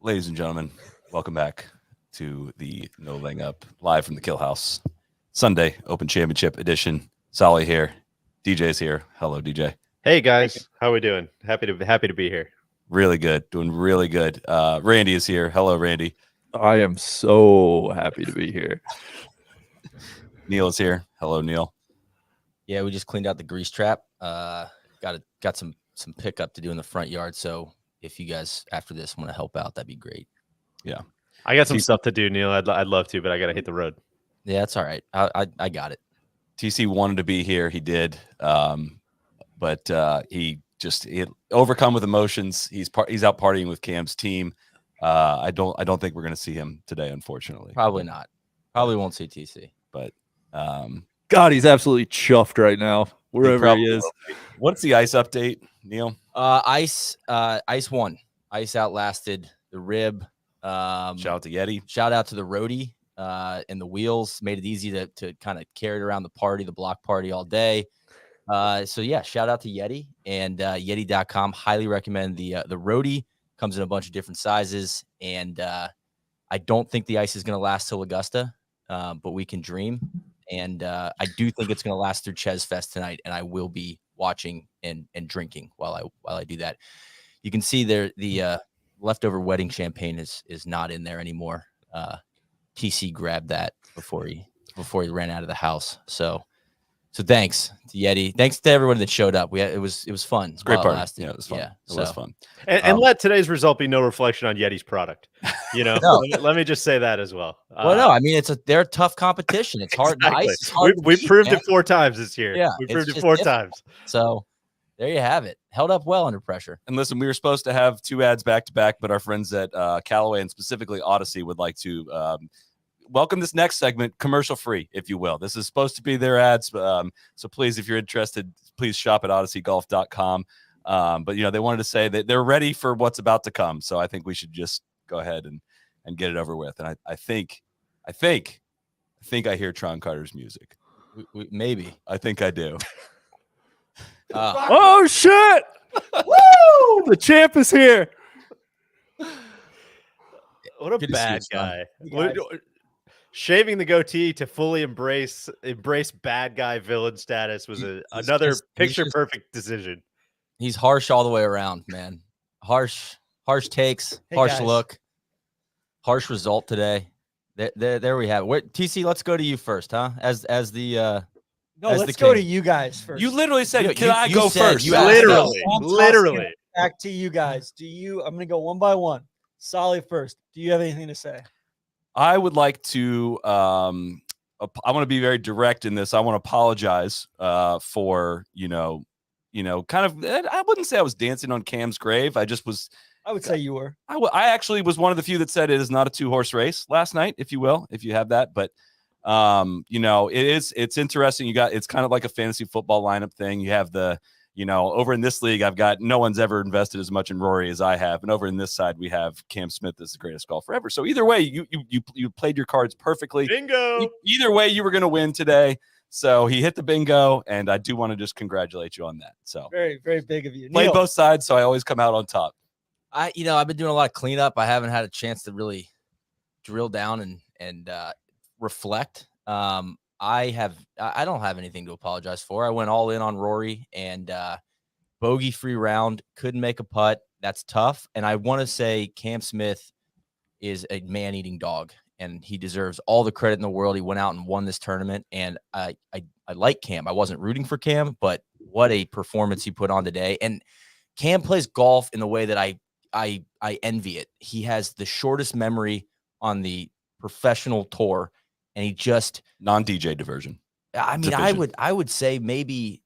Ladies and gentlemen, welcome back to the No Laying Up live from the Kill House Sunday Open Championship edition. Solly here, DJ's here. Hello, DJ. Hey guys, how are we doing? Happy to be here. Really good, doing really good. Randy is here. Hello, Randy. I am so happy to be here. Neil is here. Hello, Neil. Yeah, we just cleaned out the grease trap. Got some pickup to do in the front yard. So if you guys after this want to help out, that'd be great. Yeah, I got some stuff to do, Neil. I'd love to, but I gotta hit the road. Yeah, that's all right. I got it. TC wanted to be here. He did, but he overcome with emotions. He's out partying with Cam's team. I don't think we're gonna see him today, unfortunately. Probably not. Probably won't see TC. But God, he's absolutely chuffed right now, wherever he is. What's the ice update, Neil? Ice won. Ice outlasted the rib. Shout out to Yeti. Shout out to the roadie and the wheels. Made it easy to kind of carry it around the block party all day. So yeah, shout out to Yeti and Yeti.com. Highly recommend the roadie. Comes in a bunch of different sizes, and I don't think the ice is going to last till Augusta, but we can dream. And I do think it's going to last through Ches Fest tonight, and I will be watching and drinking while I do that. You can see there the leftover wedding champagne is not in there anymore. TC grabbed that before he ran out of the house. So thanks to Yeti. Thanks to everyone that showed up. It was fun. It's a great party. Yeah, it was fun. Yeah, it was fun. And let today's result be no reflection on Yeti's product. You know, No. let me just say that as well. Well, no, I mean they're a tough competition. It's hard. Exactly. Ice is hard to We beat, proved man. it 4 times this year. Yeah, we it's proved it just 4 different. times. So there you have it. Held up well under pressure. And listen, we were supposed to have 2 ads back to back, but our friends at Callaway and specifically Odyssey would like to welcome this next segment commercial free, if you will. This is supposed to be their ads. So please, if you're interested, please shop at odysseygolf.com. But, they wanted to say that they're ready for what's about to come. So I think we should just go ahead and get it over with. And I think I hear Tron Carter's music. Maybe. I think I do. Oh, shit! Woo! The champ is here. What a Good to see bad you, guy. son. Shaving the goatee to fully embrace bad guy villain status was another picture perfect decision. He's harsh all the way around, man. Harsh takes, Hey, harsh guys. look, harsh result today. There we have it. TC, let's go to you first, huh? As the No, as let's the go king. to you guys first. You literally said, You- can you- I you go said first? you asked Literally, I'm tossing literally. it back to you guys. I'm going to go one by one. Solly first. Do you have anything to say? I would like to I want to be very direct in this. I want to apologize for, kind of, I wouldn't say I was dancing on Cam's grave. I just was. I would say you were. I actually was one of the few that said it is not a 2-horse race last night, if you will, if you have that. But, it's interesting. It's kind of like a fantasy football lineup thing. You have over in this league, I've got no one's ever invested as much in Rory as I have. And over in this side, we have Cam Smith as the greatest golfer ever. So either way, you played your cards perfectly. Bingo. Either way, you were going to win today. So he hit the bingo, and I do want to just congratulate you on that. So Very, very big of you. played Neil, both sides, so I always come out on top. I've been doing a lot of cleanup. I haven't had a chance to really drill down and reflect. I don't have anything to apologize for. I went all in on Rory and bogey free round, couldn't make a putt. That's tough. And I want to say Cam Smith is a man-eating dog, and he deserves all the credit in the world. He went out and won this tournament, and I like Cam. I wasn't rooting for Cam, but what a performance he put on today. And Cam plays golf in the way that I envy it. He has the shortest memory on the professional tour, and he just Non-DJ diversion. I mean, Division. I would say maybe,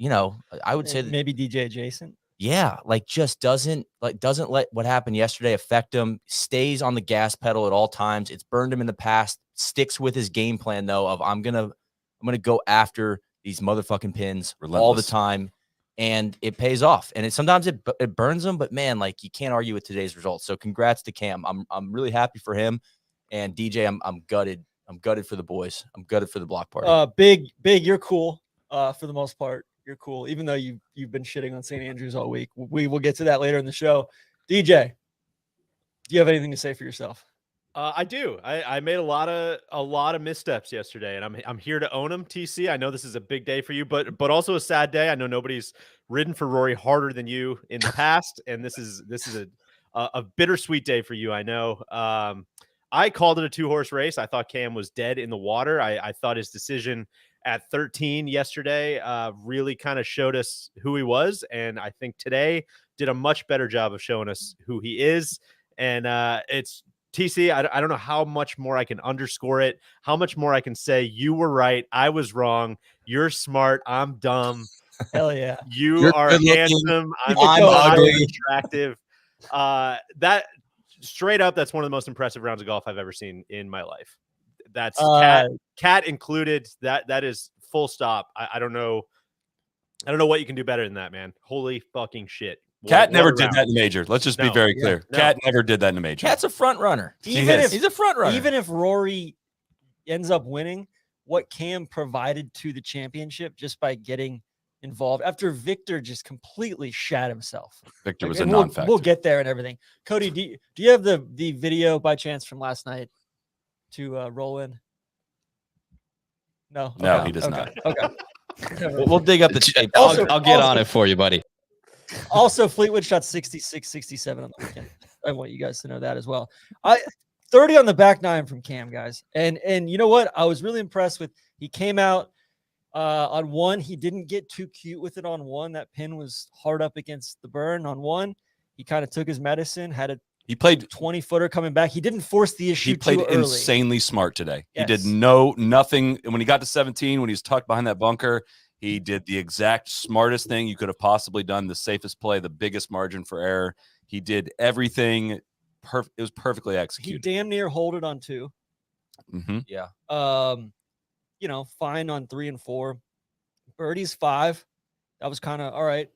I would say that, maybe DJ Jason. yeah, like just doesn't let what happened yesterday affect him. Stays on the gas pedal at all times. It's burned him in the past. Sticks with his game plan though of I'm gonna go after these motherfucking pins all the Relentless. time, and it pays off. And sometimes it burns him, but man, like you can't argue with today's results. So congrats to Cam. I'm really happy for him, and DJ. I'm gutted. I'm gutted for the boys. I'm gutted for the block party. Big, you're cool. For the most part, you're cool. Even though you've been shitting on St. Andrews all week. We will get to that later in the show. DJ, Do you have anything to say for yourself? I do. I made a lot of missteps yesterday, and I'm here to own them. TC, I know this is a big day for you, but also a sad day. I know nobody's ridden for Rory harder than you in the past, and this is a bittersweet day for you. I know. I called it a 2-horse race. I thought Cam was dead in the water. I thought his decision at 13 yesterday really kind of showed us who he was, and I think today did a much better job of showing us who he is. And it's TC, I don't know how much more I can underscore it, how much more I can say you were right, I was wrong, you're smart, I'm dumb. Hell yeah. You are handsome, I'm ugly, attractive. That straight up, that's one of the most impressive rounds of golf I've ever seen in my life. That's cat included. That is full stop. I don't know what you can do better than that, man. Holy fucking shit. Cat never did that in the major. Let's just be very clear. No. Cat never did that in the major. Cat's a front runner. He's a front runner. Even if Rory ends up winning, what Cam provided to the championship just by getting involved after Viktor just completely shat himself. Victor was and a non-factor. We'll get there and everything. Cody, do you have the video by chance from last night to roll in? No, no, he does not. Okay. We'll dig up the tape. I'll get on it for you, buddy. Also, Fleetwood shot 66, 67 on the weekend. I want you guys to know that as well. 30 on the back nine from Cam, guys. And you know what? I was really impressed with. He came out on one. He didn't get too cute with it on one. That pin was hard up against the burn on one. He kind of took his medicine, he played 20-footer coming back. He didn't force the issue. He played too early. insanely smart today. Yes. He did nothing. And when he got to 17, when he was tucked behind that bunker, he did the exact smartest thing you could have possibly done, the safest play, the biggest margin for error. He did everything. It was perfectly executed. He damn near hold it on two. Mm-hmm. Yeah. Fine on 3 and 4. Birdie's 5. That was kind of all right.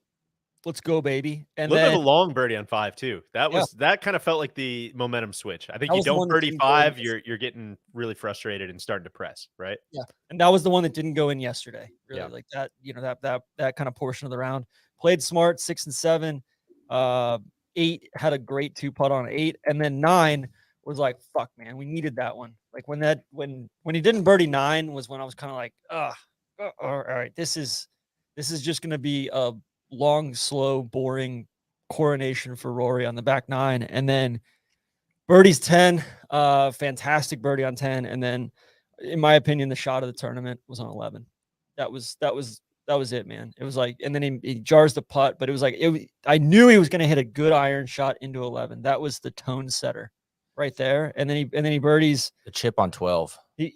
Let's go, baby. And a little then bit of a long birdie on 5 too. That kind of felt like the momentum switch. I think you don't birdie 5, you're getting really frustrated and starting to press, right? Yeah, and that was the one that didn't go in yesterday. Really, Yeah. like that. That kind of portion of the round. Played smart, 6 and 7. 8 had a great 2-putt on 8, and then 9 was like, fuck, man, we needed that one. Like when he didn't birdie 9 was when I was kind of like, all right, this is just gonna be a long, slow, boring coronation for Rory on the back 9. And then birdie's 10, fantastic birdie on 10. And then in my opinion, the shot of the tournament was on 11. That was it, man. It was like, and then he jars the putt, but it was like, I knew he was going to hit a good iron shot into 11. That was the tone setter right there. And then he birdies the chip on 12. He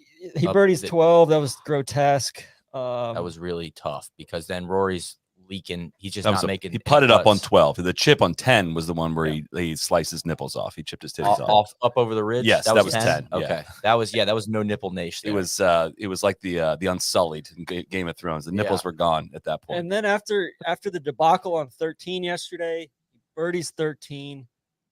birdies 12. That was grotesque. That was really tough because then Rory's leaking. He's just not making. He putted up on 12. The chip on 10 was the one where he sliced his nipples off. He chipped his titties off up over the ridge. Yes, that was 10. Okay, yeah. that was no nipple nation. It was like the Unsullied in Game of Thrones. The nipples were gone at that point. And then after the debacle on 13 yesterday, birdies 13,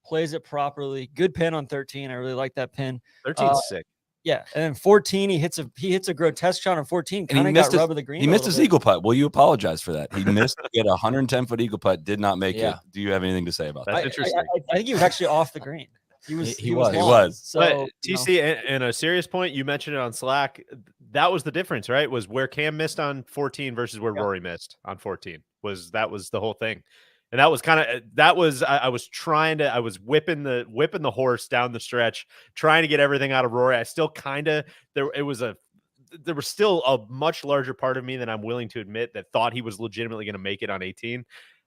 plays it properly. Good pin on 13. I really like that pin. 13's sick. Yeah, and then 14, he hits a grotesque shot on 14. And he missed rub of the green. He missed his eagle putt. Will you apologize for that? He missed a 110-foot eagle putt. Did not make it. Do you have anything to say about that? That's interesting. I think he was actually off the green. He was. He was. So, but TC, in a serious point, you mentioned it on Slack. That was the difference, right? Was where Cam missed on 14 versus where Rory missed on 14. That was the whole thing. And that was I was whipping the horse down the stretch, trying to get everything out of Rory. I still there was still a much larger part of me than I'm willing to admit that thought he was legitimately going to make it on 18.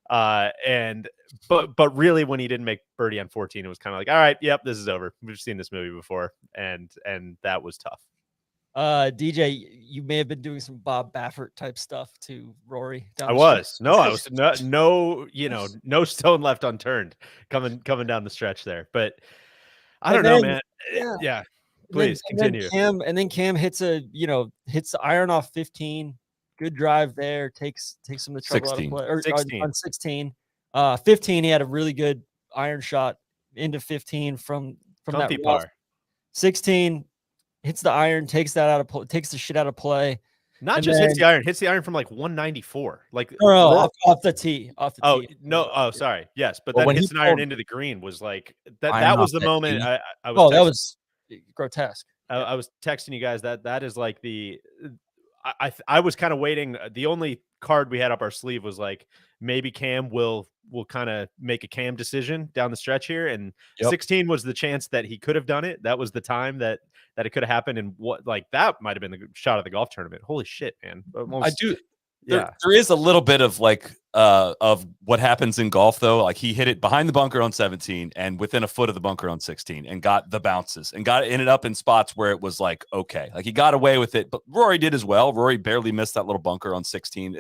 But really when he didn't make birdie on 14, it was kind of like, all right, yep, this is over. We've seen this movie before. And that was tough. DJ, you may have been doing some Bob Baffert type stuff to Rory. I was no stone left unturned coming down the stretch there. But I don't know, man. Yeah. Please continue. And then Cam hits the iron off 15. Good drive there. Takes some of the trouble 16. out of play. Or 16. On 16. 15, he had a really good iron shot into 15 from Comfy that par. 16. Hits the iron, takes the shit out of play. Not And just hits then- hits the iron from like 194. Like No, off the tee. oh tee. no, oh sorry, yes, but Well, then when hits he an iron pulled into the green was like that. iron That off was the that moment tee. I was. That texting- was grotesque. I was texting you guys that is like the I was kind of waiting. The only card we had up our sleeve was like maybe Cam will kind of make a Cam decision down the stretch here, and 16 was the chance that he could have done it. That was the time that it could have happened, and what like that might have been the shot of the golf tournament. Holy shit, man! I do. Yeah, There is a little bit of like of what happens in golf though. Like he hit it behind the bunker on 17 and within a foot of the bunker on 16 and got the bounces and ended up in spots where it was like, okay, like he got away with it, but Rory did as well. Rory barely missed that little bunker on 16.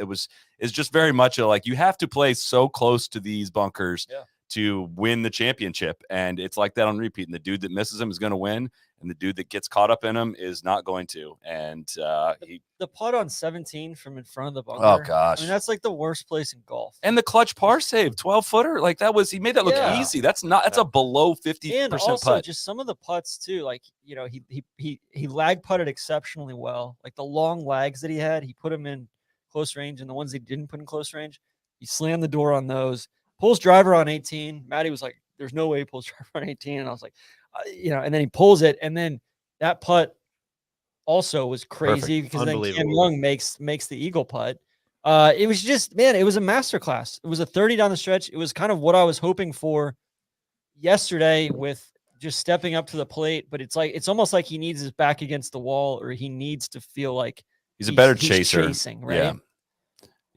It's just very much like you have to play so close to these bunkers to win the championship. And it's like that on repeat. And the dude that misses him is going to win. And the dude that gets caught up in him is not going to. And the putt on 17 from in front of the bunker. Oh gosh. I mean, that's like the worst place in golf. And the clutch par save, 12-footer, like he made that look easy. That's a below 50% and also putt. just some of the putts too. Like, he lag putted exceptionally well. Like the long lags that he had, he put them in close range, and the ones he didn't put in close range, he slammed the door on those. Pulls driver on 18. Maddie was like, "There's no way he pulls driver on 18," and I was like, and then he pulls it, and then that putt also was crazy because then Cam Young makes the eagle putt. It was just, man, it was a masterclass. It was a 30 down the stretch. It was kind of what I was hoping for yesterday with just stepping up to the plate, but it's almost like he needs his back against the wall, or he needs to feel like he's a better chaser. Chasing, right? Yeah.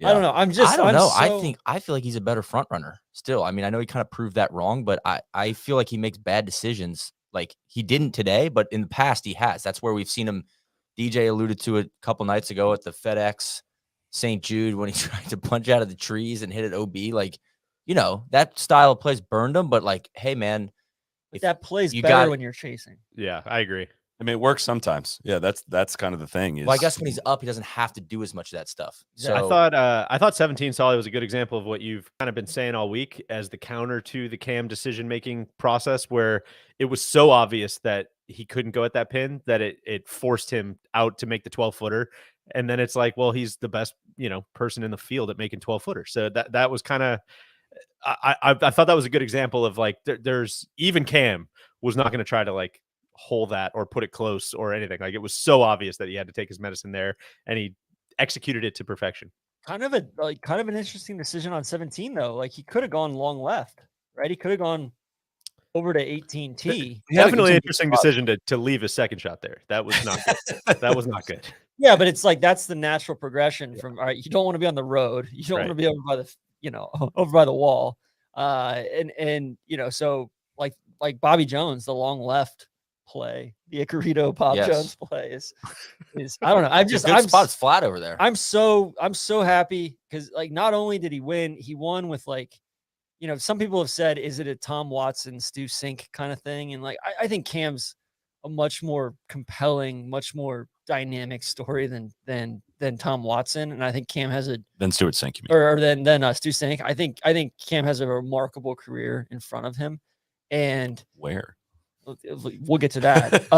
I don't know. I don't know. I feel like he's a better front runner still. I mean, I know he kind of proved that wrong, but I feel like he makes bad decisions. Like he didn't today, but in the past he has. That's where we've seen him. DJ alluded to it a couple nights ago at the FedEx St. Jude when he tried to punch out of the trees and hit it OB. Like, that style of plays burned him, but like, hey man, if that plays better when you're chasing. Yeah, I agree. I mean, it works sometimes. Yeah, that's kind of the thing. Well, I guess when he's up, he doesn't have to do as much of that stuff. So I thought 17 Solly was a good example of what you've kind of been saying all week as the counter to the Cam decision-making process, where it was so obvious that he couldn't go at that pin that it forced him out to make the 12-footer. And then it's like, well, he's the best, person in the field at making 12-footers. So that was kind of, I thought that was a good example of like, there's even Cam was not going to try to like hole that or put it close or anything. Like it was so obvious that he had to take his medicine there, and he executed it to perfection. Kind of an interesting decision on 17 though. Like he could have gone long left, right? He could have gone over to 18T. Definitely interesting decision to leave his second shot there. That was not good. That was not good. Yeah, but it's like that's the natural progression from all right, you don't want to be on the road. You don't want to be over by the over by the wall. So like Bobby Jones, the long left play, the Icarito Bob Jones play is I don't know. I'm spot's flat over there. I'm so happy because like not only did he win, he won with like, some people have said, is it a Tom Watson, Stu Cink kind of thing? And like I think Cam's a much more compelling, much more dynamic story than Tom Watson, and I think Cam has than Stuart Cink, or than Stu Cink. I think Cam has a remarkable career in front of him, and where. We'll get to that.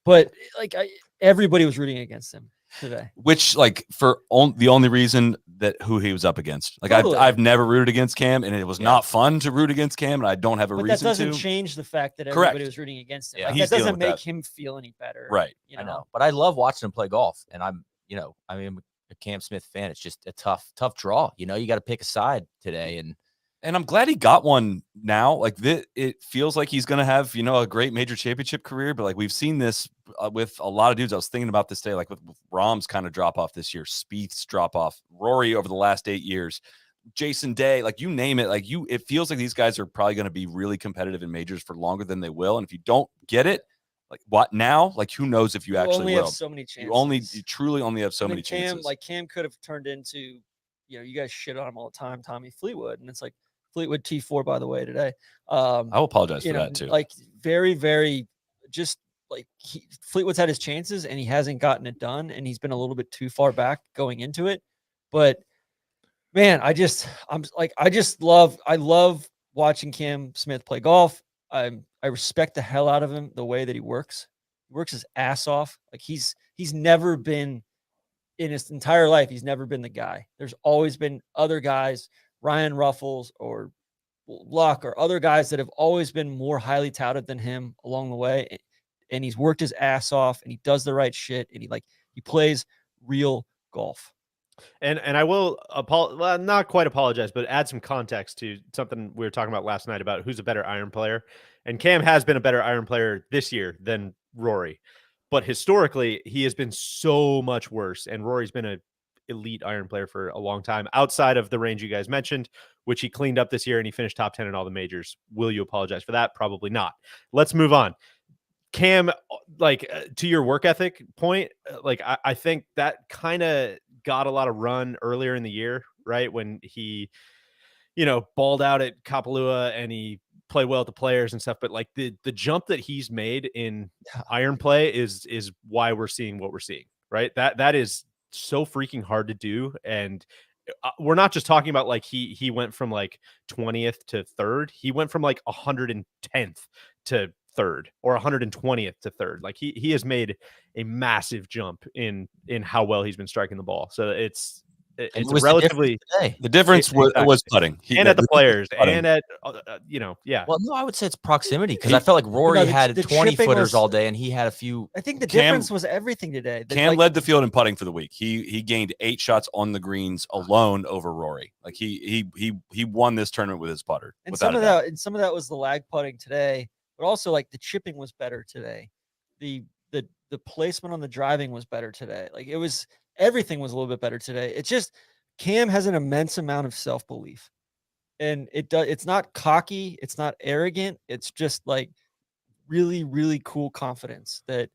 But like everybody was rooting against him today. Which like the only reason that who he was up against. Like totally. I've never rooted against Cam, and it was not fun to root against Cam, and I don't have a reason to. That doesn't change the fact that everybody was rooting against him. Yeah, like, that doesn't make him feel any better. Right. I know. But I love watching him play golf, and I'm a Cam Smith fan. It's just a tough draw. You got to pick a side today, and I'm glad he got one now. Like it feels like he's going to have, a great major championship career. But like we've seen this with a lot of dudes. I was thinking about this today, like with Rahm's kind of drop off this year, Spieth's drop off, Rory over the last 8 years, Jason Day, like you name it. Like it feels like these guys are probably going to be really competitive in majors for longer than they will. And if you don't get it, like what now? Like who knows if you actually will? Have so many chances. You truly only have so many chances. Like Cam could have turned into, you guys shit on him all the time, Tommy Fleetwood, and it's like. Fleetwood T4, by the way, today. I will apologize for that too. Like very, very, just like Fleetwood's had his chances and he hasn't gotten it done, and he's been a little bit too far back going into it. But man, I love watching Cam Smith play golf. I respect the hell out of him, the way that he works. He works his ass off. Like he's never been in his entire life, he's never been the guy. There's always been other guys, Ryan Ruffles or Luck or other guys that have always been more highly touted than him along the way. And he's worked his ass off and he does the right shit. And he plays real golf. And I will not quite apologize, but add some context to something we were talking about last night about who's a better iron player. And Cam has been a better iron player this year than Rory. But historically, he has been so much worse. And Rory's been an elite iron player for a long time outside of the range you guys mentioned, which he cleaned up this year and he finished top 10 in all the majors. Will you apologize for that? Probably not. Let's move on. Cam, to your work ethic point, I think that kind of got a lot of run earlier in the year, right? When he, balled out at Kapalua and he played well at the players and stuff. But like the jump that he's made in iron play is why we're seeing what we're seeing, right? That is so freaking hard to do. And we're not just talking about like he went from like 20th to 3rd. He went from like 110th to 3rd or 120th to 3rd. Like he has made a massive jump in how well he's been striking the ball. So it's relatively the difference was putting and at the players and at yeah. Well, no, I would say it's proximity because I felt like Rory had 20 footers all day and he had a few. I think the difference was everything today. Cam led the field in putting for the week. He gained 8 shots on the greens alone over Rory. Like he won this tournament with his putter. And some of that was the lag putting today, but also like the chipping was better today. The placement on the driving was better today. Like everything was a little bit better today. It's just Cam has an immense amount of self-belief, and it's not cocky. It's not arrogant. It's just like really, really cool confidence that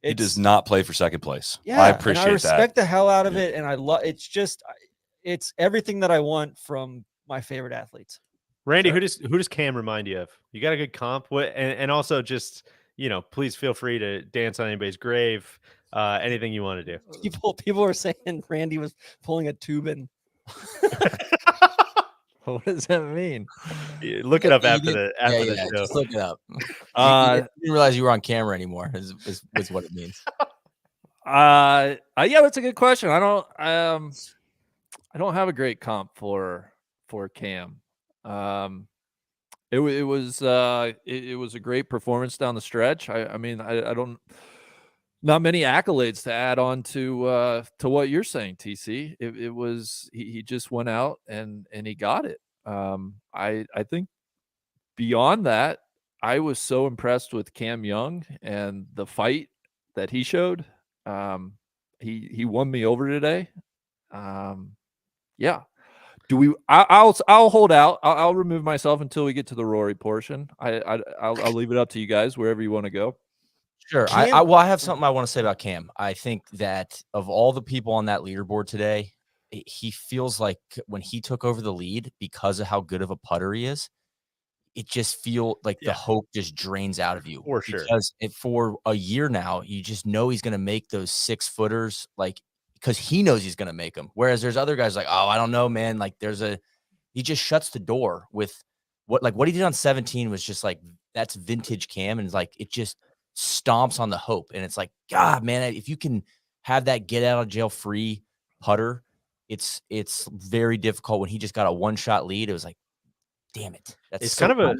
he does not play for second place. Yeah. I appreciate that. I respect the hell out of it. And I love, it's everything that I want from my favorite athletes. Randy, who does Cam remind you of? You got a good comp? And also just, please feel free to dance on anybody's grave. Anything you want to do. People are saying Randy was pulling a Tubin. What does that mean? Look it up after the show. Just look it up. I didn't realize you were on camera anymore. Is what it means. Yeah, that's a good question. I don't have a great comp for Cam. It was a great performance down the stretch. I mean, I don't. Not many accolades to add on to what you're saying, TC. It was he just went out and he got it. I think beyond that, I was so impressed with Cam Young and the fight that he showed. He won me over today. Yeah. I'll hold out. I'll remove myself until we get to the Rory portion. I'll leave it up to you guys wherever you want to go. Sure. I have something I want to say about Cam. I think that of all the people on that leaderboard today, he feels like when he took over the lead because of how good of a putter he is, it just feels like the hope just drains out of you. For sure. Because for a year now, you just know he's going to make those 6-footers, like, because he knows he's going to make them. Whereas there's other guys like, oh, I don't know, man. Like he just shuts the door with what he did on 17 was just like, that's vintage Cam. And like, it just stomps on the hope. And it's like, God, man, if you can have that get out of jail free putter, it's very difficult. When he just got a 1-shot lead, it was like, damn it. It's kind of a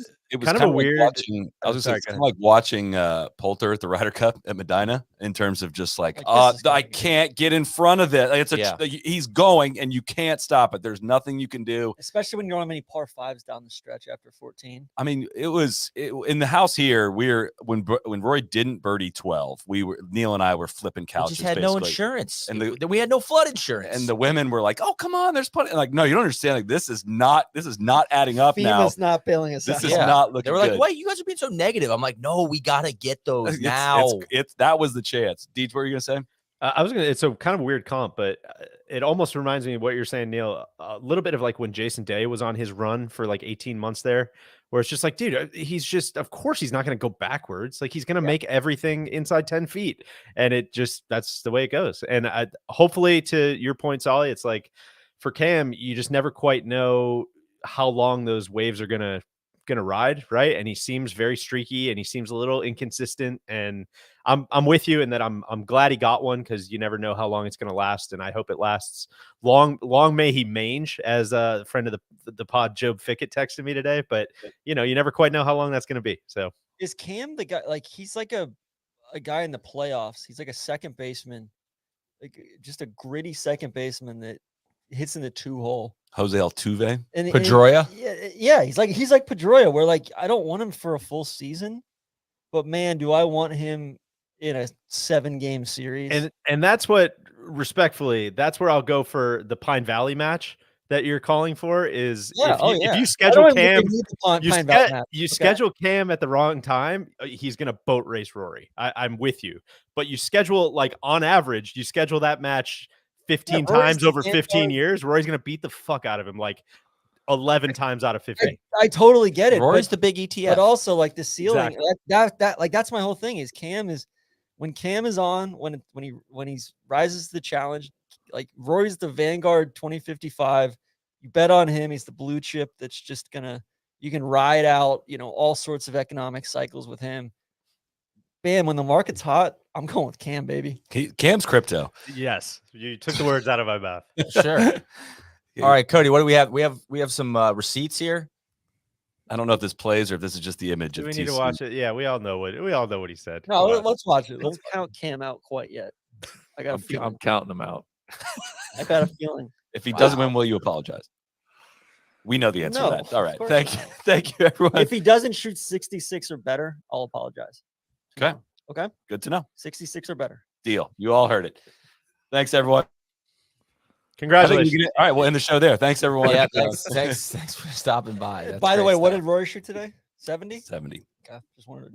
weird. Like watching Poulter at the Ryder Cup at Medina in terms of just like I can't get in front of it. He's going and you can't stop it. There's nothing you can do. Especially when you don't have many par 5s down the stretch after 14. I mean, it was in the house here. When Rory didn't birdie 12, Neil and I were flipping couches. We just had no insurance, and we had no flood insurance. And the women were like, "Oh, come on, there's plenty." Like, no, you don't understand. Like, this is not adding up now. FEMA's not bailing us out. This is not looking. They were like, good. "Why you guys are being so negative?" I'm like, "No, we gotta get those now." That was the chance. Deej, what were you gonna say? It's a kind of a weird comp, but it almost reminds me of what you're saying, Neil. A little bit of like when Jason Day was on his run for like 18 months there, where it's just like, dude, he's just, of course he's not going to go backwards. Like he's going to make everything inside 10 feet. And that's the way it goes. And hopefully to your point, Solly, it's like for Cam, you just never quite know how long those waves are going to gonna ride, right? And he seems very streaky, and he seems a little inconsistent. And I'm with you in that I'm glad he got one, because you never know how long it's gonna last, and I hope it lasts long. Long may he mange, as a friend of the pod, Job Fickett, texted me today. But you never quite know how long that's gonna be. So Is Cam the guy? Like, he's like a guy in the playoffs. He's like a second baseman, like just a gritty second baseman that hits in the 2-hole. Jose Altuve, And Pedroia? yeah, he's like Pedroia, where like I don't want him for a full season, but man, do I want him in a 7-game series. And that's what, respectfully, that's where I'll go for the Pine Valley match that you're calling for. Is if you schedule Cam, you schedule Cam at the wrong time, he's gonna boat race Rory. I'm with you, but you schedule, like, on average, you schedule that match 15 times over 15 years. Rory's gonna beat the fuck out of him like 11 times out of 15. I totally get it. Rory's the big ETF, but also like the ceiling. Exactly. That's my whole thing. Is when Cam is on, when he rises to the challenge, like Rory's the Vanguard 2055. You bet on him. He's the blue chip that's just you can ride out, all sorts of economic cycles with him. Bam, when the market's hot, I'm going with Cam, baby. Cam's crypto. Yes, you took the words out of my mouth. Sure. All right, Cody, what do we have? We have some receipts here. I don't know if this plays or if this is just the image Do of we need TC. to watch it? Yeah, we all know what he said. No, let's watch it. Let's count Cam out quite yet. I'm counting them out. I got a feeling. If he doesn't win, will you apologize? We know the answer to that. All right. Thank you. Thank you, everyone. If he doesn't shoot 66 or better, I'll apologize. Okay. Okay. Good to know. 66 or better. Deal. You all heard it. Thanks, everyone. Congratulations. All right, we'll end the show there. Thanks, everyone. Yeah, thanks for stopping by. That's by the great way, what stuff. did Rory shoot today? 70? 70. Okay.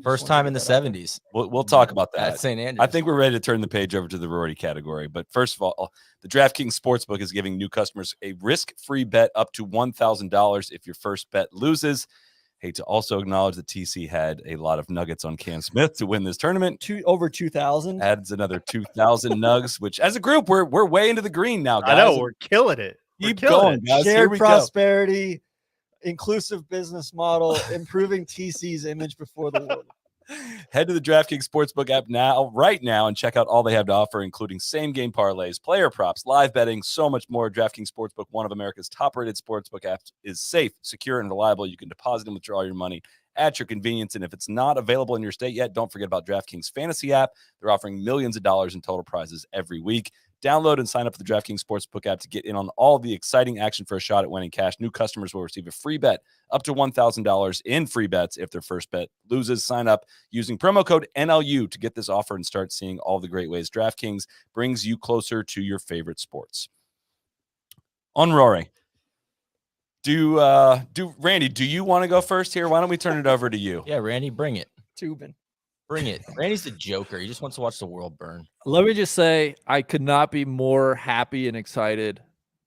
First time in the 70s. We'll talk about that. At St. Andrews. I think we're ready to turn the page over to the Rory category. But first of all, the DraftKings Sportsbook is giving new customers a risk-free bet up to $1,000 if your first bet loses. Hate to also acknowledge that TC had a lot of nuggets on Cam Smith to win this tournament. Over 2,000. Adds another 2,000 nugs, which as a group, we're way into the green now, guys. I know, we're killing it. Keep going, guys. Here Shared we prosperity, inclusive business model, improving TC's image before the world. Head to the DraftKings Sportsbook app right now, and check out all they have to offer, including same-game parlays, player props, live betting, so much more. DraftKings Sportsbook, one of America's top-rated sportsbook apps, is safe, secure, and reliable. You can deposit and withdraw your money at your convenience, and if it's not available in your state yet, don't forget about DraftKings Fantasy app. They're offering millions of dollars in total prizes every week. Download and sign up for the DraftKings Sportsbook app to get in on all the exciting action for a shot at winning cash. New customers will receive a free bet up to $1,000 in free bets if their first bet loses. Sign up using promo code NLU to get this offer and start seeing all the great ways DraftKings brings you closer to your favorite sports. On Rory, Randy, do you want to go first here? Why don't we turn it over to you? Yeah, Randy, bring it. Tubin. Bring it. Randy's the Joker. He just wants to watch the world burn. Let me just say, I could not be more happy and excited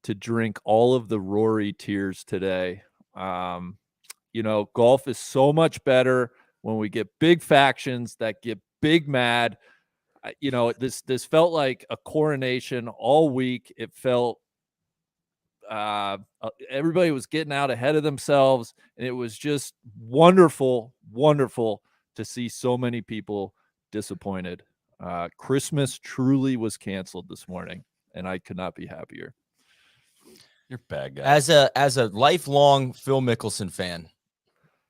to drink all of the Rory tears today. Golf is so much better when we get big factions that get big mad. This felt like a coronation all week. It felt everybody was getting out ahead of themselves, and it was just wonderful, wonderful to see so many people disappointed. Christmas truly was canceled this morning, and I could not be happier. You're bad guy. As a lifelong Phil Mickelson fan,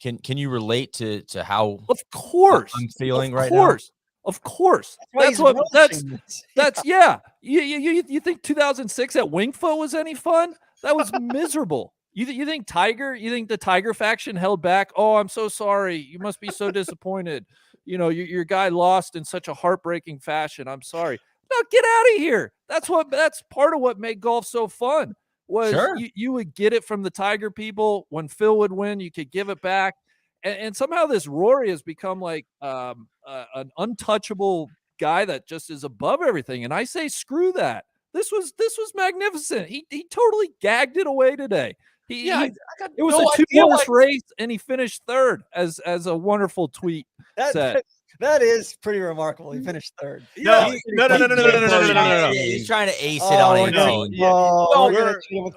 can you relate to how Of course I'm feeling right now? Of course. That's yeah. You think 2006 at Wingfoot was any fun? That was miserable. You think the Tiger faction held back? Oh, I'm so sorry. You must be so disappointed. Your guy lost in such a heartbreaking fashion. I'm sorry. No, get out of here. That's part of what made golf so fun. Was sure. you would get it from the Tiger people. When Phil would win, you could give it back. And somehow this Rory has become like an untouchable guy that just is above everything. And I say, screw that. This was magnificent. He totally gagged it away today. I got It was no a idea two-horse why- race, and he finished third, as a wonderful tweet said. That is pretty remarkable. He finished third. No, He's no, no, no, no, no, no, no, no, no, no, no. He's trying to ace it on Oh, 18. No,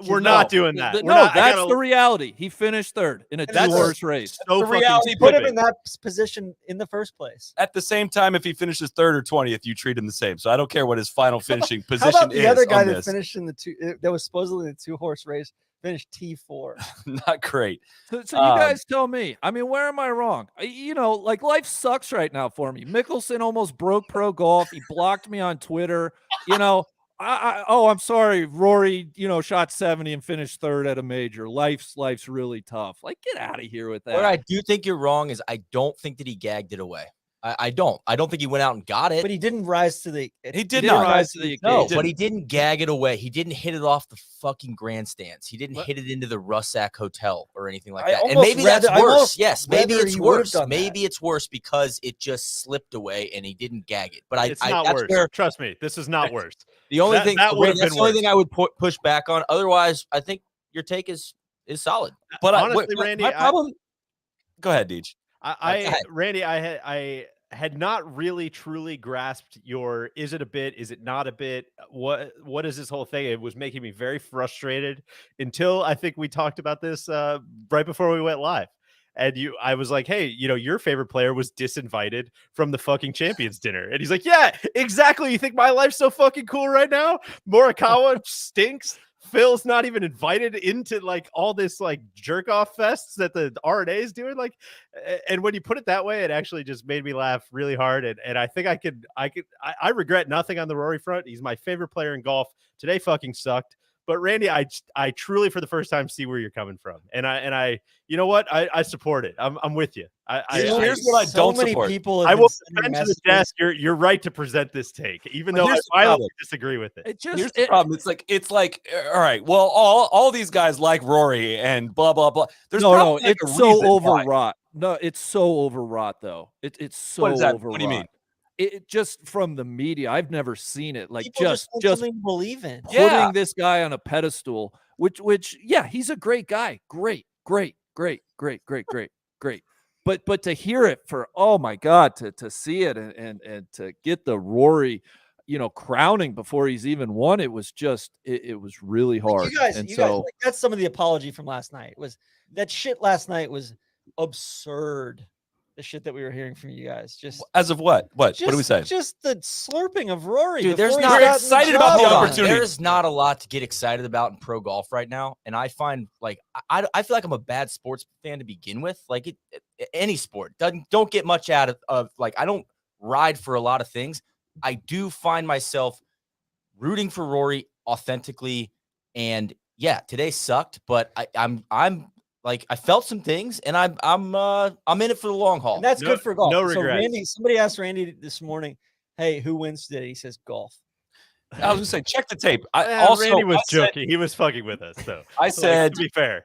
we're not No, doing that. No, We're not. that's the reality. He finished third in a That's- two-horse race. so the fucking reality. Put him stupid. in that position in the first place. At the same time, if he finishes third or 20th, you treat him the same. So I don't care what his final finishing How position about the is other guy on that this. finished in that was supposedly the 2-horse race, finished T4. Not great. So you guys tell me. I mean, where am I wrong? Like life sucks right now for me. Mickelson almost broke pro golf. He blocked me on Twitter. I'm sorry. Rory, shot 70 and finished third at a major. Life's really tough. Like, get out of here with that. What I do think you're wrong is I don't think that he gagged it away. I don't think he went out and got it. But he didn't rise to the. He did He not didn't rise to the No, occasion. but he didn't gag it away. He didn't hit it off the fucking grandstands. He didn't What? hit it into the Russack Hotel or anything like I that. And almost maybe read- that's I worse. almost Yes, read maybe that it's he would've worse. done Maybe it's worse because it just slipped away and he didn't gag it. But It's not that's worse. where Trust me, this is not worse. the only That- thing that would've that's been the only worse. thing I would push back on. Otherwise, I think your take is solid. But Honestly, Randy, my problem. Go ahead, Deej. Randy, I had not really truly grasped your, is it a bit? Is it not a bit? What is this whole thing? It was making me very frustrated until I think we talked about this right before we went live. And I was like, hey, your favorite player was disinvited from the fucking champions dinner. And he's like, yeah, exactly. You think my life's so fucking cool right now? Morikawa stinks. Phil's not even invited into like all this like jerk off fests that the RNA is doing. Like, and when you put it that way, it actually just made me laugh really hard. And I think I regret nothing on the Rory front. He's my favorite player in golf. Today fucking sucked. But Randy, I truly for the first time see where you're coming from, and I you know what, I support it. I'm with you. Here's what I don't support. People I have will been sending defend to the messages. desk. You're right to present this take, even But though I here's the violently problem. disagree with it. It Here's just the problem. It's like all right. Well, all these guys like Rory and blah blah blah. There's no, probably like it's a so reason why. overwrought. No, it's so overwrought though. It's so What is that? overwrought. What do you mean? It just from the media. I've never seen it. Like People just want just something to believe in. putting Yeah. this guy on a pedestal, which yeah, he's a great guy. Great. But to hear it for, oh my God, to see it and to get the Rory, crowning before he's even won, it was just it was really hard. You guys, and like, so that's some of the apology from last night. Was that shit last night was absurd. The shit that we were hearing from you guys. Just As of what? What do we say? Just the slurping of Rory. Dude, there's before not- he We're got in the excited about the job. Hold on. opportunity. There's not a lot to get excited about in pro golf right now, and I find like I feel like I'm a bad sports fan to begin with. Like any sport don't get much out of like I don't ride for a lot of things. I do find myself rooting for Rory authentically, and yeah, today sucked, but I'm like I felt some things, and I'm in it for the long haul. And that's No- good for golf. no So regrets. Randy, somebody asked Randy this morning, "Hey, who wins today?" He says golf. I was gonna say check the tape. Randy was I said- joking. He was fucking with us, though. I Like, said to be fair.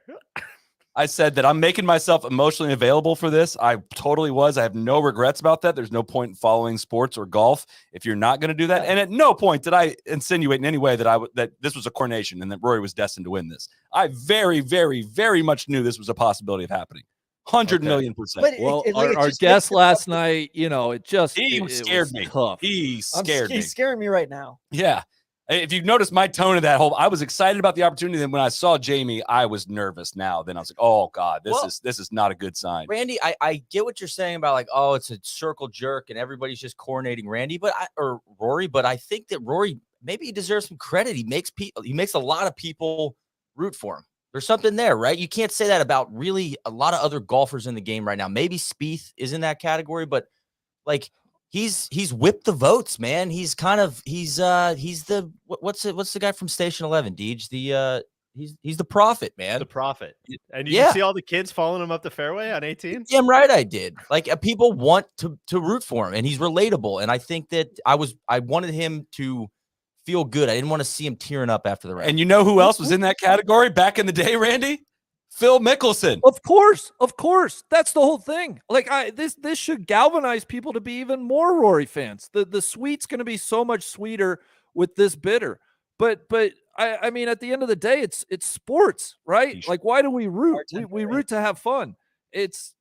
I said that I'm making myself emotionally available for this. I totally was. I have no regrets about that. There's no point in following sports or golf if you're not going to do that. And at no point did I insinuate in any way that that this was a coronation and that Rory was destined to win this. I very, very, very much knew this was a possibility of happening. 100 million %. But well, it our just guest makes it last tough. night, it just He it scared was me. tough. He scared me. He's scaring me right now. Yeah. If you notice my tone of that whole, I was excited about the opportunity. Then when I saw Jamie, I was nervous. Now, then I was like, "Oh God, this is not a good sign." Randy, I get what you're saying about like, oh, it's a circle jerk and everybody's just coronating Randy, or Rory, but I think that Rory maybe he deserves some credit. He makes a lot of people root for him. There's something there, right? You can't say that about really a lot of other golfers in the game right now. Maybe Spieth is in that category, but like he's whipped the votes, man. He's the what's the guy from Station 11, Deej? He's the prophet, man. The prophet. And you Yeah. can see all the kids following him up the fairway on 18. Damn right I did. Like people want to root for him, and he's relatable. And I think that I wanted him to feel good. I didn't want to see him tearing up after the round. And you know who else was in that category back in the day, Randy? Phil Mickelson. Of course. That's the whole thing. Like this should galvanize people to be even more Rory fans. The sweet's going to be so much sweeter with this bitter. But I mean, at the end of the day, it's sports, right? Like, why do we root? We root to have fun. It's,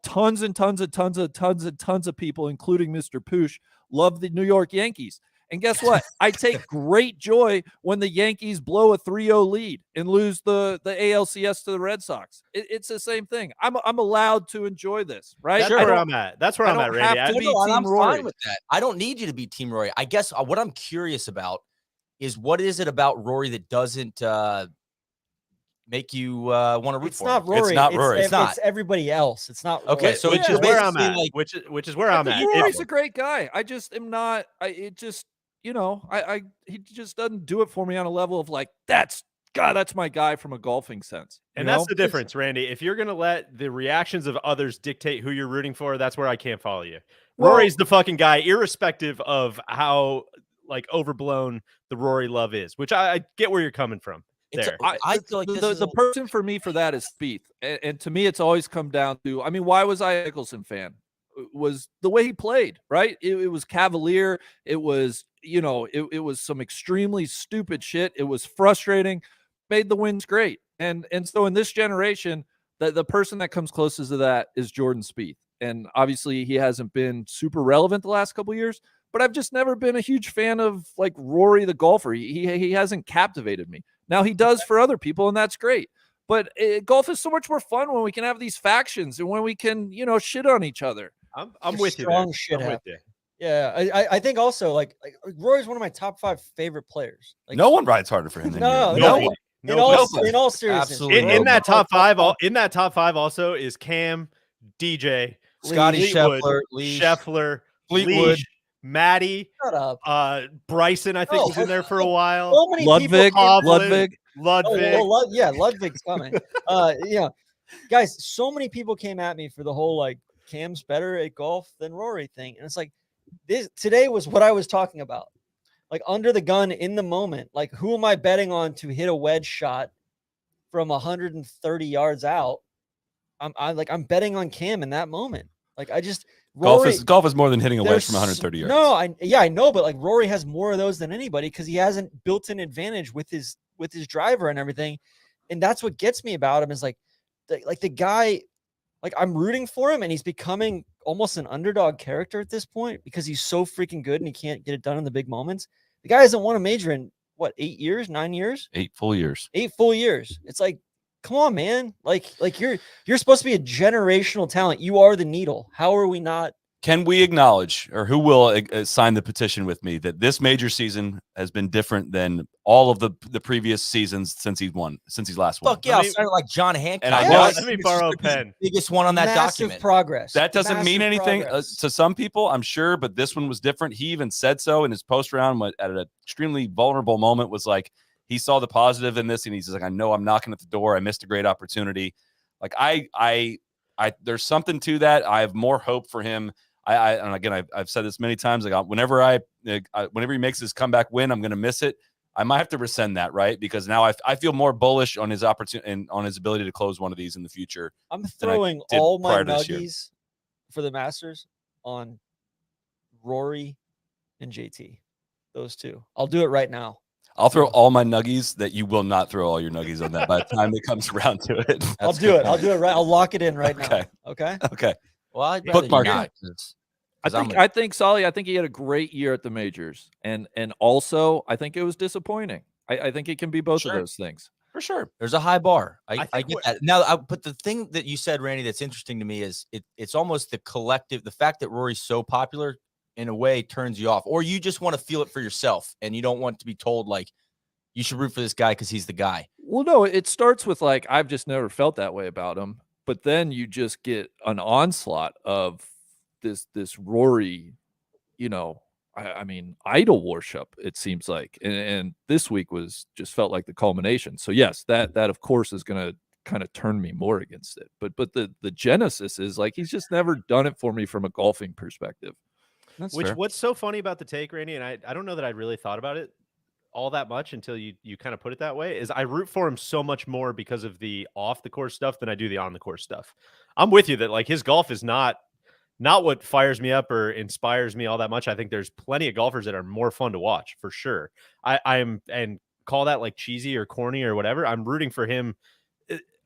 tons and tons and tons and tons and tons of people, including Mr. Poosh, love the New York Yankees. And guess what? I take great joy when the Yankees blow a 3-0 lead and lose the ALCS to the Red Sox. It's the same thing. I'm allowed to enjoy this, right? That's where I'm at. That's where I'm at, Randy. I'm fine with that. I don't need you to be Team Rory. I guess what I'm curious about is what is it about Rory that doesn't make you want to root It's for not him? Rory. It's not Rory. It's everybody else. It's not Okay, Rory. so which it's is where I'm basically at. like- Which is where I'm at. Rory's a great guy. I just am not. He just doesn't do it for me on a level of like, that's my guy from a golfing sense. And that's the difference, Randy. If you're going to let the reactions of others dictate who you're rooting for, that's where I can't follow you. Rory's the fucking guy, irrespective of how like overblown the Rory love is, which I get where you're coming from. There. I feel like the person for me for that is Spieth. And to me, it's always come down to, I mean, why was I a Nicholson fan? Was the way he played, right? It was cavalier. It was, it was some extremely stupid shit. It was frustrating, made the wins great. And so in this generation, the person that comes closest to that is Jordan Spieth. And obviously he hasn't been super relevant the last couple of years, but I've just never been a huge fan of like Rory, the golfer. He hasn't captivated me. Now he does for other people, and that's great. But golf is so much more fun when we can have these factions and when we can, shit on each other. I'm with you. Strong shit. I'm with you. Yeah, I think also like Rory's one of my top 5 favorite players. Like, no one rides harder for him than No, you. no. one. In all seriousness, Absolutely. In that top five also is Cam, DJ, Scotty Fleetwood, Scheffler, Fleetwood, Leash, Maddie, Shut up. Bryson, I think was in there for a while. So many Ludwig, people. Ludwig. Ludwig's coming. Guys, so many people came at me for the whole like Cam's better at golf than Rory thing, and it's like today was what I was talking about. Like under the gun in the moment, like who am I betting on to hit a wedge shot from 130 yards out? I'm betting on Cam in that moment. Like I just Rory, golf is more than hitting a wedge from 130 yards. No, I know, but like Rory has more of those than anybody because he hasn't built an advantage with his driver and everything, and that's what gets me about him is like the guy. Like I'm rooting for him, and he's becoming almost an underdog character at this point because he's so freaking good and he can't get it done in the big moments. The guy hasn't won a major in what 8 years, 9 years, 8 full years. 8 full years. It's like, come on, man. Like you're supposed to be a generational talent. You are the needle. How are we not? Can we acknowledge, or who will sign the petition with me, that this major season has been different than all of the previous seasons since he's last won? Fuck yeah, I'll sign it like John Hancock. And I know let me borrow a pen. Biggest one on that Massive document. progress. That doesn't mean Massive anything progress. to some people, I'm sure, but this one was different. He even said so in his post round at an extremely vulnerable moment. Was like he saw the positive in this, and he's like, "I know I'm knocking at the door. I missed a great opportunity." Like I there's something to that. I have more hope for him. And again, I've said this many times. Like whenever he makes his comeback win, I'm going to miss it. I might have to rescind that, right? Because now I feel more bullish on his opportunity and on his ability to close one of these in the future. I'm throwing all my prior to this year. nuggies for the Masters on Rory and JT. Those two. I'll do it right now. I'll throw all my nuggies that you will not throw all your nuggies on that by the time it comes around to it. I'll do it. I'll do it right. I'll lock it in right Okay. now. Okay. Okay. Well, I'd rather Bookmark you it. not. I think Solly, I think he had a great year at the majors. And also I think it was disappointing. I think it can be both of those things. For sure. There's a high bar. I think get that. Now, but the thing that you said, Randy, that's interesting to me is it's almost the collective, the fact that Rory's so popular in a way turns you off, or you just want to feel it for yourself and you don't want to be told like you should root for this guy because he's the guy. Well, no, it starts with like, I've just never felt that way about him. But then you just get an onslaught of this Rory, I mean, idol worship, it seems like. And this week just felt like the culmination. So yes, that of course is going to kind of turn me more against it. But the genesis is like, he's just never done it for me from a golfing perspective. That's fair. What's so funny about the take, Randy, and I don't know that I really thought about it all that much until you kind of put it that way, is I root for him so much more because of the off the course stuff than I do the on the course stuff. I'm with you that like his golf is not what fires me up or inspires me all that much. I think there's plenty of golfers that are more fun to watch for sure. And call that like cheesy or corny or whatever. I'm rooting for him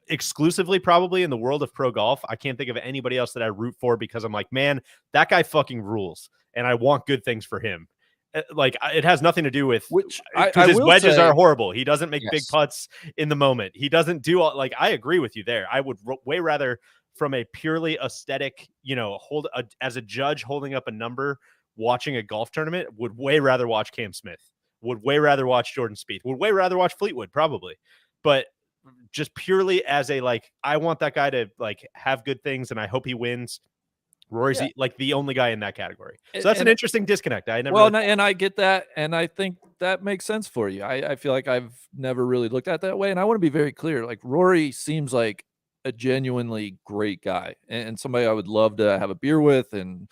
exclusively probably in the world of pro golf. I can't think of anybody else that I root for because I'm like, man, that guy fucking rules and I want good things for him. Like it has nothing to do with Which because his will wedges say- are horrible. He doesn't make big Yes. putts in the moment. He doesn't do all, like, I agree with you there. I would way rather from a purely aesthetic, as a judge holding up a number, watching a golf tournament, would way rather watch Cam Smith, would way rather watch Jordan Spieth, would way rather watch Fleetwood probably. But just purely as a, like, I want that guy to like have good things and I hope he wins. Rory's like the only guy in that category. So that's an interesting disconnect. I never. Well, and I get that, and I think that makes sense for you. I feel like I've never really looked at it that way, and I want to be very clear. Like Rory seems like a genuinely great guy and somebody I would love to have a beer with and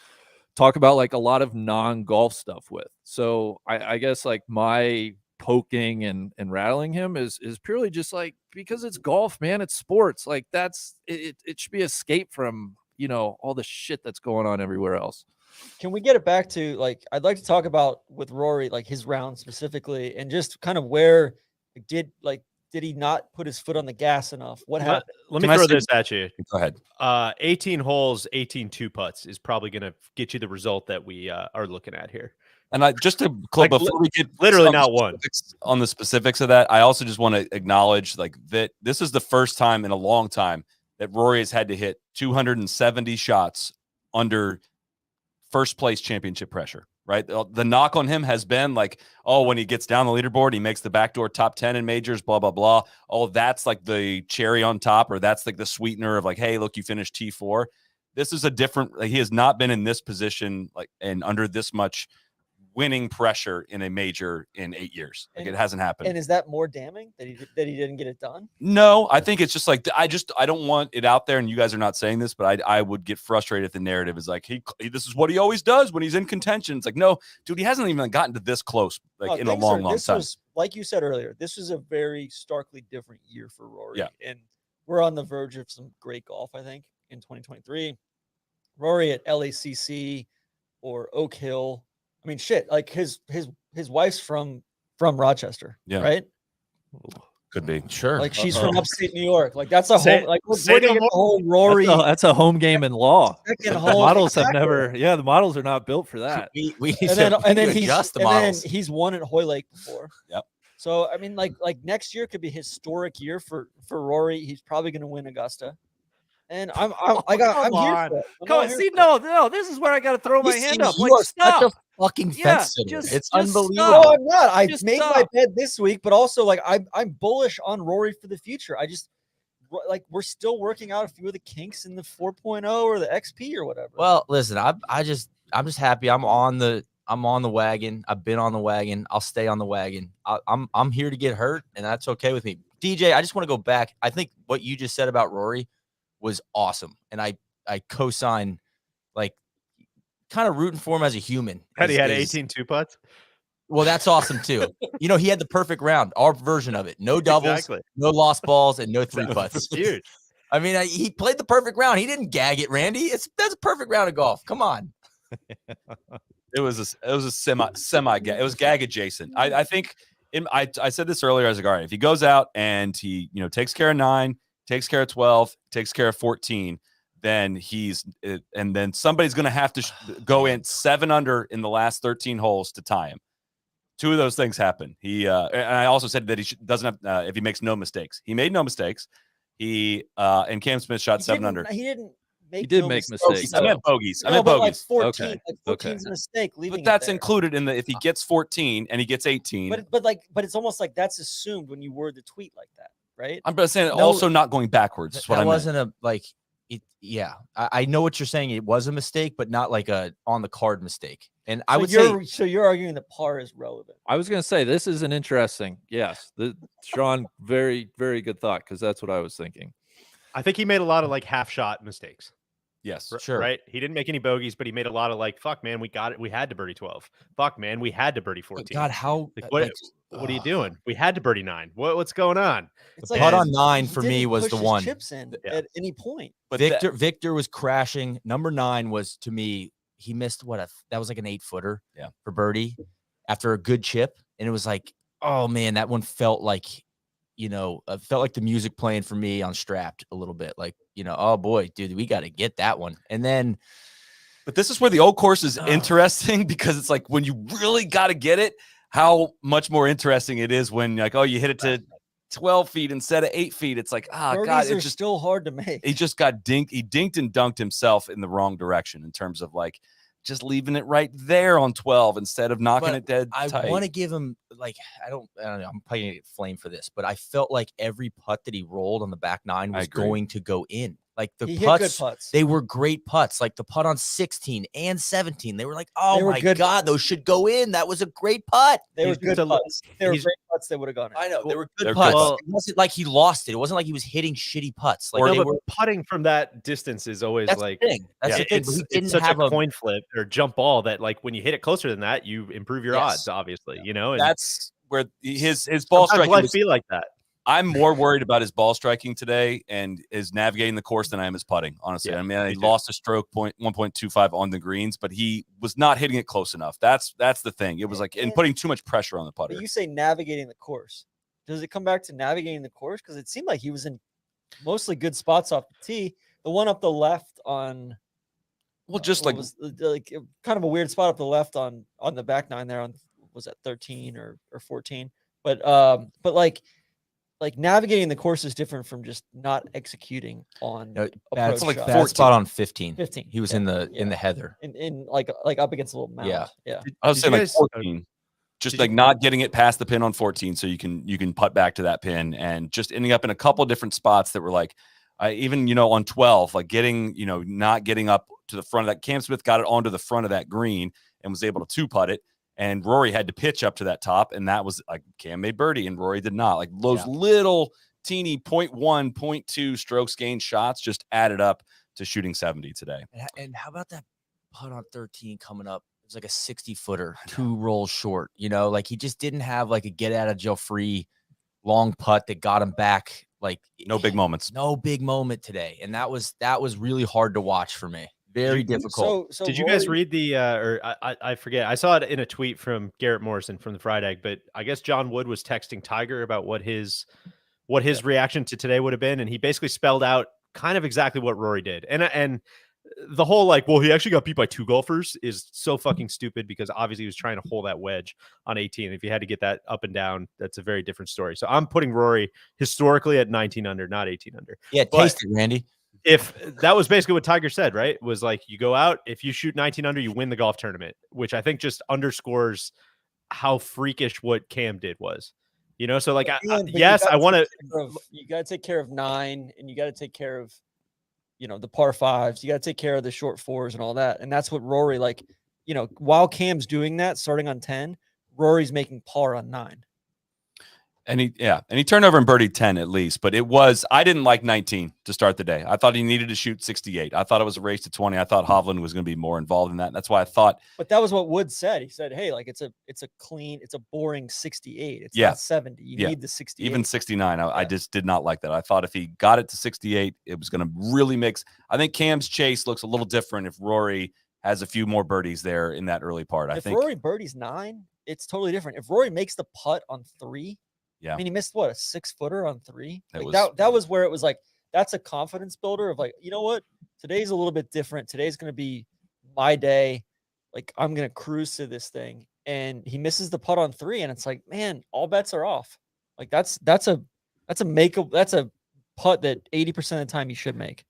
talk about like a lot of non-golf stuff with. So I guess like my poking and rattling him is purely just like because it's golf, man. It's sports. Like that's it should be escape from all the shit that's going on everywhere else. Can we get it back to like, I'd like to talk about with Rory, like his round specifically, and just kind of where did he not put his foot on the gas enough? What happened? Let me Can I throw say- this at you. Go ahead. 18 holes, 18 two putts is probably going to get you the result that we are looking at here. And I just to Like, before we get literally some not one. specifics on the specifics of that, I also just want to acknowledge like that this is the first time in a long time that Rory has had to hit 270 shots under first place championship pressure, right? The knock on him has been like, oh, when he gets down the leaderboard, he makes the backdoor top 10 in majors, blah, blah, blah. Oh, that's like the cherry on top, or that's like the sweetener of like, hey, look, you finished T4. This is a different, like, he has not been in this position like and under this much winning pressure in a major in 8 years. Like it hasn't happened. And is that more damning that he didn't get it done? No, I think it's just like I don't want it out there, and you guys are not saying this, but I would get frustrated if the narrative is like this is what he always does when he's in contention. It's like, no, dude, he hasn't even gotten to this close like in a long time. Was, like you said earlier, this was a very starkly different year for Rory. Yeah. And we're on the verge of some great golf, I think, in 2023. Rory at LACC or Oak Hill. I mean, shit, like his wife's from Rochester, right? Could be. Sure. Like she's from upstate New York. Like that's a whole, like we're say gonna no get the whole Rory. That's a home game in law. second The home. models have Exactly. never, the models are not built for that. We need And to, then, we and then need to he's adjust the and then models. he's won at Hoy Lake before. Yep. So I mean, like next year could be a historic year for Rory. He's probably going to win Augusta, and I'm here on. for it. I'm Come all on, here see, for it. no, this is where I got to throw my You hand see, up. you Like, are stop. such a fucking Yeah, fence sitter. just- It's just unbelievable. stop. No, I'm not. I Just made my stop. bed this week, but also like I'm bullish on Rory for the future. I just like we're still working out a few of the kinks in the 4.0 or the XP or whatever. Well, listen, I'm just happy. I'm on the wagon. I've been on the wagon. I'll stay on the wagon. I'm here to get hurt, and that's okay with me. DJ, I just want to go back. I think what you just said about Rory was awesome, and I co-sign, like, kind of rooting for him as a human. Had he had is- 18 two putts? Well, that's awesome too. He had the perfect round, our version of it. No doubles, Exactly. no lost balls, and no three That putts. was huge. I mean, he played the perfect round. He didn't gag it, Randy. That's a perfect round of golf. Come on. It was a semi gag. It was gag adjacent. I think I said this earlier as a guard. If he goes out and he takes care of 9, takes care of 12, takes care of 14, then and then somebody's going to have to go in 7 under in the last 13 holes to tie him. 2 of those things happen. And I also said that he doesn't have if he makes no mistakes. He made no mistakes. And Cam Smith shot 7 under. He didn't make. He did no make mistakes. mistakes. I meant bogeys. I No, meant but like bogeys. 14, Okay, like okay. 14's a mistake. Leaving But that's it there. included in the if he gets 14 and he gets 18. But it's almost like that's assumed when you word the tweet like that, right? I'm just saying No, also not going backwards. Is what That I meant. wasn't a like. Yeah, I know what you're saying. It was a mistake, but not like a on the card mistake. And I would say So you're arguing that par is relevant. I was going to say this is an interesting. Yes, Sean, very, very good thought because that's what I was thinking. I think he made a lot of like half shot mistakes. Yes. Sure. Right. He didn't make any bogeys, but he made a lot of like, fuck, man, we got it. We had to birdie 12. Fuck, man, we had to birdie 14. God, how Like, what are you doing? We had to birdie 9. What's going on? It's The like putt he- on 9 he for me didn't was push the his one. chips in Yeah. at any point. But Victor was crashing. Number 9 was to me. He missed that was like an 8-footer Yeah. for birdie after a good chip, and it was like oh man, that one felt like, felt like the music playing for me on Strapped a little bit. Like, oh boy, dude, we got to get that one. And then, but this is where the old course is interesting because it's like when you really got to get it, how much more interesting it is when like, oh, you hit it to 12 feet instead of 8 feet. It's like, God, it's just still hard to make. He just got dinked. He dinked and dunked himself in the wrong direction in terms of like just leaving it right there on 12 instead of knocking it dead tight. I want to give him like, I don't know. I'm probably gonna get flamed for this, but I felt like every putt that he rolled on the back nine was going to go in. Like the putts, they were great putts. Like the putt on 16 and 17, they were like, oh my God, those should go in. That was a great putt. They were good putts. They were great putts that would have gone in. I know they were good putts. Well, it wasn't like he lost it. It wasn't like he was hitting shitty putts. Like but putting from that distance is always that's like the thing. That's the thing. It's such a coin flip or jump ball that like when you hit it closer than that, you improve your odds. Obviously, And that's where his ball striking life be like that. I'm more worried about his ball striking today and is navigating the course than I am his putting, honestly. I mean, he lost a stroke 1.25 on the greens, but he was not hitting it close enough. That's the thing. It was like and putting too much pressure on the putter. You say navigating the course. Does it come back to navigating the course? Because it seemed like he was in mostly good spots off the tee. The one up the left on just like kind of a weird spot up the left on the back nine there on was that 13 or 14. But like navigating the course is different from just not executing on bad spot on 15. 15. He was in the heather. In like up against a little mound. Yeah. I was saying like 14. Just like not getting it past the pin on 14 so you can putt back to that pin and just ending up in a couple different spots that were like even on 12, like getting, not getting up to the front of that. Cam Smith got it onto the front of that green and was able to two putt it. And Rory had to pitch up to that top, and that was like Cam made birdie, and Rory did not. Like those little teeny 0.1, 0.2 strokes gained shots just added up to shooting 70 today. And how about that putt on 13 coming up? It was like a 60-footer, 2 rolls short. Like he just didn't have like a get out of jail free long putt that got him back. Like no big moments, no big moment today, and that was really hard to watch for me. Very difficult. So did you guys read the or I forget? I saw it in a tweet from Garrett Morrison from the Fried Egg, but I guess John Wood was texting Tiger about what his reaction to today would have been, and he basically spelled out kind of exactly what Rory did. And the whole like, well, he actually got beat by 2 golfers is so fucking stupid because obviously he was trying to hold that wedge on 18. If you had to get that up and down, that's a very different story. So I'm putting Rory historically at 19 under, not 18 under. Yeah, taste it, Randy. If that was basically what Tiger said, right? It was like you go out, if you shoot 19 under, you win the golf tournament, which I think just underscores how freakish what Cam did was. So like, yes, I want to. You got to take care of 9, and you got to take care of, the par 5s. You got to take care of the short 4s and all that. And that's what Rory while Cam's doing that, starting on 10, Rory's making par on 9. And he turned over and birdied 10 at least, but I didn't like 19 to start the day. I thought he needed to shoot 68. I thought it was a race to 20. I thought Hovland was going to be more involved in that. That's why I thought. But that was what Wood said. He said, hey, like it's a clean, it's a boring 68. It's not 70. You need the 68. Even 69. I just did not like that. I thought if he got it to 68, it was going to really I think Cam's chase looks a little different if Rory has a few more birdies there in that early part. If Rory birdies 9, it's totally different. If Rory makes the putt on 3, yeah. I mean, he missed a 6-footer on 3. That was where it was like, that's a confidence builder of like, you know what? Today's a little bit different. Today's going to be my day. Like I'm going to cruise to this thing. And he misses the putt on 3. And it's like, man, all bets are off. Like that's a putt that 80% of the time you should make.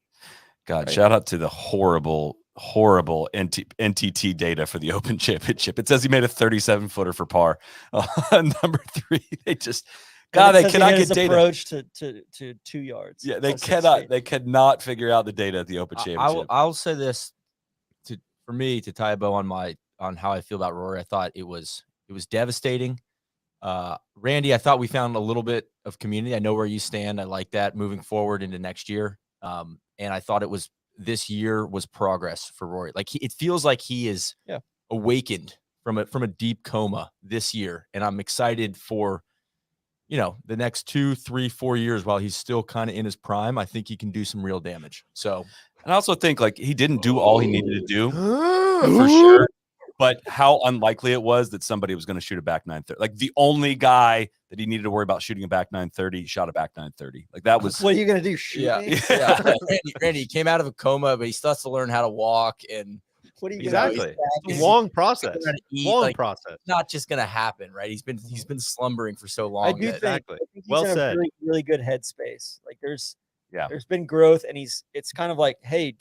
God, right? Shout out to the horrible NTT data for the Open Championship. It says he made a 37-footer for par. Number 3, they just they cannot get data. Approach to 2 yards. Yeah, they cannot. They cannot figure out the data at the Open Championship. I'll say this for me to tie a bow on how I feel about Rory. I thought it was devastating. Randy, I thought we found a little bit of community. I know where you stand. I like that moving forward into next year. And I thought this year was progress for Rory. Like it feels like he is awakened from a deep coma this year. And I'm excited for, the next 2, 3, 4 years while he's still kind of in his prime. I think he can do some real damage. So, and I also think like he didn't do all he needed to do for sure, but how unlikely it was that somebody was going to shoot a back 930. Like the only guy that he needed to worry about shooting a back 930 shot a back 930. Like that was. What are you gonna do? Shoot me? Yeah. Randy, he came out of a coma, but he still has to learn how to walk. And What are you Exactly. gonna It's a long process. how to eat. Long Like, process. not just gonna happen, right? He's been slumbering for so long. I do that- think, Exactly. I think he's Well in said. a really, really good headspace. Like there's been growth, and it's kind of like, hey,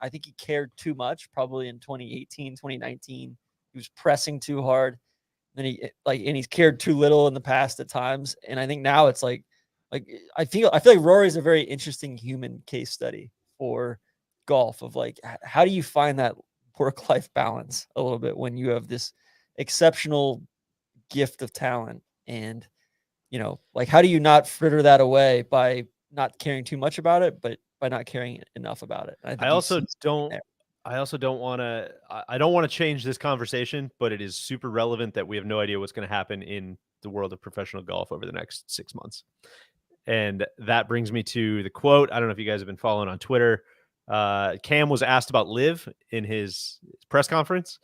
I think he cared too much probably in 2018, 2019. He was pressing too hard. Then and he's cared too little in the past at times. And I think now it's like I feel like Rory's a very interesting human case study for golf of like, how do you find that work-life balance a little bit when you have this exceptional gift of talent? And, like, how do you not fritter that away by not caring too much about it, but by not caring enough about it? And I I don't want to change this conversation, but it is super relevant that we have no idea what's going to happen in the world of professional golf over the next 6 months. And that brings me to the quote. I don't know if you guys have been following on Twitter. Cam was asked about Liv in his press conference.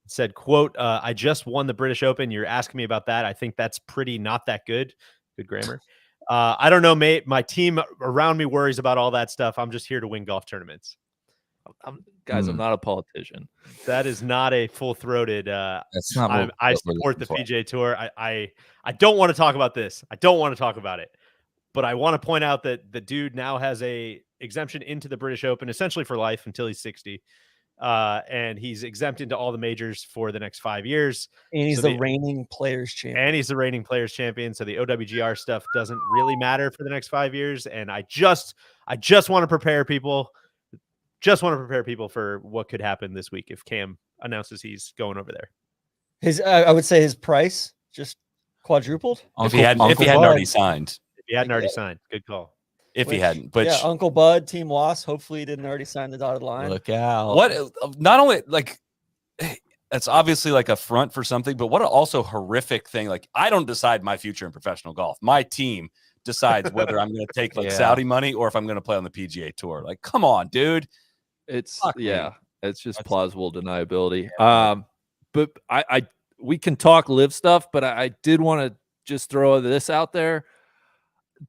It said, quote, I just won the British Open. You're asking me about that. I think that's pretty not that good. Good grammar. I don't know, mate. My team around me worries about all that stuff. I'm just here to win golf tournaments. I'm not a politician. That is not a full-throated. That's not. I support the PGA Tour. I don't want to talk about this. I don't want to talk about it. But I want to point out that the dude now has a exemption into the British Open, essentially for life until he's 60. And he's exempt into all the majors for the next 5 years. And he's the reigning players champion. So the OWGR stuff doesn't really matter for the next 5 years. And I just want to prepare people. Just want to prepare people for what could happen this week if Cam announces he's going over there. I would say his price just quadrupled. If he hadn't already signed. If he hadn't already signed, good call. If he hadn't, but yeah, Uncle Bud, Team Loss. Hopefully, he didn't already sign the dotted line. Look out! What? Not only like it's obviously like a front for something, but what a also horrific thing. Like I don't decide my future in professional golf. My team decides whether I'm going to take like Saudi money or if I'm going to play on the PGA Tour. Like, come on, dude. It's Fuck me. it's just plausible deniability. But we can talk live stuff, but I did want to just throw this out there.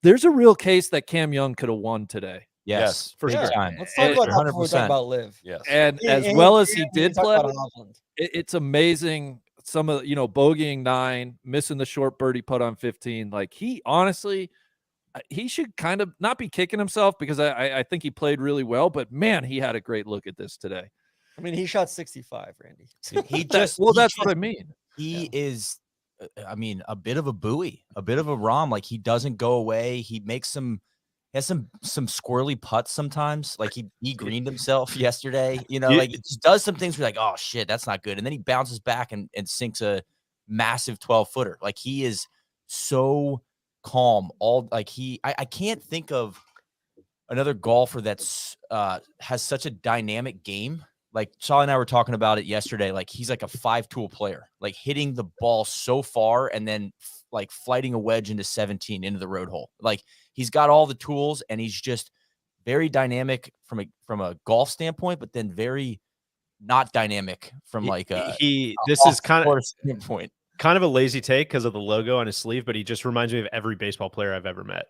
There's a real case that Cam Young could have won today. Yes, for big sure. time. Let's talk about that before we talk about Liv. Yes. And as well as he did play, it's amazing. Some of bogeying 9, missing the short birdie putt on 15. Like he honestly, he should kind of not be kicking himself because I think he played really well. But man, he had a great look at this today. I mean, he shot 65, Randy. That's what I mean. He is, I mean, a bit of a buoy, a bit of a rom. Like he doesn't go away. He makes he has some squirrely putts sometimes. Like he greened himself yesterday. Like it just does some things where you're like, oh shit, that's not good. And then he bounces back and sinks a massive 12-footer. Like he is so calm. I can't think of another golfer that's has such a dynamic game. Like Charlie and I were talking about it yesterday. Like he's like a 5-tool player, like hitting the ball so far and then like flighting a wedge into 17 into the road hole. Like he's got all the tools and he's just very dynamic from a golf standpoint, but then very not dynamic from like this is kind of standpoint. Kind of a lazy take because of the logo on his sleeve, but he just reminds me of every baseball player I've ever met.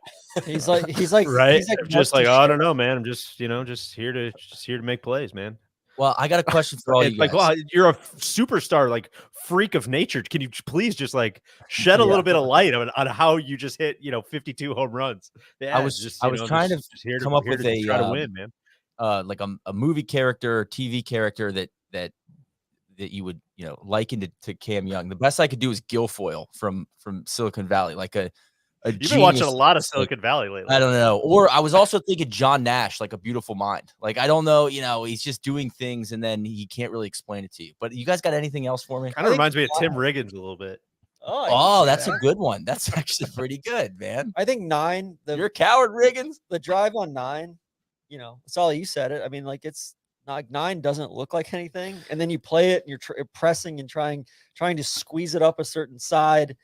He's like right. He's like just like, oh, I don't know, man. I'm just here to make plays, man. Well, I got a question for all you guys. Like, well, you're a superstar, like freak of nature. Can you please just like shed a little bit of light on how you just hit, 52 home runs? Yeah, I was trying to come up with try to win, man. Like a movie character, TV character that you would liken to Cam Young. The best I could do is Guilfoyle from Silicon Valley, like a You've been watching a lot of Silicon Valley lately. I don't know. Or I was also thinking John Nash, like A Beautiful Mind. Like, I don't know, he's just doing things and then he can't really explain it to you. But you guys got anything else for me? Kind of reminds me of Tim Riggins a little bit. Oh, that's a good one. That's actually pretty good, man. I think 9. You're a coward, Riggins. The drive on 9, it's all you said it. I mean, like it's not 9 doesn't look like anything. And then you play it and you're pressing and trying to squeeze it up a certain side.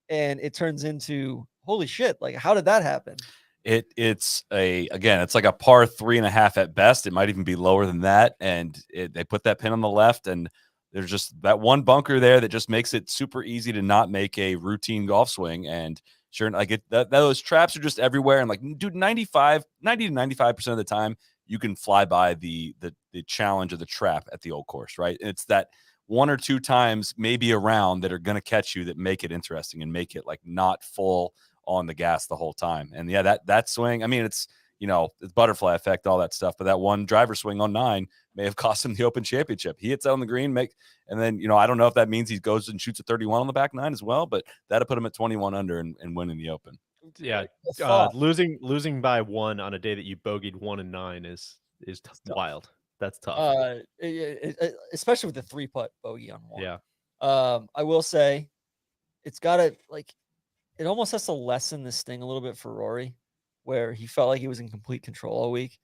And it turns into, holy shit, like how did that happen? It's like a par 3.5 at best. It might even be lower than that. And they put that pin on the left. And there's just that one bunker there that just makes it super easy to not make a routine golf swing. And sure, like those traps are just everywhere. And like, dude, 90 to 95% of the time, you can fly by the challenge of the trap at the old course, right? And it's that 1 or 2 times maybe around that are going to catch you that make it interesting and make it like not full on the gas the whole time. And yeah, that swing, I mean, it's, it's butterfly effect, all that stuff. But that one driver swing on 9 may have cost him the Open Championship. He hits out on the green, and then, I don't know if that means he goes and shoots a 31 on the back 9 as well, but that'll put him at 21 under and winning the Open. Yeah. Losing by 1 on a day that you bogeyed 1 and 9 is wild. That's tough. Especially with the 3-putt bogey on 1. Yeah. I will say it's got to, like, it almost has to lessen this thing a little bit for Rory, where he felt like he was in complete control all week.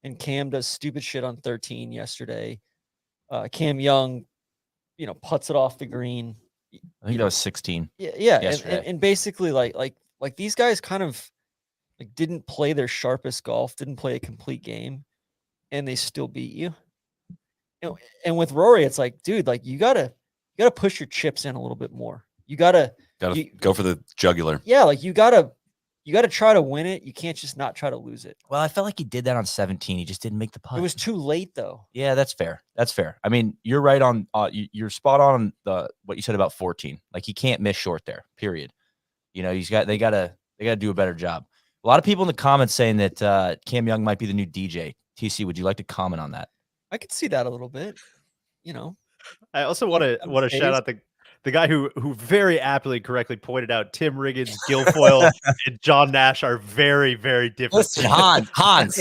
And Cam does stupid shit on 13 yesterday. Cam Young, putts it off the green. I think that was 16. Yeah. Yesterday. And basically like these guys kind of like didn't play their sharpest golf, didn't play a complete game, and they still beat you. And with Rory, it's like, dude, like you gotta push your chips in a little bit more. You gotta go for the jugular. Yeah, like you gotta try to win it. You can't just not try to lose it. Well, I felt like he did that on 17. He just didn't make the putt. It was too late though. Yeah, that's fair. I mean, you're right on. You're spot on what you said about 14. Like he can't miss short there. Period. They gotta do a better job. A lot of people in the comments saying that Cam Young might be the new DJ. TC, would you like to comment on that? I could see that a little bit. I also want to shout out the guy who very aptly correctly pointed out Tim Riggins, Guilfoyle, and John Nash are very, very different. Listen, Hans,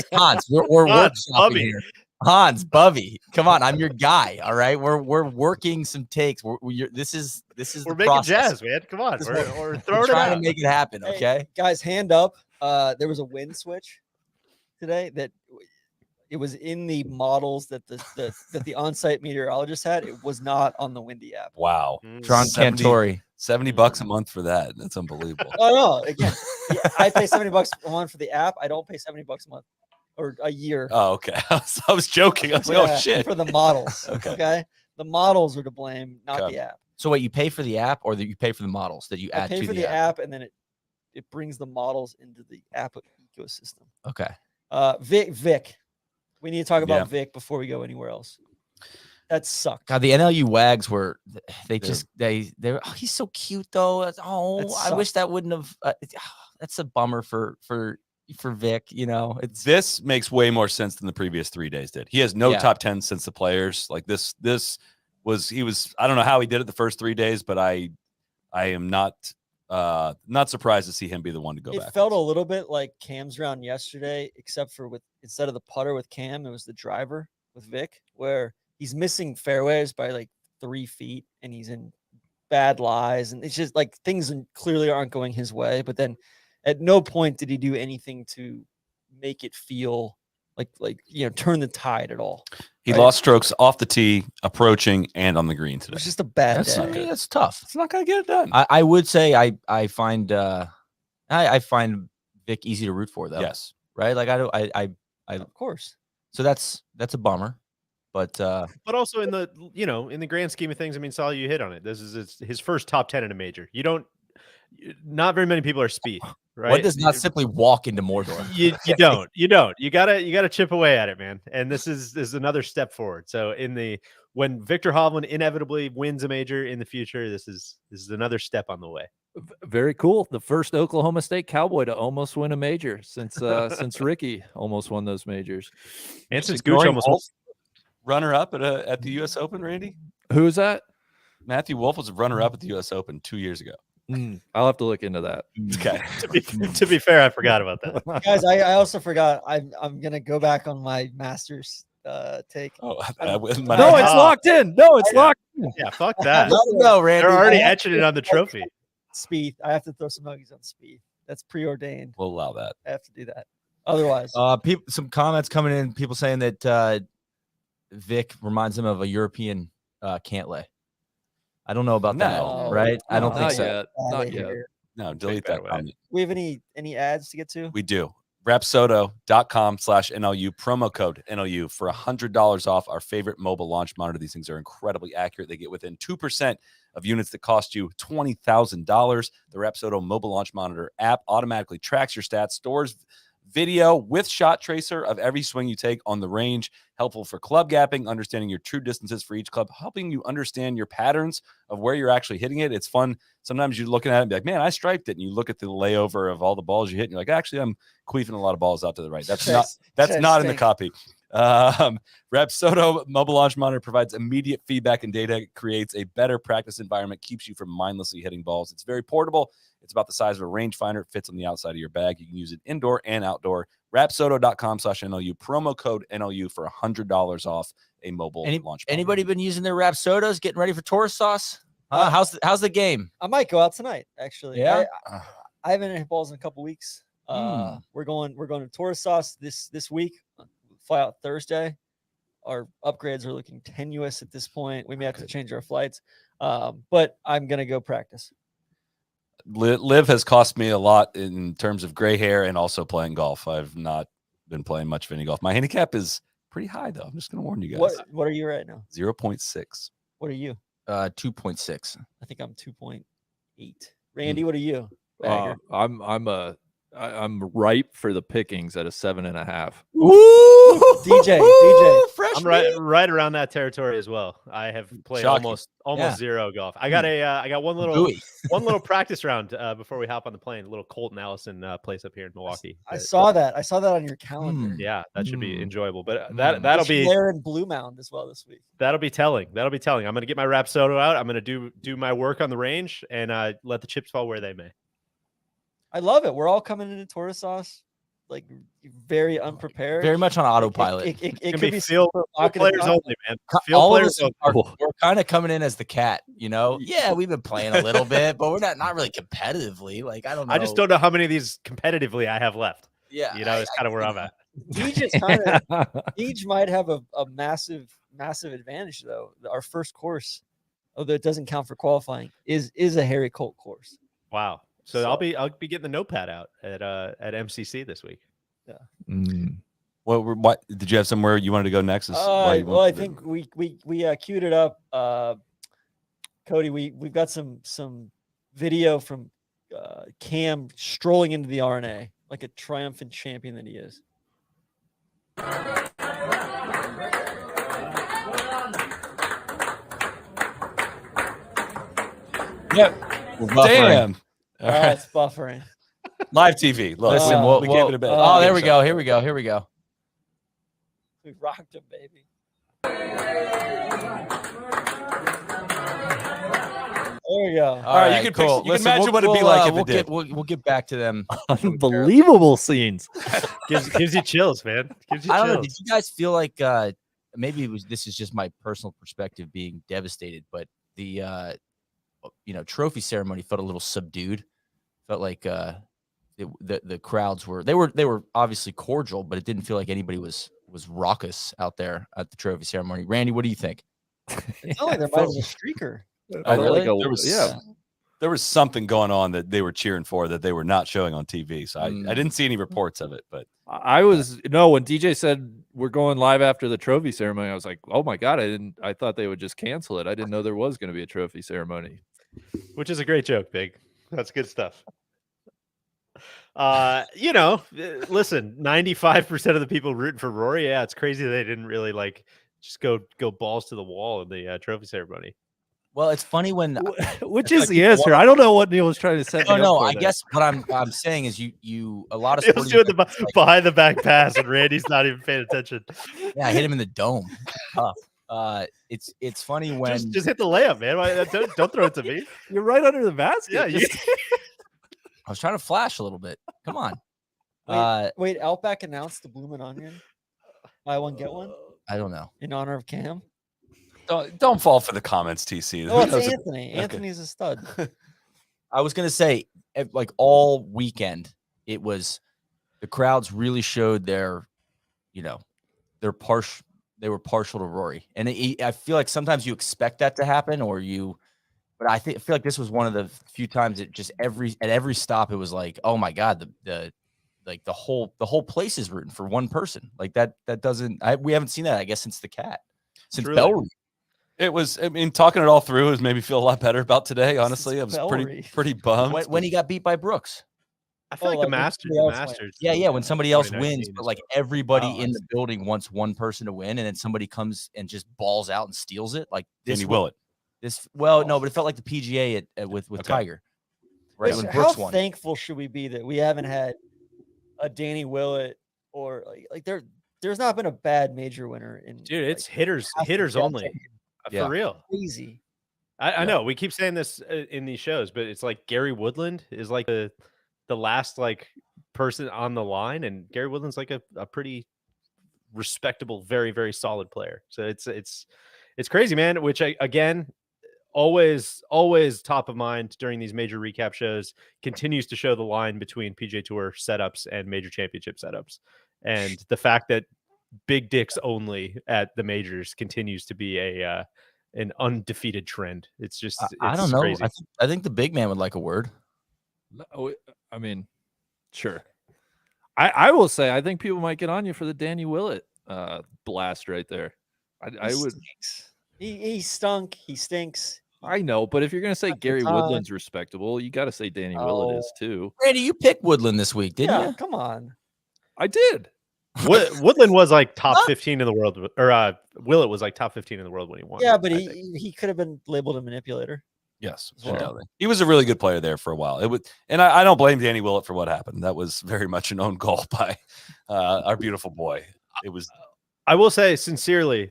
we're workshopping here. Hans, Bubby, come on, I'm your guy. All right, we're working some takes. This is we're the making process. jazz, man. Come on, we're We're throwing trying it to make it happen. Hey, Okay, guys, hand up. There was a wind switch today that it was in the models that the on-site meteorologist had. It was not on the Windy app. Wow. Tron Cantori. $70 a month for that. That's unbelievable. Oh no! Again, I pay $70 a month for the app. I don't pay $70 a month or a year. Oh, okay. I was joking. I was like, oh shit. For the models. Okay. The models are to blame, not Okay. the app. So wait, you pay for the app, or that you pay for the models that you I add pay to for the the app? app, and then it brings the models into the app ecosystem. Okay. Vic. We need to talk about Yeah. Vic before we go anywhere else. That sucked. God, the NLU Wags were they're he's so cute though. I wish that wouldn't have. That's a bummer for Vic. This makes way more sense than the previous 3 days did. He has no Yeah. top 10 since the Players. Like this was I don't know how he did it the first 3 days, but I am not surprised to see him be the one to go back. It felt a little bit like Cam's round yesterday, except for instead of the putter with Cam, it was the driver with Vic, where he's missing fairways by like 3 feet and he's in bad lies. And it's just like things clearly aren't going his way. But then at no point did he do anything to make it feel like turn the tide at all. He right? lost strokes off the tee, approaching, and on the green It today. was just a bad That's day. that's tough. It's not gonna get it done. I would say I find I find Vic easy to root for though. Yes. Right. Like Of course. so that's a bummer, but But also in the grand scheme of things, I mean, Saul, you hit on it. This is his first top 10 in a major. Not very many people are Spieth, right? one does not simply walk into Mordor. You don't. You gotta chip away at it, man. And this is another step forward. So when Viktor Hovland inevitably wins a major in the future, this is another step on the way. Very cool. The first Oklahoma State Cowboy to almost win a major since Ricky almost won those majors. And since Growing Gooch almost Wolf, runner-up at the U.S. Open, Randy? Who is that? Matthew Wolf was a runner-up at the U.S. Open 2 years ago. I'll have to look into that. Okay. to be fair, I forgot about that. Guys, I also forgot. I'm gonna go back on my Masters take. Oh, No, it's locked in. No, it's locked in. Yeah, fuck that. Let him know, Randy. They're already etching it on the trophy. Spieth. I have to throw some nuggies on Spieth. That's preordained. We'll allow that. I have to do that. Otherwise, Some comments coming in. People saying that Vic reminds him of a European Cantlay. I don't know about that, No. right? I don't No. think Not so. yet. Not yet. No, delete that that way. comment. we have any ads to get to? We do. Rapsodo.com/NLU, promo code NLU for $100 off our favorite mobile launch monitor. These things are incredibly accurate. They get within 2% of units that cost you $20,000. The Rapsodo mobile launch monitor app automatically tracks your stats, stores video with shot tracer of every swing you take on the range, helpful for club gapping, understanding your true distances for each club, helping you understand your patterns of where you're actually hitting it. It's fun. Sometimes you're looking at it and be like, man, I striped it. And you look at the layover of all the balls you hit and you're like, actually, I'm queefing a lot of balls out to the right. That's not in the copy. Rapsodo mobile launch monitor provides immediate feedback and data. It creates a better practice environment, keeps you from mindlessly hitting balls. It's very portable. It's about the size of a rangefinder. It fits on the outside of your bag. You can use it indoor and outdoor. Rapsodo.com/NLU, promo code NLU for $100 off a mobile launch monitor. Anybody been using their Rapsodos, getting ready for tourist sauce? How's the game? I might go out tonight, actually. Yeah? I haven't hit balls in a couple weeks. We're going to tourist sauce this week. Fly out Thursday. Our upgrades are looking tenuous at this point. We may have to change our flights. But I'm gonna go practice. Live has cost me a lot in terms of gray hair and also playing golf. I've not been playing much of any golf. My handicap is pretty high, though. I'm just going to warn you guys. What are you right now? 0.6. What are you? 2.6. I think I'm 2.8. Randy, what are you? I'm ripe for the pickings at a 7.5. Woo! DJ. I'm right around that territory as well. I have played almost zero golf. I got one little practice round before we hop on the plane. A little Colton Allison place up here in Milwaukee. I saw that on your calendar. Yeah, that should be enjoyable. But that'll be there in Blue Mound as well this week. That'll be telling. I'm gonna get my Rapsodo out. I'm gonna do my work on the range and let the chips fall where they may. I love it. We're all coming into tourist sauce like very unprepared, very much on autopilot. It can could be field players only, man. All of us we're kind of coming in as the cat, you know. Yeah, we've been playing a little bit, but we're not really competitively. Like I don't know. I just don't know how many of these competitively I have left. Yeah, you know, it's kind of where I'm at. Deej might have a massive advantage though. Our first course, although it doesn't count for qualifying, is a Harry Colt course. Wow. So I'll be getting the notepad out at MCC this week. Yeah. What did you have somewhere you wanted to go next? I think we queued it up. Cody, we've got some video from Cam strolling into the RNA like a triumphant champion that he is. Yep. Damn. All right, it's buffering. Live TV. Look, listen, we gave it a bit. There we go. Here we go. We rocked him, baby. There we go. All right, you can you can imagine what it'd be like if it did. We'll get back to them. Unbelievable scenes. gives you chills, man. I don't know. Did you guys feel like maybe this is just my personal perspective being devastated, but the trophy ceremony felt a little subdued. Felt like the crowds were obviously cordial, but it didn't feel like anybody was raucous out there at the trophy ceremony. Randy, what do you think? It's not like there was a streaker. Really? There was something going on that they were cheering for that they were not showing on TV. So I didn't see any reports of it, but when DJ said we're going live after the trophy ceremony, I was like, oh my God, I thought they would just cancel it. I didn't know there was going to be a trophy ceremony. Which is a great joke, Big. That's good stuff. Listen, 95% of the people rooting for Rory. Yeah, it's crazy they didn't really just go balls to the wall in the trophy ceremony. Well, it's funny when which is the answer. I don't know what Neil was trying to say. No, I guess what I'm saying is you a lot of Neil's doing the behind the back pass and Randy's not even paying attention. Yeah, I hit him in the dome. Tough. It's funny when just hit the layup, man. Don't throw it to me. You're right under the basket. Yeah, I was trying to flash a little bit. Come on. Wait, Outback announced the Bloomin' Onion. Buy one, get one? I don't know. In honor of Cam? Don't fall for the comments, TC. Oh, it's Anthony. Anthony's a stud. I was gonna say, like all weekend, it was the crowds really showed their partial. They were partial to Rory, and I feel like sometimes you expect that to happen, but I feel like this was one of the few times that just at every stop it was like, oh my God, the like the whole place is rooting for one person. Like that doesn't we haven't seen that, I guess, since the cat, since Truly. Bellry. It was, I mean, talking it all through has made me feel a lot better about today. Honestly, I was pretty bummed. When he got beat by Brooks. I feel like the when Masters. somebody else wins. Yeah, when somebody else 2019 wins, but as like well. everybody Oh, in I the building wants one person to win, and then somebody comes and just balls out and steals it. Like this Danny Willett. No, but it felt like the PGA with Okay. Tiger, right? Which, When how Brooks won. thankful should we be that we haven't had a Danny Willett or there's not been a bad major winner in Dude, it's like, hitters half a only. decade. Yeah. For real. Crazy. I know we keep saying this in these shows, but it's like Gary Woodland is like the last like person on the line, and Gary Woodland's like a pretty respectable, very, very solid player. So it's crazy, man. Which again, always top of mind during these major recap shows, continues to show the line between PGA Tour setups and major championship setups, and the fact that big dicks only at the majors continues to be an undefeated trend. It's just I don't know. crazy. I think the big man would like a word. No, I mean, sure. I will say I think people might get on you for the Danny Willett blast right there. I would. Stinks. He stunk. He stinks. I know, but if you're gonna say At the Gary time. Woodland's respectable, you got to say Danny Willett is too. Randy, you picked Woodland this week, didn't Yeah, you? come on. I did. Woodland was like top 15 in the world, or Willett was like top 15 in the world when he won. Yeah, but I think. he could have been labeled a manipulator. Yes, Well. undoubtedly. He was a really good player there for a while. It would, and I don't blame Danny Willett for what happened. That was very much an own goal by our beautiful boy. It was. I will say sincerely,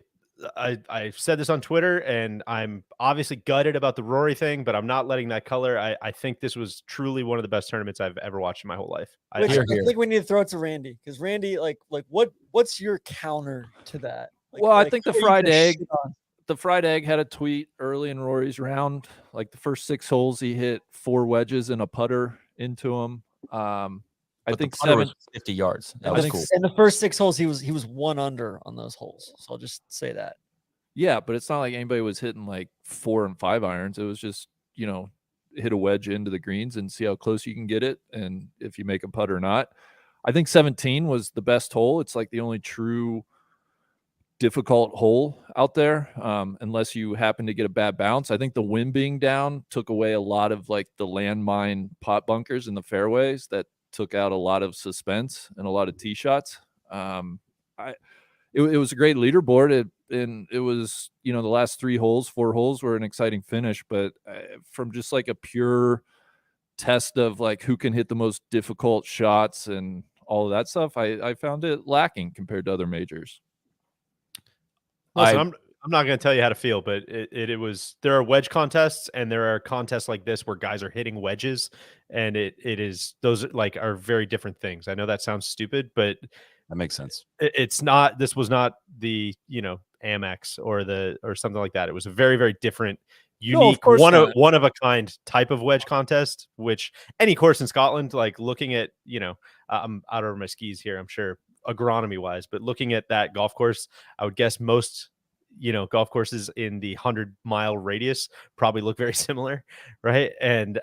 I said this on Twitter, and I'm obviously gutted about the Rory thing, but I'm not letting that color. I think this was truly one of the best tournaments I've ever watched in my whole life. Which I think we need to throw it to Randy, because Randy, like what's your counter to that? Well, I think the who are you fried gonna egg. shit on? The fried egg had a tweet early in Rory's round. Like the first 6 holes, he hit 4 wedges and a putter into them. I But think the putter 7. was 50 yards. That I was think cool. In the first 6 holes, he was 1 under on those holes. So I'll just say that. Yeah, but it's not like anybody was hitting like 4 and 5 irons. It was just, hit a wedge into the greens and see how close you can get it, and if you make a putt or not. I think 17 was the best hole. It's like the only true difficult hole out there, unless you happen to get a bad bounce. I think the wind being down took away a lot of like the landmine pot bunkers in the fairways that took out a lot of suspense and a lot of tee shots. It was a great leaderboard. It was, the last 4 holes were an exciting finish, but from just like a pure test of like who can hit the most difficult shots and all of that stuff, I found it lacking compared to other majors. Listen, I'm not going to tell you how to feel, but it was, there are wedge contests, and there are contests like this where guys are hitting wedges, and those are very different things. I know that sounds stupid, but That makes sense. it's not, this was not the, Amex or something like that. It was a very, very different, unique, course not. one of a kind type of wedge contest, which any course in Scotland, like looking at, I'm out over my skis here, I'm sure, agronomy wise, but looking at that golf course, I would guess most, golf courses in the 100-mile radius probably look very similar, right? And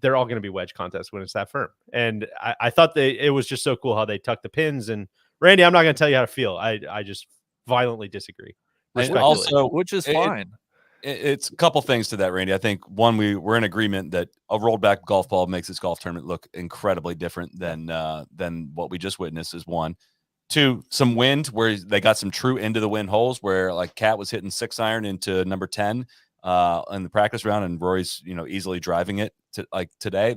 they're all going to be wedge contests when it's that firm. And I thought it was just so cool how they tucked the pins. And Randy, I'm not going to tell you how to feel. I just violently disagree. And Respectfully. also, Which is fine. It's a couple things to that, Randy. I think one, we're in agreement that a rolled back golf ball makes this golf tournament look incredibly different than what we just witnessed. Is one. 2, some wind, where they got some true into the wind holes where like Cat was hitting 6-iron into number 10 in the practice round, and Rory's easily driving it to like today.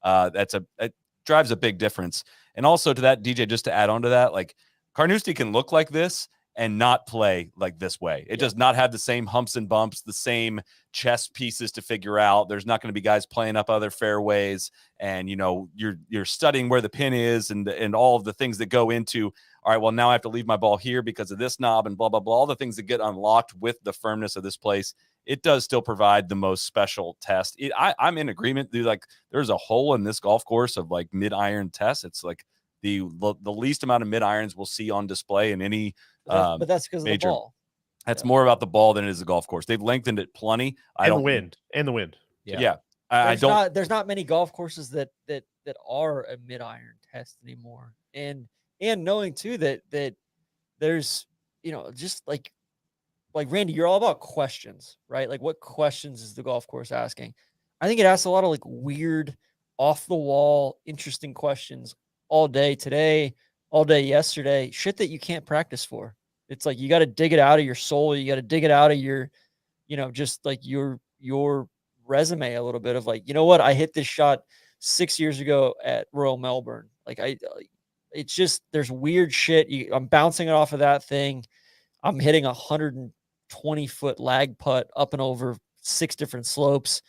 It drives a big difference. And also to that, DJ, just to add on to that, like Carnoustie can look like this and not play like this way. It does not have the same humps and bumps, the same chess pieces to figure out. There's not going to be guys playing up other fairways, and you're studying where the pin is and all of the things that go into, all right, well, now I have to leave my ball here because of this knob and blah, blah, blah, all the things that get unlocked with the firmness of this place. It does still provide the most special test. I'm in agreement. Like, there's a hole in this golf course of like mid-iron tests. It's like the least amount of mid-irons we'll see on display in any But that's because of the major. ball. That's more about the ball than it is the golf course. They've lengthened it plenty. And the wind. Yeah. I don't. There's not many golf courses that are a mid-iron test anymore. And knowing too that there's, just like Randy, you're all about questions, right? Like, what questions is the golf course asking? I think it asks a lot of like weird, off the wall, interesting questions all day today, all day yesterday, shit that you can't practice for. It's like you got to dig it out of your soul. You got to dig it out of your, just like your resume a little bit of like, you know what? I hit this shot 6 years ago at Royal Melbourne. Like it's just, there's weird shit. I'm bouncing it off of that thing. I'm hitting 120-foot lag putt up and over 6 different slopes.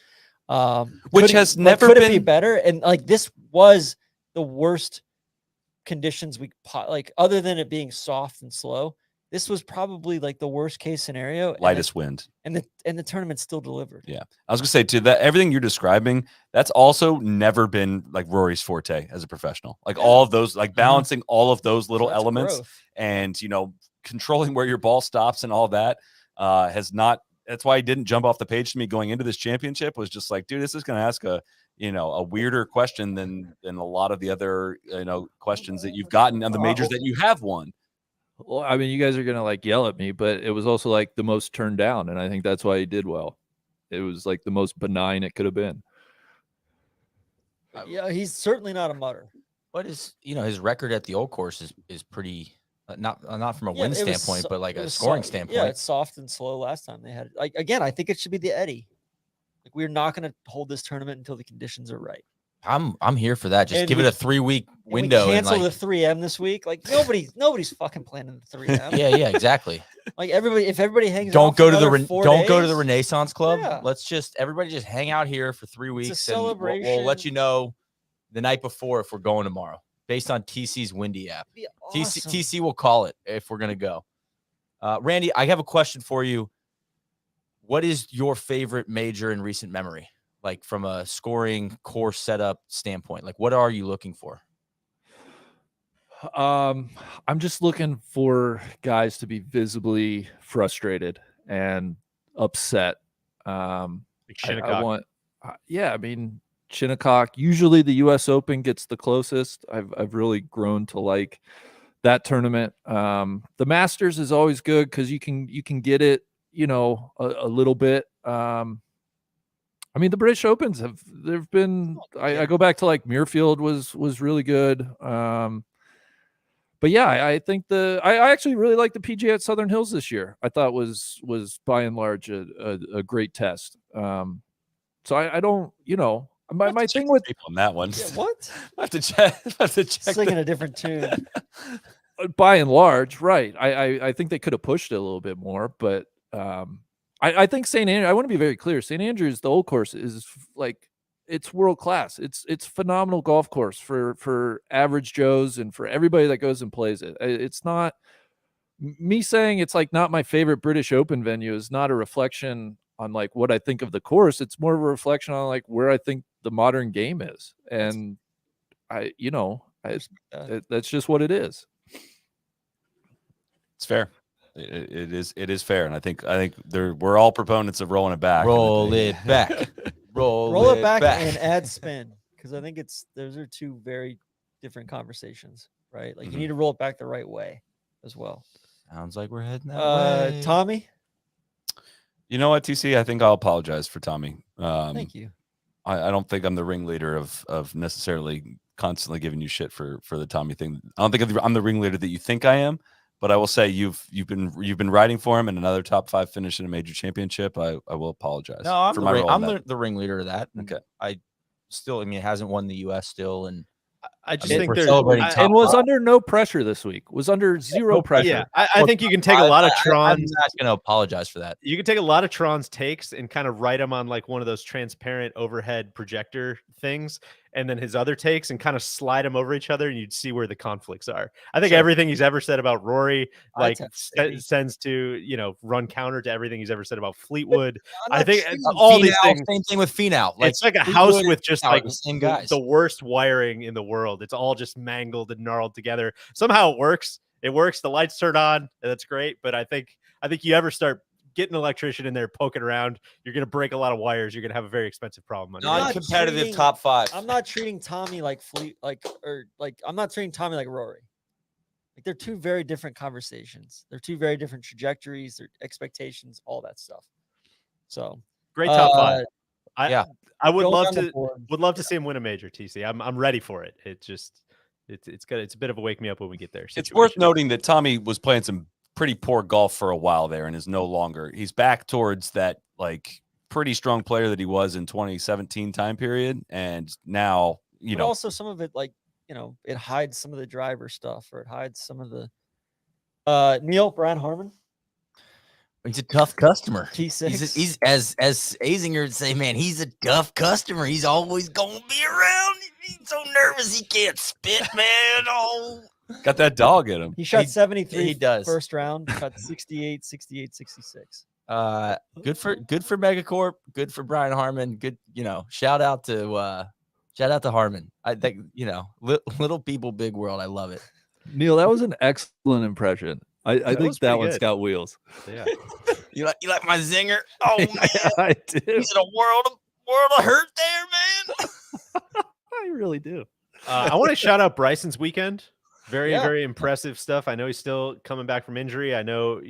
Which has never could been it be better. And like, this was the worst conditions like, other than it being soft and slow. This was probably like the worst case scenario. Lightest wind. And the tournament still delivered. Yeah. I was gonna say too, that everything you're describing, that's also never been like Rory's forte as a professional. Like all of those, like balancing all of those little elements growth. and controlling where your ball stops and all that has not. That's why he didn't jump off the page to me going into this championship. Was just like, dude, this is gonna ask a weirder question than a lot of the other questions that you've gotten on the majors that you have won. Well, I mean, you guys are going to like yell at me, but it was also like the most turned down. And I think that's why he did well. It was like the most benign it could have been. Yeah, he's certainly not a mutter. What is, his record at the old course is pretty, not from a win standpoint, but like a scoring standpoint. Yeah, it's soft and slow last time they had it. Like, again, I think it should be the Eddie. Like, we're not going to hold this tournament until the conditions are right. I'm here for that. Just give it a 3-week window. Cancel the 3M this week. Like nobody's fucking planning the 3M. Yeah, exactly. Like if everybody hangs don't out go to the the Renaissance Club. Yeah. Let's everybody just hang out here for 3 weeks. It's a celebration. And we'll let you know the night before if we're going tomorrow, based on TC's Windy app. Awesome. TC will call it if we're gonna go. Randy, I have a question for you. What is your favorite major in recent memory? Like from a scoring course setup standpoint, like what are you looking for? I'm just looking for guys to be visibly frustrated and upset. I want, I mean, Shinnecock. Usually the U.S. Open gets the closest. I've really grown to like that tournament. The Masters is always good because you can get it, a little bit. I mean, the British Opens there've been, I go back to like Muirfield was really good. But yeah, I think I actually really like the PGA at Southern Hills this year. I thought was by and large a great test. So I don't, my thing with on that one. Yeah, what? I have to check. Singing a different tune. By and large, right. I think they could have pushed it a little bit more, but I think St. Andrews, I want to be very clear. St. Andrews, the old course is like, it's world class. It's phenomenal golf course for average Joes and for everybody that goes and plays it. It's not me saying it's like not my favorite British Open venue is not a reflection on like what I think of the course. It's more of a reflection on like where I think the modern game is. And that's just what it is. It's fair. It is fair, and I think we're all proponents of rolling it back. Roll it back. Roll it back and add spin, because I think those are two very different conversations, right? Like you need to roll it back the right way as well. Sounds like we're heading that way. Tommy, you know what, TC? I think I'll apologize for Tommy. Thank you. I don't think I'm the ringleader of necessarily constantly giving you shit for the Tommy thing. I don't think I'm the ringleader that you think I am. But I will say you've been riding for him in another top 5 finish in a major championship. I will apologize. No, I'm the ringleader of that. Okay. I hasn't won the U.S. still, and I just think there's celebrating and was under no pressure this week. Was under zero pressure. Yeah, I think you can take a lot of Tron's. I'm not going to apologize for that. You can take a lot of Tron's takes and kind of write them on like one of those transparent overhead projector things, and then his other takes and kind of slide them over each other, and you'd see where the conflicts are. I think everything he's ever said about Rory like sends to run counter to everything he's ever said about Fleetwood. I think all these things. Same thing with Finau. It's like a house with just like the same guys. The worst wiring in the world. It's all just mangled and gnarled together. Somehow it works. It works. The lights turn on, and that's great. But I think you ever start get an electrician in there poking around, you're going to break a lot of wires. You're going to have a very expensive problem. Non-competitive treating- top 5. I'm not treating Tommy like I'm not treating Tommy like Rory. Like they're two very different conversations. They're two very different trajectories, their expectations, all that stuff. So Great top 5. I would going love down the to board. see him win a major, TC. I'm ready for it. It's a bit of a wake me up when we get there. It's worth situation. noting that Tommy was playing some pretty poor golf for a while there and is no longer. He's back towards that like pretty strong player that he was in 2017 time period, and now But also some of it, like, it hides some of the driver stuff, or it hides some of the Brian Harmon. He's a tough customer. T6. He's as Azinger would say, man, he's a tough customer. He's always gonna be around. He's so nervous he can't spit, man. Oh, got that dog in him. He shot 73 he does. first round, shot 68, 68, 66. Good for Megacorp, good for Brian Harmon. Good, shout out to Harmon. I think, little people, big world. I love it. Neil, that was an excellent impression. I That think was that pretty one's good. got wheels. Yeah. You like my zinger? Oh man, I do. he's in a world of hurt there, man. I really do. I want to shout out Bryson's weekend. Very, Yeah. very impressive stuff. I know he's still coming back from injury. I know,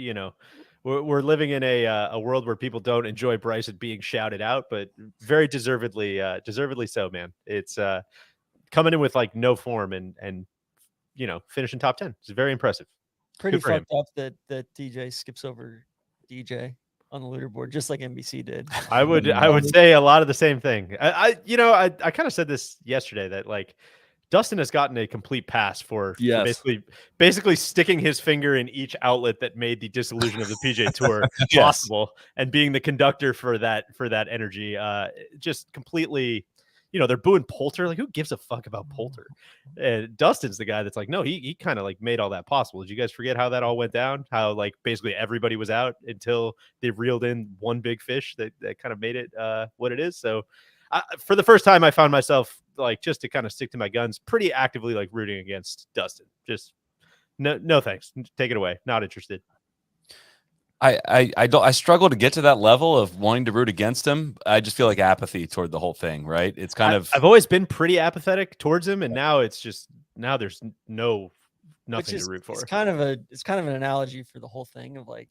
we're living in a world where people don't enjoy Bryson being shouted out, but very deservedly so, man. It's coming in with like no form and finishing top 10. It's very impressive. Pretty Good for him. fucked up that DJ skips over DJ on the leaderboard, just like NBC did. I would say a lot of the same thing. I kind of said this yesterday that like Dustin has gotten a complete pass for Yes. basically sticking his finger in each outlet that made the dissolution of the PGA Tour Yes. possible and being the conductor for that energy. Just completely, they're booing Poulter. Like, who gives a fuck about Poulter? And Dustin's the guy that's like, no, he kind of like made all that possible. Did you guys forget how that all went down? How like basically everybody was out until they reeled in one big fish that kind of made it what it is. So for the first time, I found myself like, just to kind of stick to my guns, pretty actively like rooting against Dustin. Just no thanks. Take it away. Not interested. I struggle to get to that level of wanting to root against him. I just feel like apathy toward the whole thing, right? It's kind of I've always been pretty apathetic towards him, and now it's just there's nothing to root for. It's kind of an analogy for the whole thing of like,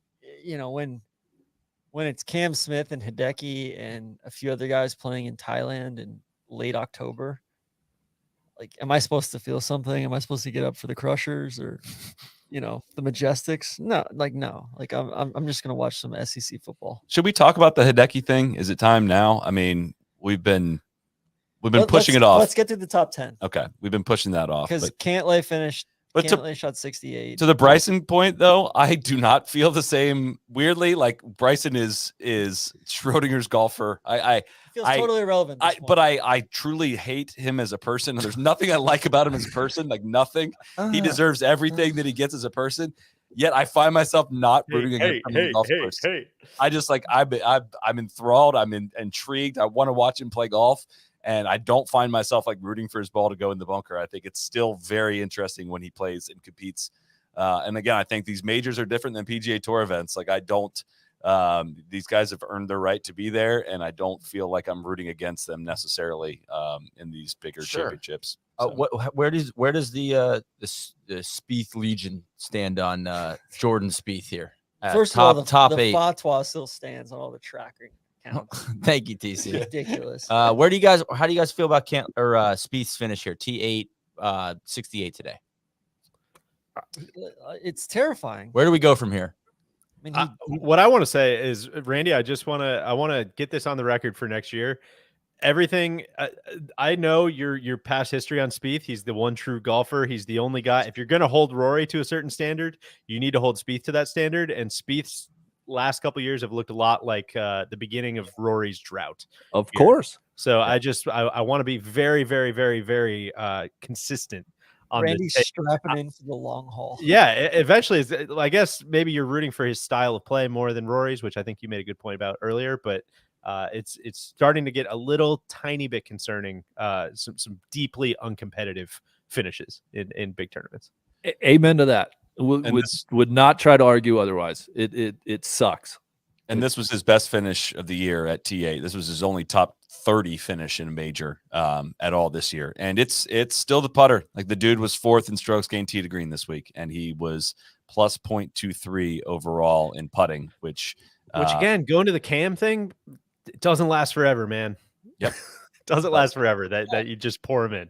when it's Cam Smith and Hideki and a few other guys playing in Thailand in late October. Like, am I supposed to feel something? Am I supposed to get up for the Crushers or, the Majestics? No. Like, I'm just gonna watch some SEC football. Should we talk about the Hideki thing? Is it time now? I mean, we've been pushing it off. Let's get to the top 10 Okay, we've been pushing that off. because But, Cantlay finished. but to Cantlay shot 68. the Bryson point, though, I do not feel the same. Weirdly, like Bryson is Schrodinger's golfer. I feels totally irrelevant. at this point. but I truly hate him as a person. There's nothing I like about him as a person. Like nothing. He deserves everything that he gets as a person. Yet I find myself not rooting against him as a golf person. I just like I'm enthralled. I'm intrigued. I want to watch him play golf, and I don't find myself like rooting for his ball to go in the bunker. I think it's still very interesting when he plays and competes. And again, I think these majors are different than PGA Tour events. Like I don't. These guys have earned their right to be there, and I don't feel like I'm rooting against them necessarily in these bigger championships. So. Where does the Spieth Legion stand on Jordan Spieth here? First top, of all, top the 8. fatwa still stands on all the tracking counts. Thank you, TC. Ridiculous. How do you guys feel about Spieth's finish here? T8, 68 today. It's terrifying. Where do we go from here? I mean, What I want to say is, Randy, I want to get this on the record for next year. Everything I know your past history on Spieth. He's the one true golfer. He's the only guy. If you're going to hold Rory to a certain standard, you need to hold Spieth to that standard. And Spieth's last couple of years have looked a lot like the beginning of Rory's drought. Of here. course. So I want to be very, very, very, very consistent on Randy's this. strapping in for the long haul. Yeah, eventually, I guess maybe you're rooting for his style of play more than Rory's, which I think you made a good point about earlier. But it's starting to get a little tiny bit concerning. Some deeply uncompetitive finishes in big tournaments. Amen to that. Would not try to argue otherwise. It sucks. And this was his best finish of the year at T8. This was his only top 30 finish in a major at all this year. And it's still the putter. Like, the dude was 4th in strokes gained tee to green this week, and he was plus 0.23 overall in putting, which again, going to the cam thing, it doesn't last forever, man. Yep. Doesn't last forever. That you just pour them in.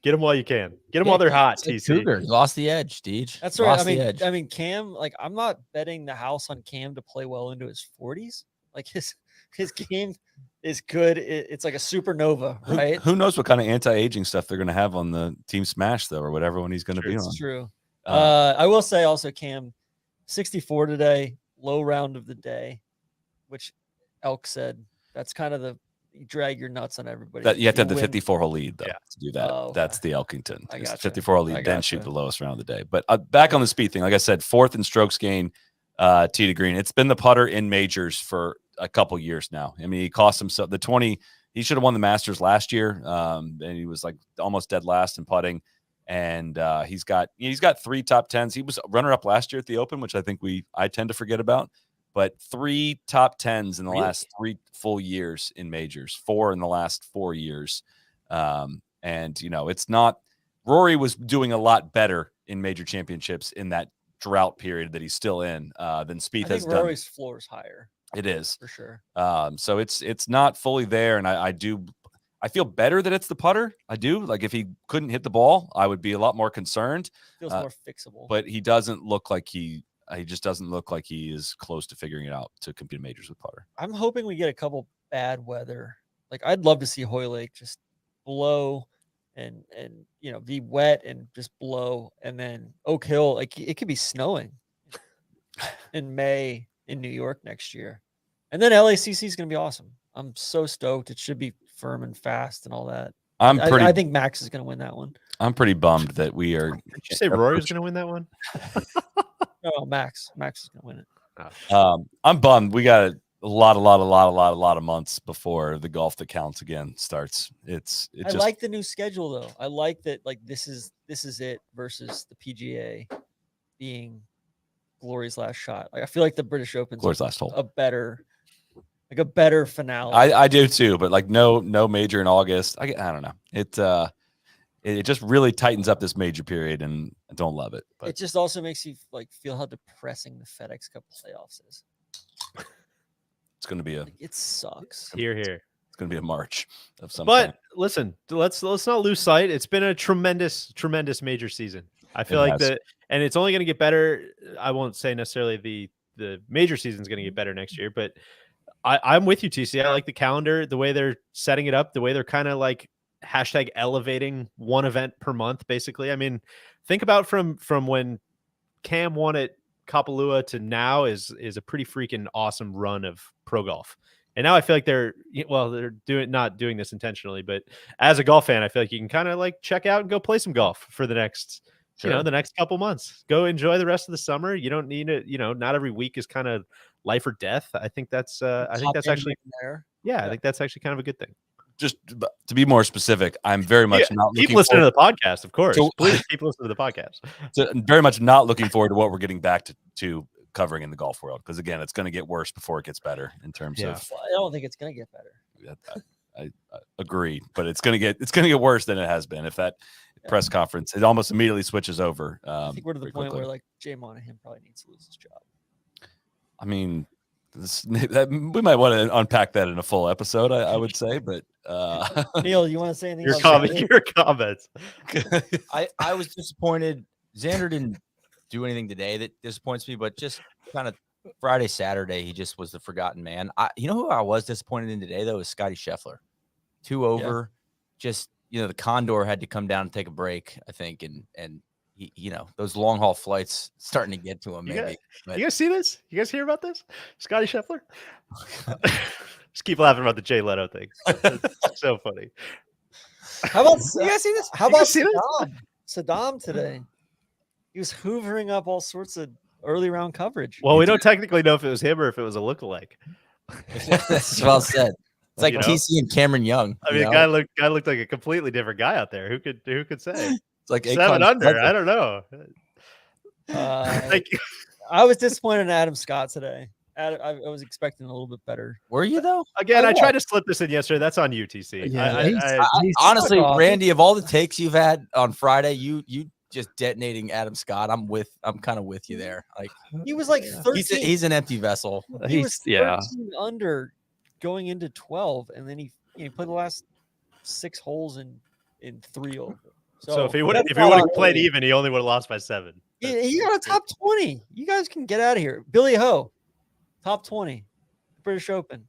Get them while you can. Get them while they're hot, TC. Cougar lost the edge, Deej. That's right. Lost I mean, Cam, like, I'm not betting the house on Cam to play well into his 40s. Like, his game is good. It's like a supernova, right? Who knows what kind of anti-aging stuff they're going to have on the Team Smash, though, or whatever one he's going to be on. It's true. I will say also, Cam, 64 today, low round of the day, which Elk said that's kind of you drag your nuts on everybody. That you have to have the 54-hole lead, though, to do that. Oh, okay. That's the Elkington. I gotcha. 54-hole lead, then shoot the lowest round of the day. But back on the Spieth thing, like I said, 4th in strokes gained tee to green. It's been the putter in majors for a couple years now. I mean, he cost himself the 20. He should have won the Masters last year, and he was like almost dead last in putting. And he's got 3 top 10s. He was runner-up last year at the Open, which I tend to forget about. But 3 top 10s in the last 3 full years in majors, 4 in the last 4 years. And, you know, it's not – Rory was doing a lot better in major championships in that drought period that he's still in than Spieth has done. Rory's floor is higher. It is. For sure. So it's not fully there, and I feel better that it's the putter. I do. Like, if he couldn't hit the ball, I would be a lot more concerned. Feels more fixable. But he doesn't look like he just look like he is close to figuring it out to compete in majors with putter. I'm hoping we get a couple bad weather. Like, I'd love to see Hoylake just blow and you know, be wet and just blow, and then Oak Hill, like, it could be snowing in May in New York next year. And then LACC is going to be awesome. I'm so stoked. It should be firm and fast and all that. I think Max is going to win that one. I'm pretty bummed that we are. Did you say Rory was going to win that one? No, Max is going to win it. I'm bummed. We got a lot of months before the golf that counts again starts. I like the new schedule, though. I like that. Like, this is it versus the PGA being Glory's last shot. Like, I feel like the British Open's Glory's last hole. a better finale. I do too, but like no major in August. I don't know. It just really tightens up this major period, and I don't love it. But it just also makes you like feel how depressing the FedEx Cup playoffs is. It's going to be it sucks. Here. It's going to be a March of some But kind. listen, let's not lose sight. It's been a tremendous major season. I feel like that, and it's only going to get better. I won't say necessarily the major season is going to get better next year, but I'm with you, TC. I like the calendar, the way they're setting it up, the way they're kind of like hashtag elevating one event per month, basically. I mean, think about from when Cam won at Kapalua to now is a pretty freaking awesome run of pro golf. And now I feel like they're not doing this intentionally, but as a golf fan, I feel like you can kind of like check out and go play some golf for the next, the next couple months. Go enjoy the rest of the summer. You don't need it. Not every week is kind of life or death. I think that's actually there. Yeah, I think that's actually kind of a good thing. Just to be more specific, I'm very much not keep looking listening forward to the podcast, of course. Please keep listening to the podcast. So very much not looking forward to what we're getting back to covering in the golf world, because again, it's going to get worse before it gets better in terms of. Well, I don't think it's going to get better. I agree, but it's going to get worse than it has been. If that press conference, it almost immediately switches over. I think we're to the point where like Jay Monahan probably needs to lose his job. I mean, we might want to unpack that in a full episode. I would say, but Neil, you want to say anything? Your comments. I was disappointed. Xander didn't do anything today that disappoints me, but just kind of Friday, Saturday, he just was the forgotten man. You know who I was disappointed in today, though, is Scotty Scheffler. 2 over. Just, the Condor had to come down and take a break, I think, and he, those long haul flights starting to get to him. Maybe. You guys see this? You guys hear about this? Scotty Scheffler? Just keep laughing about the Jay Leto thing. It's so funny. How about you guys see this? How about Saddam today? He was hoovering up all sorts of early round coverage. Well, we don't technically know if it was him or if it was a lookalike. That's well said. It's like TC and Cameron Young. I mean, guy looked like a completely different guy out there. Who could say? It's like 7 under. I don't know. I was disappointed in Adam Scott today. I was expecting a little bit better. Were you though? Again, I was. tried to slip this in yesterday. That's on UTC. Yeah, Honestly, off. Randy, of all the takes you've had on Friday, you just detonating Adam Scott. I'm kind of with you there. Like He was like 13. he's an empty vessel. He was yeah. 13 under going into 12, and then he played the last 6 holes in 3 over. So if he would have played even, he only would have lost by 7. He got a top 20. You guys can get out of here. Billy Ho, top 20, British Open.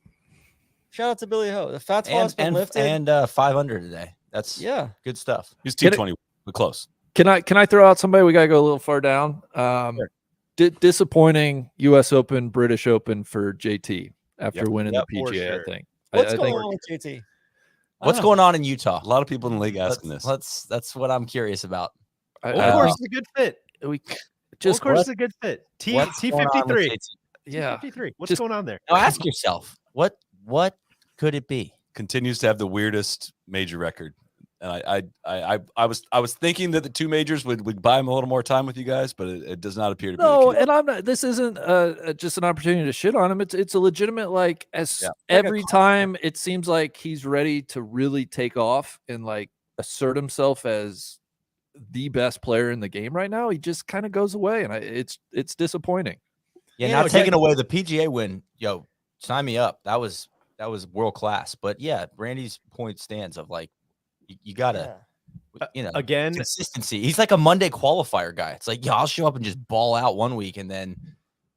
Shout out to Billy Ho. The fat spot's been lifted. And 500 today. That's good stuff. He's 220. We're close. Can I throw out somebody? We got to go a little far down. Disappointing U.S. Open, British Open for JT after winning the PGA. Sure. I think. What's I going think, on with JT? What's going on in Utah? A lot of people in the league asking this. That's what I'm curious about. Of course, it's a good fit. We Of course, it's a good fit. T53. Yeah. T53. What's going on there? Now ask yourself, what could it be? Continues to have the weirdest major record. And I was thinking that the 2 majors would buy him a little more time with you guys, but it does not appear to be. No, the case. and I'm not. This isn't just an opportunity to shit on him. It's a legitimate every time it seems like he's ready to really take off and like assert himself as the best player in the game right now. He just kind of goes away, and it's disappointing. Yeah, now taking away the PGA win, sign me up. That was world class. But yeah, Randy's point stands of like you gotta, again, consistency. He's like a Monday qualifier guy. It's like, I'll show up and just ball out one week, and then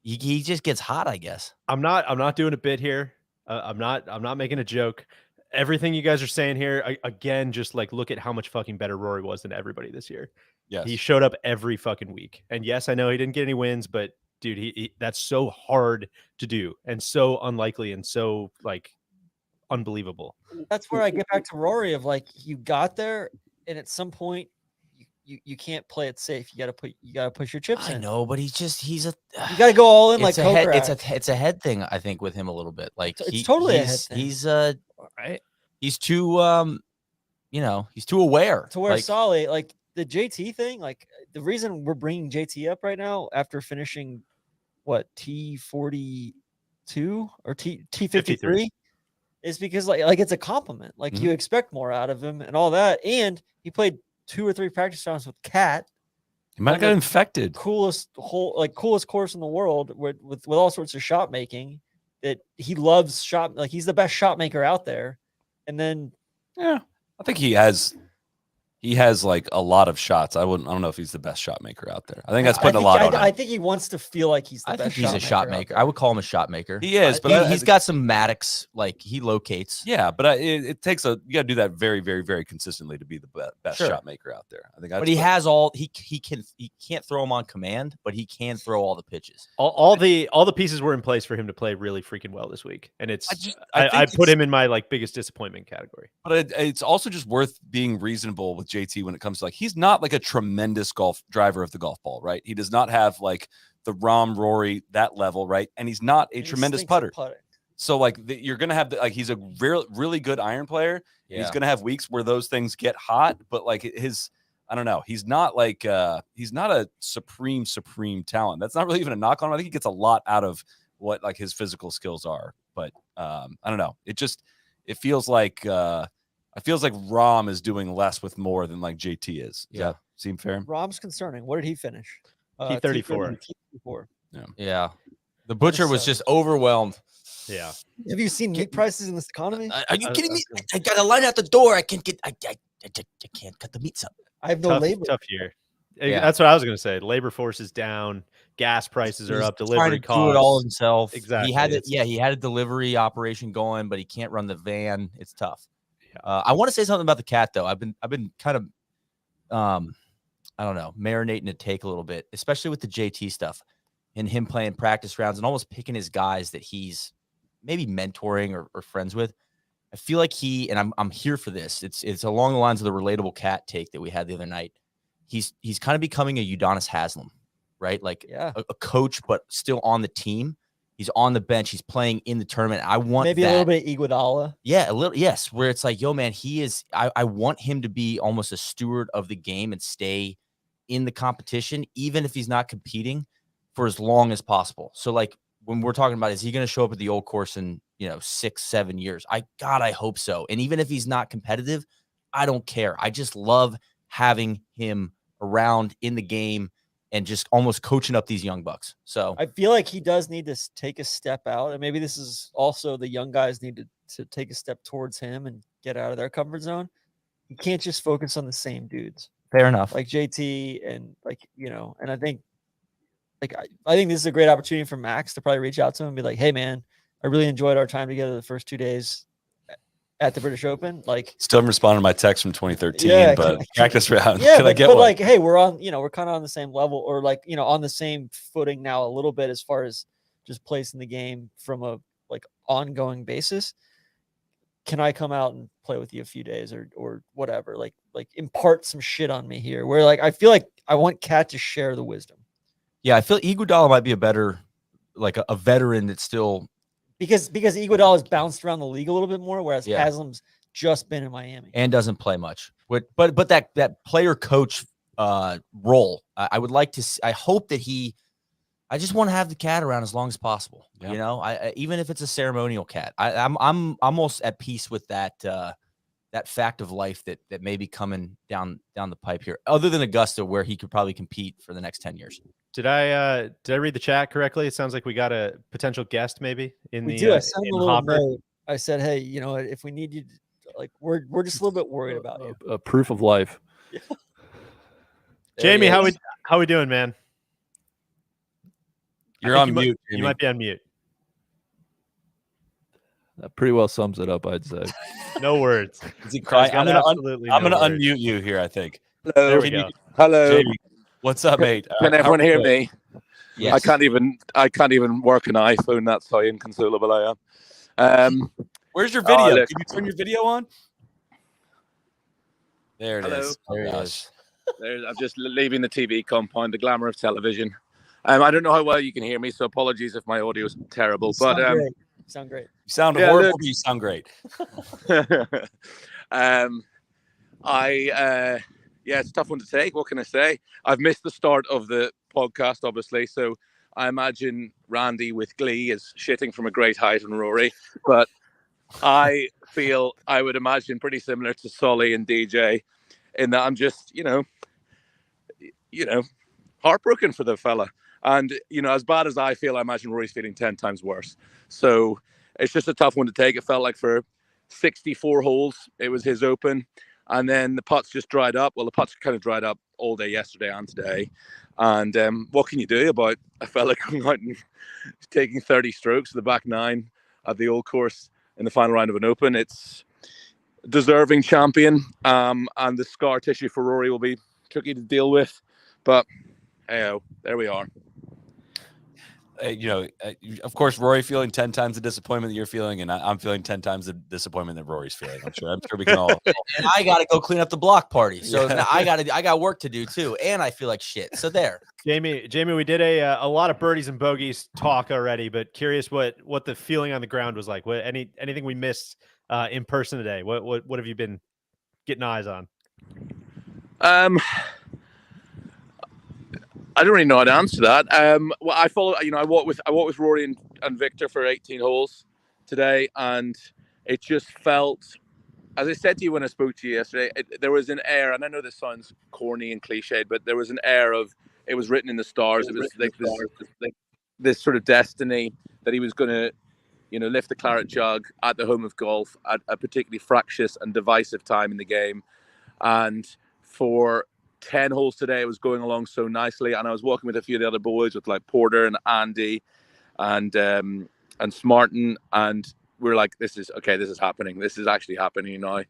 he just gets hot, I guess. I'm not doing a bit here. I'm not making a joke. Everything you guys are saying here, again, just like look at how much fucking better Rory was than everybody this year. Yes. He showed up every fucking week. And yes, I know he didn't get any wins, but dude, he that's so hard to do and so unlikely and so like unbelievable. That's where I get back to Rory of like you got there, and at some point you can't play it safe. You gotta push your chips in. I know, but he's a you gotta go all in like it's a head thing, I think, with him a little bit. Like it's totally a head thing. He's too he's too aware to where Solly like the JT thing. Like the reason we're bringing JT up right now after finishing what T42 or T53 is because like it's a compliment. Like you expect more out of him and all that. And he played 2 or 3 practice rounds with Cat. He might have got infected. Coolest course in the world with all sorts of shot making. That he loves shot, like he's the best shot maker out there. And then I think he has like a lot of shots. I don't know if he's the best shot maker out there. I think that's putting a lot on him. I think he wants to feel like he's the best. I think he's a shot maker. I would call him a shot maker. He is, but he's got some Maddox, like he locates. Yeah, but it takes you got to do that very, very, very consistently to be the best shot maker out there. I think. But he has he can't throw them on command, but he can throw all the pitches. All the pieces were in place for him to play really freaking well this week, and I put him in my like biggest disappointment category. But it's also just worth being reasonable with JT when it comes to like he's not like a tremendous golf driver of the golf ball, right? He does not have like the Rory that level, right? And he's not a tremendous putter. So like you're gonna have he's a really good iron player. Yeah. He's gonna have weeks where those things get hot, but like I don't know. He's not like he's not a supreme talent. That's not really even a knock on him. I think he gets a lot out of what like his physical skills are. But I don't know. It feels like Rahm is doing less with more than like JT is. Does that seem fair? Rahm's concerning. What did he finish? T34. Yeah. The butcher was just overwhelmed. Yeah. Have you seen meat prices in this economy? Are you kidding me? I got a line out the door. I can't cut the meats up. I have no labor. Tough year. Yeah. That's what I was going to say. Labor force is down. Gas prices are up. Delivery costs. Do it all himself. Exactly. He had a delivery operation going, but he can't run the van. It's tough. Yeah. I want to say something about the Cat though. I've been kind of, I don't know, marinating a take a little bit, especially with the JT stuff and him playing practice rounds and almost picking his guys that he's maybe mentoring or friends with. I feel like and I'm here for this. It's along the lines of the relatable Cat take that we had the other night. He's kind of becoming a Udonis Haslem, right? Like a coach, but still on the team. He's on the bench. He's playing in the tournament. I want maybe a little bit of Iguodala. Yeah, a little. Yes, where it's like, yo, man, he is. I want him to be almost a steward of the game and stay in the competition, even if he's not competing, for as long as possible. So like when we're talking about, is he going to show up at the old course in, 6-7 years? I hope so. And even if he's not competitive, I don't care. I just love having him around in the game and just almost coaching up these young bucks. So I feel like he does need to take a step out, and maybe this is also the young guys need to take a step towards him and get out of their comfort zone. You can't just focus on the same dudes. fair enough. Like JT and and I think I think this is a great opportunity for Max to probably reach out to him and be like, hey man, I really enjoyed our time together the first 2 days at the British Open. Like, Still haven't responded to my text from 2013, Yeah, but practice round. yeah, Can I get but one? like, hey, we're on, we're kind of on the same level, or like, on the same footing now a little bit as far as just placing the game from a like ongoing basis. Can I come out and play with you a few days or whatever? Like impart some shit on me here. Where like I feel like I want Kat to share the wisdom. Yeah, I feel Iguodala might be a better, like a veteran that's still. Because Iguodala has bounced around the league a little bit more, whereas Yeah. Haslam's just been in Miami. And doesn't play much. But that player coach role, I would like to. I hope that I just want to have the cat around as long as possible. Yeah. I even if it's a ceremonial cat, I'm almost at peace with that that fact of life that may be coming down the pipe here. Other than Augusta, where he could probably compete for the next 10 years. Did I read the chat correctly? It sounds like we got a potential guest maybe in We the do. I sent him in a the little hopper. note. I said, hey, if we need you, like we're just a little bit worried about you. A proof of life. Jamie, There how he we doing, man? You're I on think mute. You might be on mute. That pretty well sums it up, I'd say. No words. Is he Guys crying? got absolutely I'm no gonna words. unmute you here. I think. There Hello. we go. Hello. Jamie, what's up, mate? Can How everyone are you hear doing? me? Yes. I can't even work an iPhone. That's how inconsolable I am. Where's your video? look. Can you turn your video on? There it Hello. is. There he gosh. I'm just leaving the TV compound, the glamour of television. I don't know how well you can hear me, so apologies if my audio is terrible. But Sound great. You sound Yeah, horrible, look. but you sound great. yeah, it's a tough one to take. What can I say? I've missed the start of the podcast, obviously, so I imagine Randy with glee is shitting from a great height on Rory, but I feel I would imagine pretty similar to Solly and DJ in that I'm just, heartbroken for the fella. And, as bad as I feel, I imagine Rory's feeling 10 times worse. So it's just a tough one to take. It felt like for 64 holes, it was his open. And then the putts just dried up. Well, the putts kind of dried up all day yesterday and today. And what can you do about a fella going out and taking 30 strokes to the back nine at the old course in the final round of an open? It's deserving champion. And the scar tissue for Rory will be tricky to deal with. But, hey, there we are. Of course, Rory feeling 10 times the disappointment that you're feeling, and I'm feeling 10 times the disappointment that Rory's feeling. I'm sure we can all. And I got to go clean up the block party. So now I got work to do too. And I feel like shit. So there. Jamie, we did a lot of birdies and bogeys talk already, but curious what the feeling on the ground was like. What anything we missed in person today? What have you been getting eyes on? I don't really know how to answer that. Well, I follow. I walked with Rory and Viktor for 18 holes today, and it just felt, as I said to you when I spoke to you yesterday, there was an air, and I know this sounds corny and cliched, but there was an air of it was written in the stars. It was like this sort of destiny that he was going to, lift the claret jug at the home of golf at a particularly fractious and divisive time in the game, and for 10 holes today, it was going along so nicely, and I was walking with a few of the other boys, with like Porter and Andy and Smartin, and we were like, this is happening. This is actually happening now.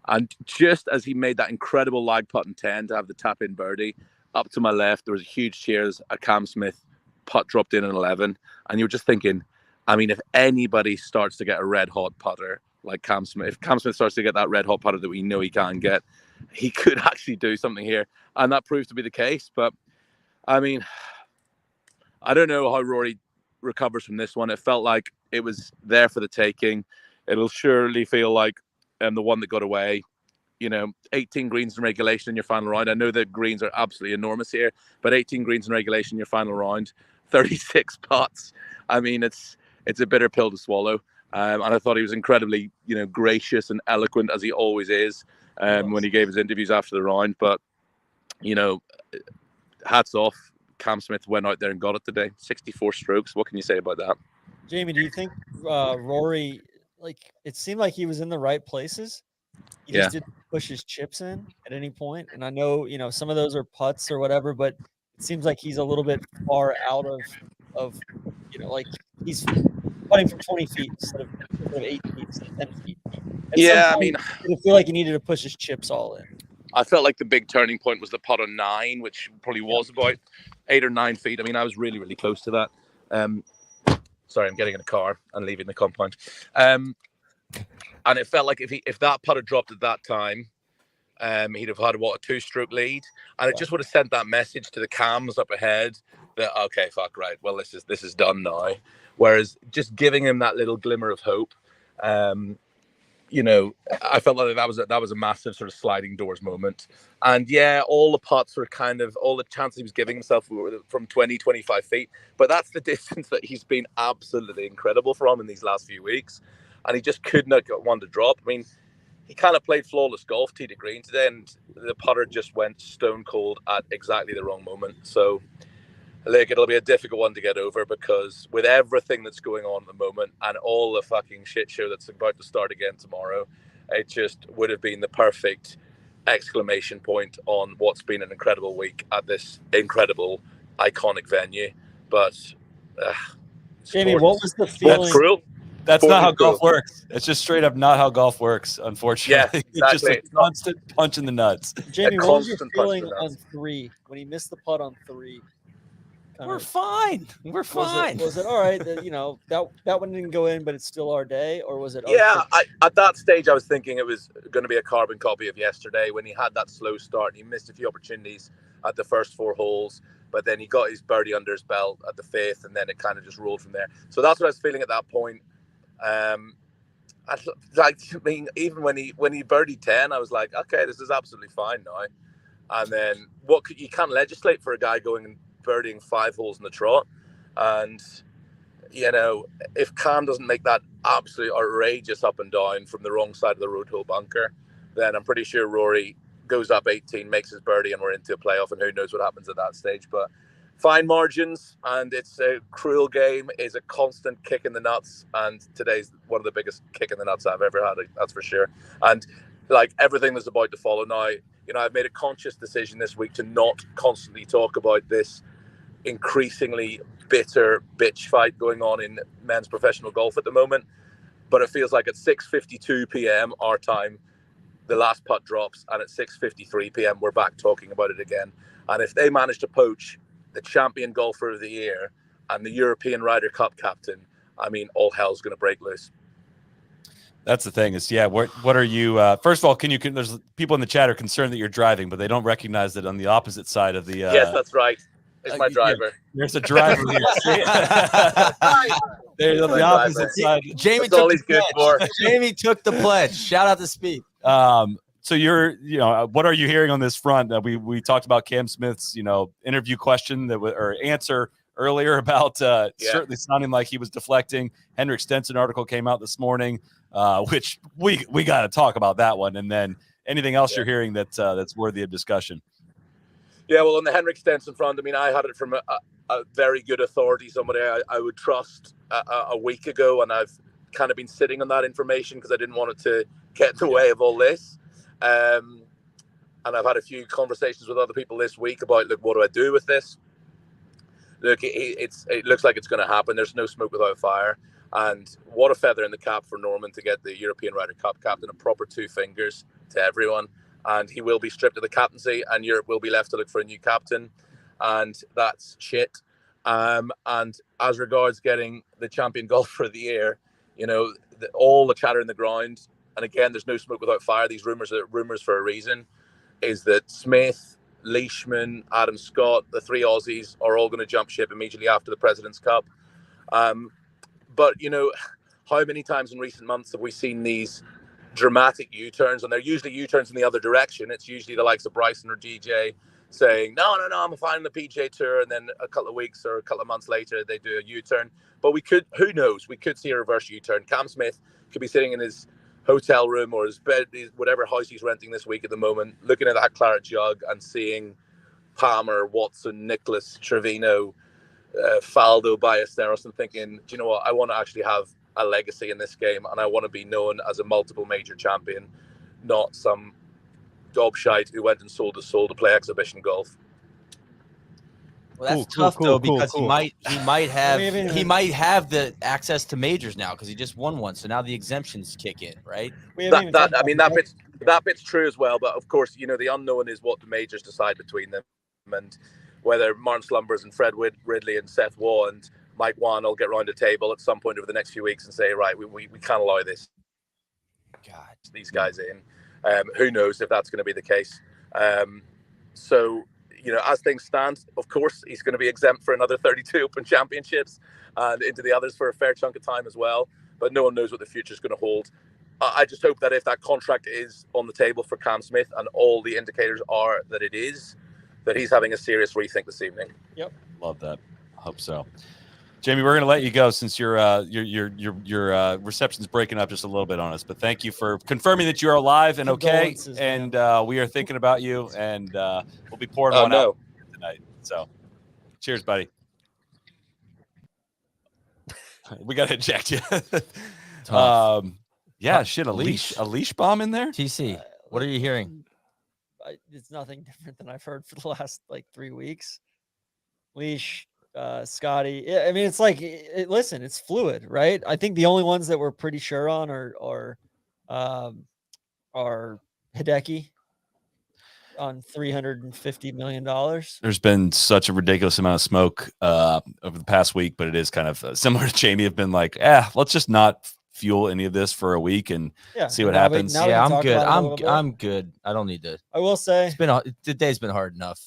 And just as he made that incredible lag putt in 10 to have the tap in birdie, up to my left, there was a huge cheers. A Cam Smith putt dropped in 11, and you were just thinking, I mean, if anybody starts to get a red hot putter like Cam Smith, if Cam Smith starts to get that red hot putter that we know he can get, he could actually do something here. And that proved to be the case. But, I mean, I don't know how Rory recovers from this one. It felt like it was there for the taking. It'll surely feel like the one that got away. 18 greens in regulation in your final round. I know the greens are absolutely enormous here, but 18 greens in regulation in your final round 36 putts. I mean, it's a bitter pill to swallow. And I thought he was incredibly, gracious and eloquent, as he always is, when he gave his interviews after the round. But, hats off. Cam Smith went out there and got it today. 64 strokes. What can you say about that? Jamie, do you think Rory, it seemed like he was in the right places? He just didn't push his chips in at any point. And I know, some of those are putts or whatever, but it seems like he's a little bit far out of he's putting from 20 feet instead of 8 feet, 10 feet. I mean, I feel like he needed to push his chips all in. I felt like the big turning point was the putt on 9, which probably was about 8 or 9 feet. I mean, I was really, really close to that. Sorry, I'm getting in a car and leaving the compound. And it felt like if that putt had dropped at that time, he'd have had a 2-stroke lead, and it just would have sent that message to the cams up ahead that okay, fuck, right, well, this is done now. Whereas just giving him that little glimmer of hope, I felt like that was a massive sort of sliding doors moment. And all the putts were all the chances he was giving himself were from 20, 25 feet. But that's the distance that he's been absolutely incredible from in these last few weeks. And he just could not get one to drop. I mean, he kind of played flawless golf tee to green today, and the putter just went stone cold at exactly the wrong moment. So, look, it'll be a difficult one to get over, because with everything that's going on at the moment and all the fucking shit show that's about to start again tomorrow, it just would have been the perfect exclamation point on what's been an incredible week at this incredible, iconic venue. But, Jamie, what was the feeling? Cruel. That's not how golf works. It's just straight up not how golf works, unfortunately. Yeah, exactly. It's just a constant punch in the nuts. Jamie, what was your feeling on 3 when he missed the putt on 3? We're fine. We're fine. Was it all right that that one didn't go in, but it's still our day? Or was it? At that stage, I was thinking it was going to be a carbon copy of yesterday when he had that slow start. He missed a few opportunities at the first 4 holes, but then he got his birdie under his belt at the 5th, and then it kind of just rolled from there. So that's what I was feeling at that point. Even when he birdied 10, I was like, okay, this is absolutely fine now. And then you can't legislate for a guy going and birdieing 5 holes in the trot. And if Cam doesn't make that absolutely outrageous up and down from the wrong side of the road hole bunker, then I'm pretty sure Rory goes up 18, makes his birdie, and we're into a playoff, and who knows what happens at that stage. But fine margins, and it's a cruel game, is a constant kick in the nuts, and today's one of the biggest kick in the nuts I've ever had, that's for sure. And like everything that's about to follow now, I've made a conscious decision this week to not constantly talk about this increasingly bitter bitch fight going on in men's professional golf at the moment. But it feels like at 6:52 p.m. our time, the last putt drops, and at 6:53 p.m. we're back talking about it again. And if they manage to poach the champion golfer of the year and the European Ryder Cup captain, I mean, all hell's going to break loose. That's the thing is, what are you, first of all, there's people in the chat are concerned that you're driving, but they don't recognize that on the opposite side of the, yes, that's right. It's my driver. There's a driver here. There's on the opposite side. Jamie took the pledge. Jamie took the pledge. Shout out to Spieth. So what are you hearing on this front? We talked about Cam Smith's, interview question or answer earlier about certainly sounding like he was deflecting. Henrik Stenson article came out this morning, which we got to talk about that one. And then anything else you're hearing that's worthy of discussion. Yeah, well, on the Henrik Stenson front, I mean, I had it from a very good authority, somebody I would trust a week ago, and I've kind of been sitting on that information because I didn't want it to get in the way of all this. And I've had a few conversations with other people this week about, look, what do I do with this? Look, it looks like it's going to happen. There's no smoke without fire. And what a feather in the cap for Norman to get the European Ryder Cup captain, a proper 2 fingers to everyone. And he will be stripped of the captaincy, and Europe will be left to look for a new captain. And that's shit. And as regards getting the champion golfer of the year, all the chatter in the ground, and again, there's no smoke without fire. These rumors are rumors for a reason, is that Smith, Leishman, Adam Scott, the 3 Aussies are all going to jump ship immediately after the President's Cup. But, how many times in recent months have we seen these dramatic U-turns? And they're usually U-turns in the other direction. It's usually the likes of Bryson or DJ saying, no, I'm fine in the PGA Tour, and then a couple of weeks or a couple of months later, they do a U-turn. But who knows? We could see a reverse U-turn. Cam Smith could be sitting in his hotel room or his bed, whatever house he's renting this week at the moment, looking at that claret jug and seeing Palmer, Watson, Nicholas, Trevino, Faldo, Ballesteros, and thinking, do you know what? I want to actually have a legacy in this game, and I want to be known as a multiple major champion, not some gobshite who went and sold his soul to play exhibition golf. Well, that's tough though, because he might have he might have the access to majors now because he just won one. So now the exemptions kick in, right? That bit's true as well. But of course, the unknown is what the majors decide between them, and whether Martin Slumbers and Fred Ridley and Seth Waugh and Mike Wan will get round the table at some point over the next few weeks and say, right, we can't allow these guys in. Who knows if that's going to be the case? So, as things stand, of course, he's going to be exempt for another 32 Open Championships and into the others for a fair chunk of time as well. But no one knows what the future is going to hold. I just hope that if that contract is on the table for Cam Smith, and all the indicators are that it is, that he's having a serious rethink this evening. Yep, love that. Hope so. Jamie, we're going to let you go since your reception's breaking up just a little bit on us. But thank you for confirming that you're alive and okay. And we are thinking about you, and we'll be pouring one out tonight. So, cheers, buddy. We got to eject you. Yeah, shit, a leash bomb in there. TC, what are you hearing? It's nothing different than I've heard for the last 3 weeks. Leash. Scotty. I mean, it's like, listen, it's fluid, right? I think the only ones that we're pretty sure on are Hideki on $350 million. There's been such a ridiculous amount of smoke over the past week, but it is kind of similar to Jamie. Have been like, let's just not fuel any of this for a week and see what happens. I'm good. I'm good. I don't need to. I will say the day's been hard enough.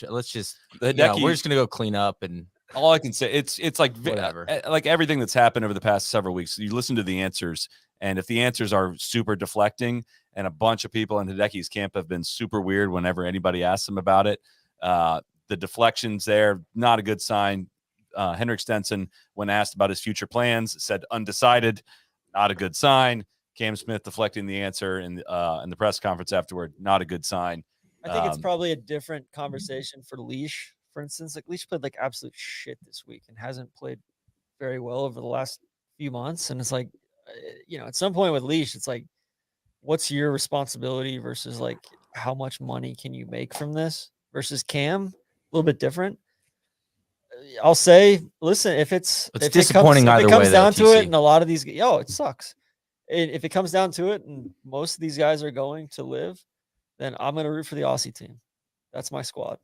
Let's just we're just gonna go clean up, and all I can say it's like whatever. Like everything that's happened over the past several weeks. You listen to the answers, and if the answers are super deflecting, and a bunch of people in Hideki's camp have been super weird whenever anybody asks them about it, the deflections there, not a good sign. Henrik Stenson, when asked about his future plans, said undecided, not a good sign. Cam Smith deflecting the answer in the press conference afterward, not a good sign. I think it's probably a different conversation for Leash, for instance. Like Leash played like absolute shit this week and hasn't played very well over the last few months. And it's like, at some point with Leash, it's like, what's your responsibility versus like how much money can you make from this versus Cam? A little bit different. I'll say, listen, if it's disappointing either way, it comes down to it, and a lot of these, it sucks. If it comes down to it, and most of these guys are going to live, then I'm going to root for the Aussie team. That's my squad.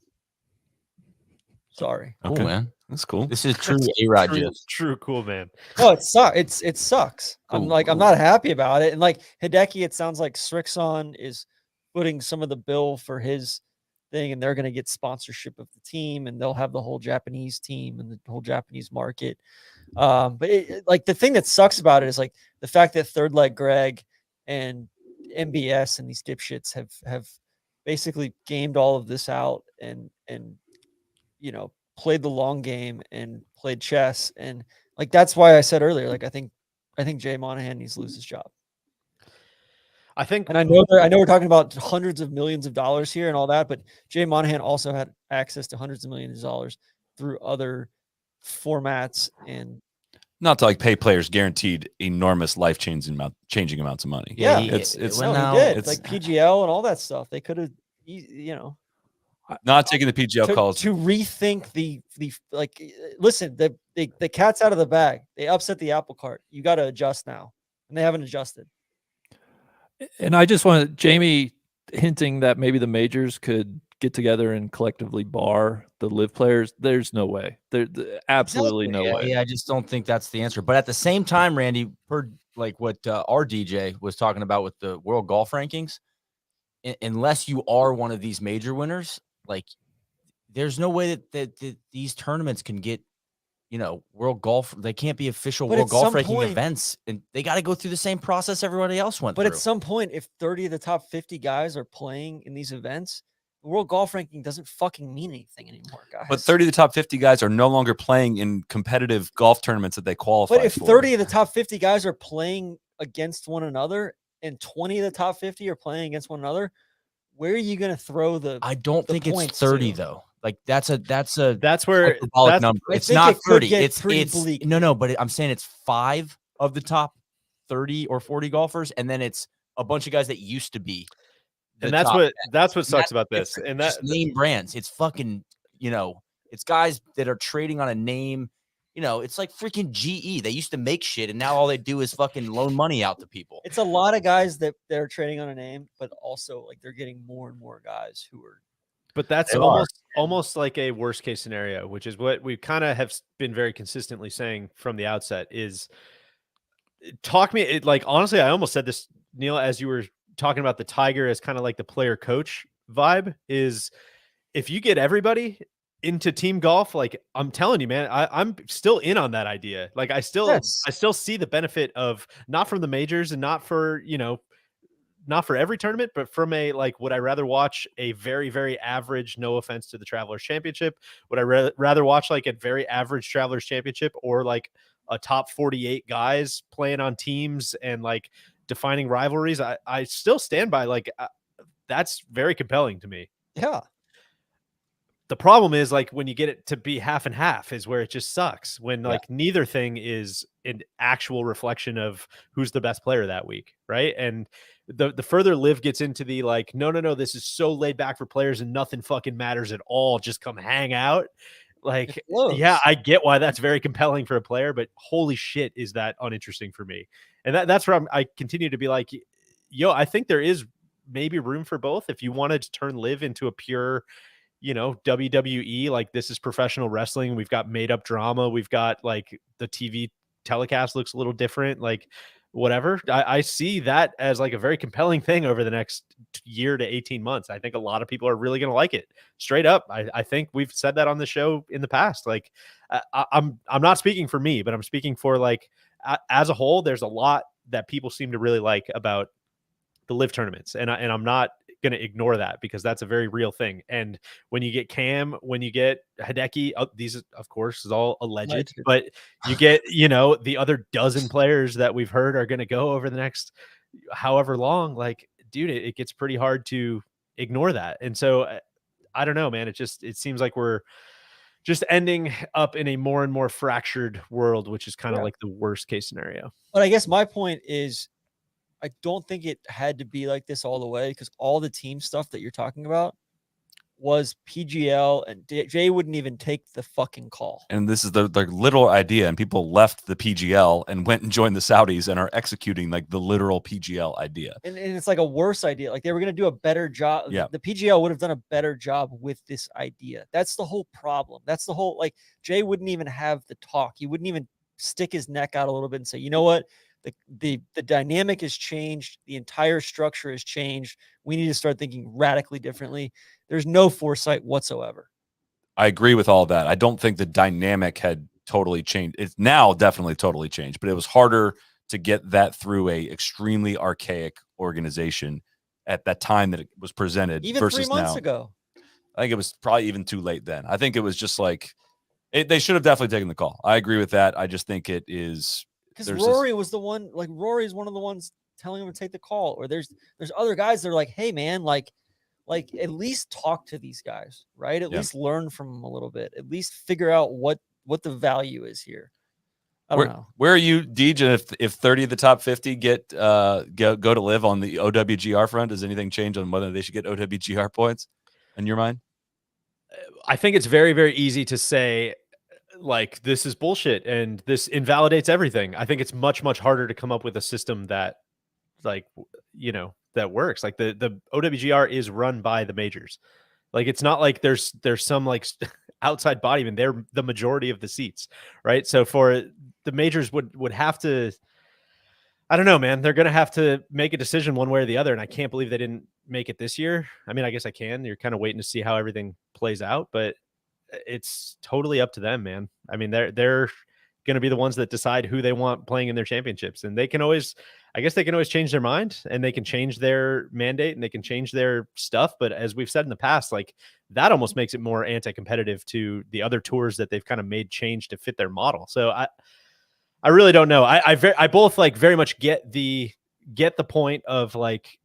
Sorry. Okay, cool, man. That's cool. This is true A-Rod. True cool, man. Oh, it sucks. It sucks. Cool, I'm not happy about it. And like Hideki, it sounds like Srixon is footing some of the bill for his thing, and they're going to get sponsorship of the team, and they'll have the whole Japanese team and the whole Japanese market. But the thing that sucks about it is like the fact that Third Leg Greg and MBS and these dipshits have basically gamed all of this out and played the long game and played chess, and like that's why I said earlier, like I think Jay Monahan needs to lose his job. I think, and I know we're talking about hundreds of millions of dollars here and all that, but Jay Monahan also had access to hundreds of millions of dollars through other formats, and not to like pay players guaranteed enormous life-changing amounts of money. Yeah, he did like PGL and all that stuff. They could have, not taking the PGL calls to rethink the listen, the cat's out of the bag. They upset the apple cart. You got to adjust now, and they haven't adjusted. And I just wanted Jamie hinting that maybe the majors could get together and collectively bar the live players. There's no way. There's absolutely no way. Yeah, I just don't think that's the answer. But at the same time, Randy, heard like what our DJ was talking about with the world golf rankings, unless you are one of these major winners, like there's no way that these tournaments can get, world golf. They can't be official world golf ranking events, and they got to go through the same process everybody else went through. But at some point, if 30 of the top 50 guys are playing in these events, The world golf ranking doesn't fucking mean anything anymore, guys. But 30 of the top 50 guys are no longer playing in competitive golf tournaments that they qualify But if for. 30 of the top 50 guys are playing against one another and 20 of the top 50 are playing against one another, where are you going to throw the I don't the think it's points 30 to? though. Like that's a That's where hyperbolic that's number. I It's think not it could 30. get It's pretty it's bleak. no, but I'm saying it's 5 of the top 30 or 40 golfers, and then it's a bunch of guys that used to be. and the that's top what 10. that's what And sucks about this. different. And It's that just name brands. It's fucking, it's guys that are trading on a name. It's like freaking GE. They used to make shit, and now all they do is fucking loan money out to people. It's a lot of guys that they're trading on a name, but also like they're getting more and more guys who are. But that's They are. almost like a worst case scenario, which is what we kind of have been very consistently saying from the outset is like honestly, I almost said this, Neil, as you were talking about the Tiger as kind of like the player coach vibe is if you get everybody into team golf, like I'm telling you, man, I'm still in on that idea. Like I still see the benefit of not from the majors and not for, not for every tournament, but from a like, would I rather watch a very, very average, no offense to the Travelers Championship? Would I rather watch like a very average Travelers Championship or like a top 48 guys playing on teams and like defining rivalries? I still stand by like that's very compelling to me. Yeah. The problem is like when you get it to be half and half is where it just sucks when like neither thing is an actual reflection of who's the best player that week. Right. And the further Liv gets into the like, no, this is so laid back for players and nothing fucking matters at all. Just come hang out. Like, yeah, I get why that's very compelling for a player, but holy shit, is that uninteresting for me. And that's where I continue to be like, yo, I think there is maybe room for both. If you wanted to turn Liv into a pure, WWE, like this is professional wrestling. We've got made up drama. We've got like the TV telecast looks a little different, like whatever. I see that as like a very compelling thing over the next year to 18 months. I think a lot of people are really going to like it straight up. I think we've said that on the show in the past. Like I'm not speaking for me, but I'm speaking for like as a whole, there's a lot that people seem to really like about the live tournaments. And I'm not going to ignore that because that's a very real thing. And when you get Cam, when you get Hideki, these of course is all alleged, but you get, the other dozen players that we've heard are going to go over the next however long, like, dude, it gets pretty hard to ignore that. And so I don't know, man, it seems like we're just ending up in a more and more fractured world, which is kind of like the worst case scenario. But I guess my point is, I don't think it had to be like this all the way because all the team stuff that you're talking about was PGL and Jay wouldn't even take the fucking call. And this is the literal idea. And people left the PGL and went and joined the Saudis and are executing like the literal PGL idea. And it's like a worse idea. Like they were going to do a better job. Yeah. The PGL would have done a better job with this idea. That's the whole problem. That's the whole, like Jay wouldn't even have the talk. He wouldn't even stick his neck out a little bit and say, you know what? The dynamic has changed. The entire structure has changed. We need to start thinking radically differently. There's no foresight whatsoever. I agree with all that. I don't think the dynamic had totally changed. It's now definitely totally changed, but it was harder to get that through a extremely archaic organization at that time that it was presented. Even versus 3 months now. ago. I think it was probably even too late then. I think it was just like they should have definitely taken the call. I agree with that. I just think it is. Because Rory was the one, like Rory's one of the ones telling him to take the call. Or there's other guys that are like, hey man, like at least talk to these guys, right? At least learn from them a little bit. At least figure out what the value is here. I don't know. Where are you, Deej? If 30 of the top 50 go to live on the OWGR front, does anything change on whether they should get OWGR points in your mind? I think it's very, very easy to say, like, this is bullshit and this invalidates everything. I think it's much, much harder to come up with a system that, like, that works. Like the OWGR is run by the majors. Like, it's not like there's some like outside body, and they're the majority of the seats, right? So for the majors would have to, I don't know, man, they're going to have to make a decision one way or the other. And I can't believe they didn't make it this year. I mean, I guess I can. You're kind of waiting to see how everything plays out, but it's totally up to them, man. I mean, they're going to be the ones that decide who they want playing in their championships. And they can always, I guess they can always change their mind, and they can change their mandate, and they can change their stuff. But as we've said in the past, like that almost makes it more anti-competitive to the other tours that they've kind of made change to fit their model. So I really don't know. I both like very much get the point of like,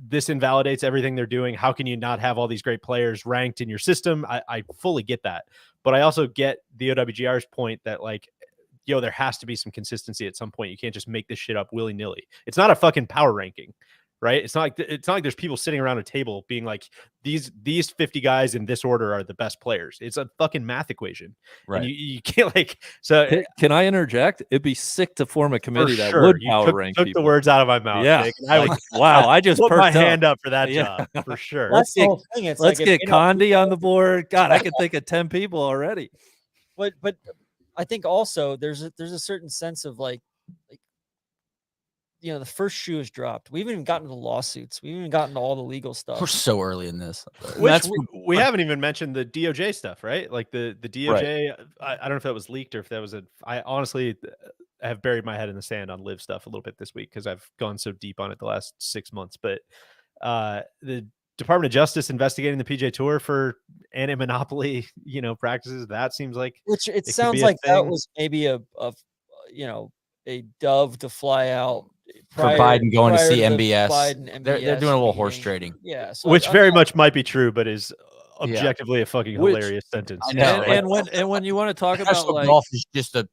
this invalidates everything they're doing. How can you not have all these great players ranked in your system? I fully get that. But I also get the OWGR's point that like, there has to be some consistency at some point. You can't just make this shit up willy nilly. It's not a fucking power ranking, right? It's not like there's people sitting around a table being like, these 50 guys in this order are the best players. It's a fucking math equation. Right. And you can't like, so Can I interject? It'd be sick to form a committee that sure. would You power took rank the people. words out of my mouth. Yeah. Jake, and I would Wow. I just put perked my up. hand up for that Yeah. job for sure. That's the whole thing. It's Let's like, get Condi on the board. God, I can think of 10 people already. But I think also there's a certain sense of like the first shoe is dropped. We haven't even gotten to the lawsuits. We haven't even gotten to all the legal stuff. We're so early in this. Which we haven't even mentioned the DOJ stuff, right? Like the DOJ. I don't know if that was leaked or if that was I honestly have buried my head in the sand on live stuff a little bit this week because I've gone so deep on it the last 6 months. But the Department of Justice investigating the PGA Tour for anti-monopoly, practices. That seems like it sounds like that was maybe a dove to fly out For Biden going to see the MBS. Biden They're MBS doing a little horse meeting. trading. Yeah, so which I'm very not- much might be true, but is objectively a fucking hilarious sentence. I know. And when you want to talk about Professional like, golf is just a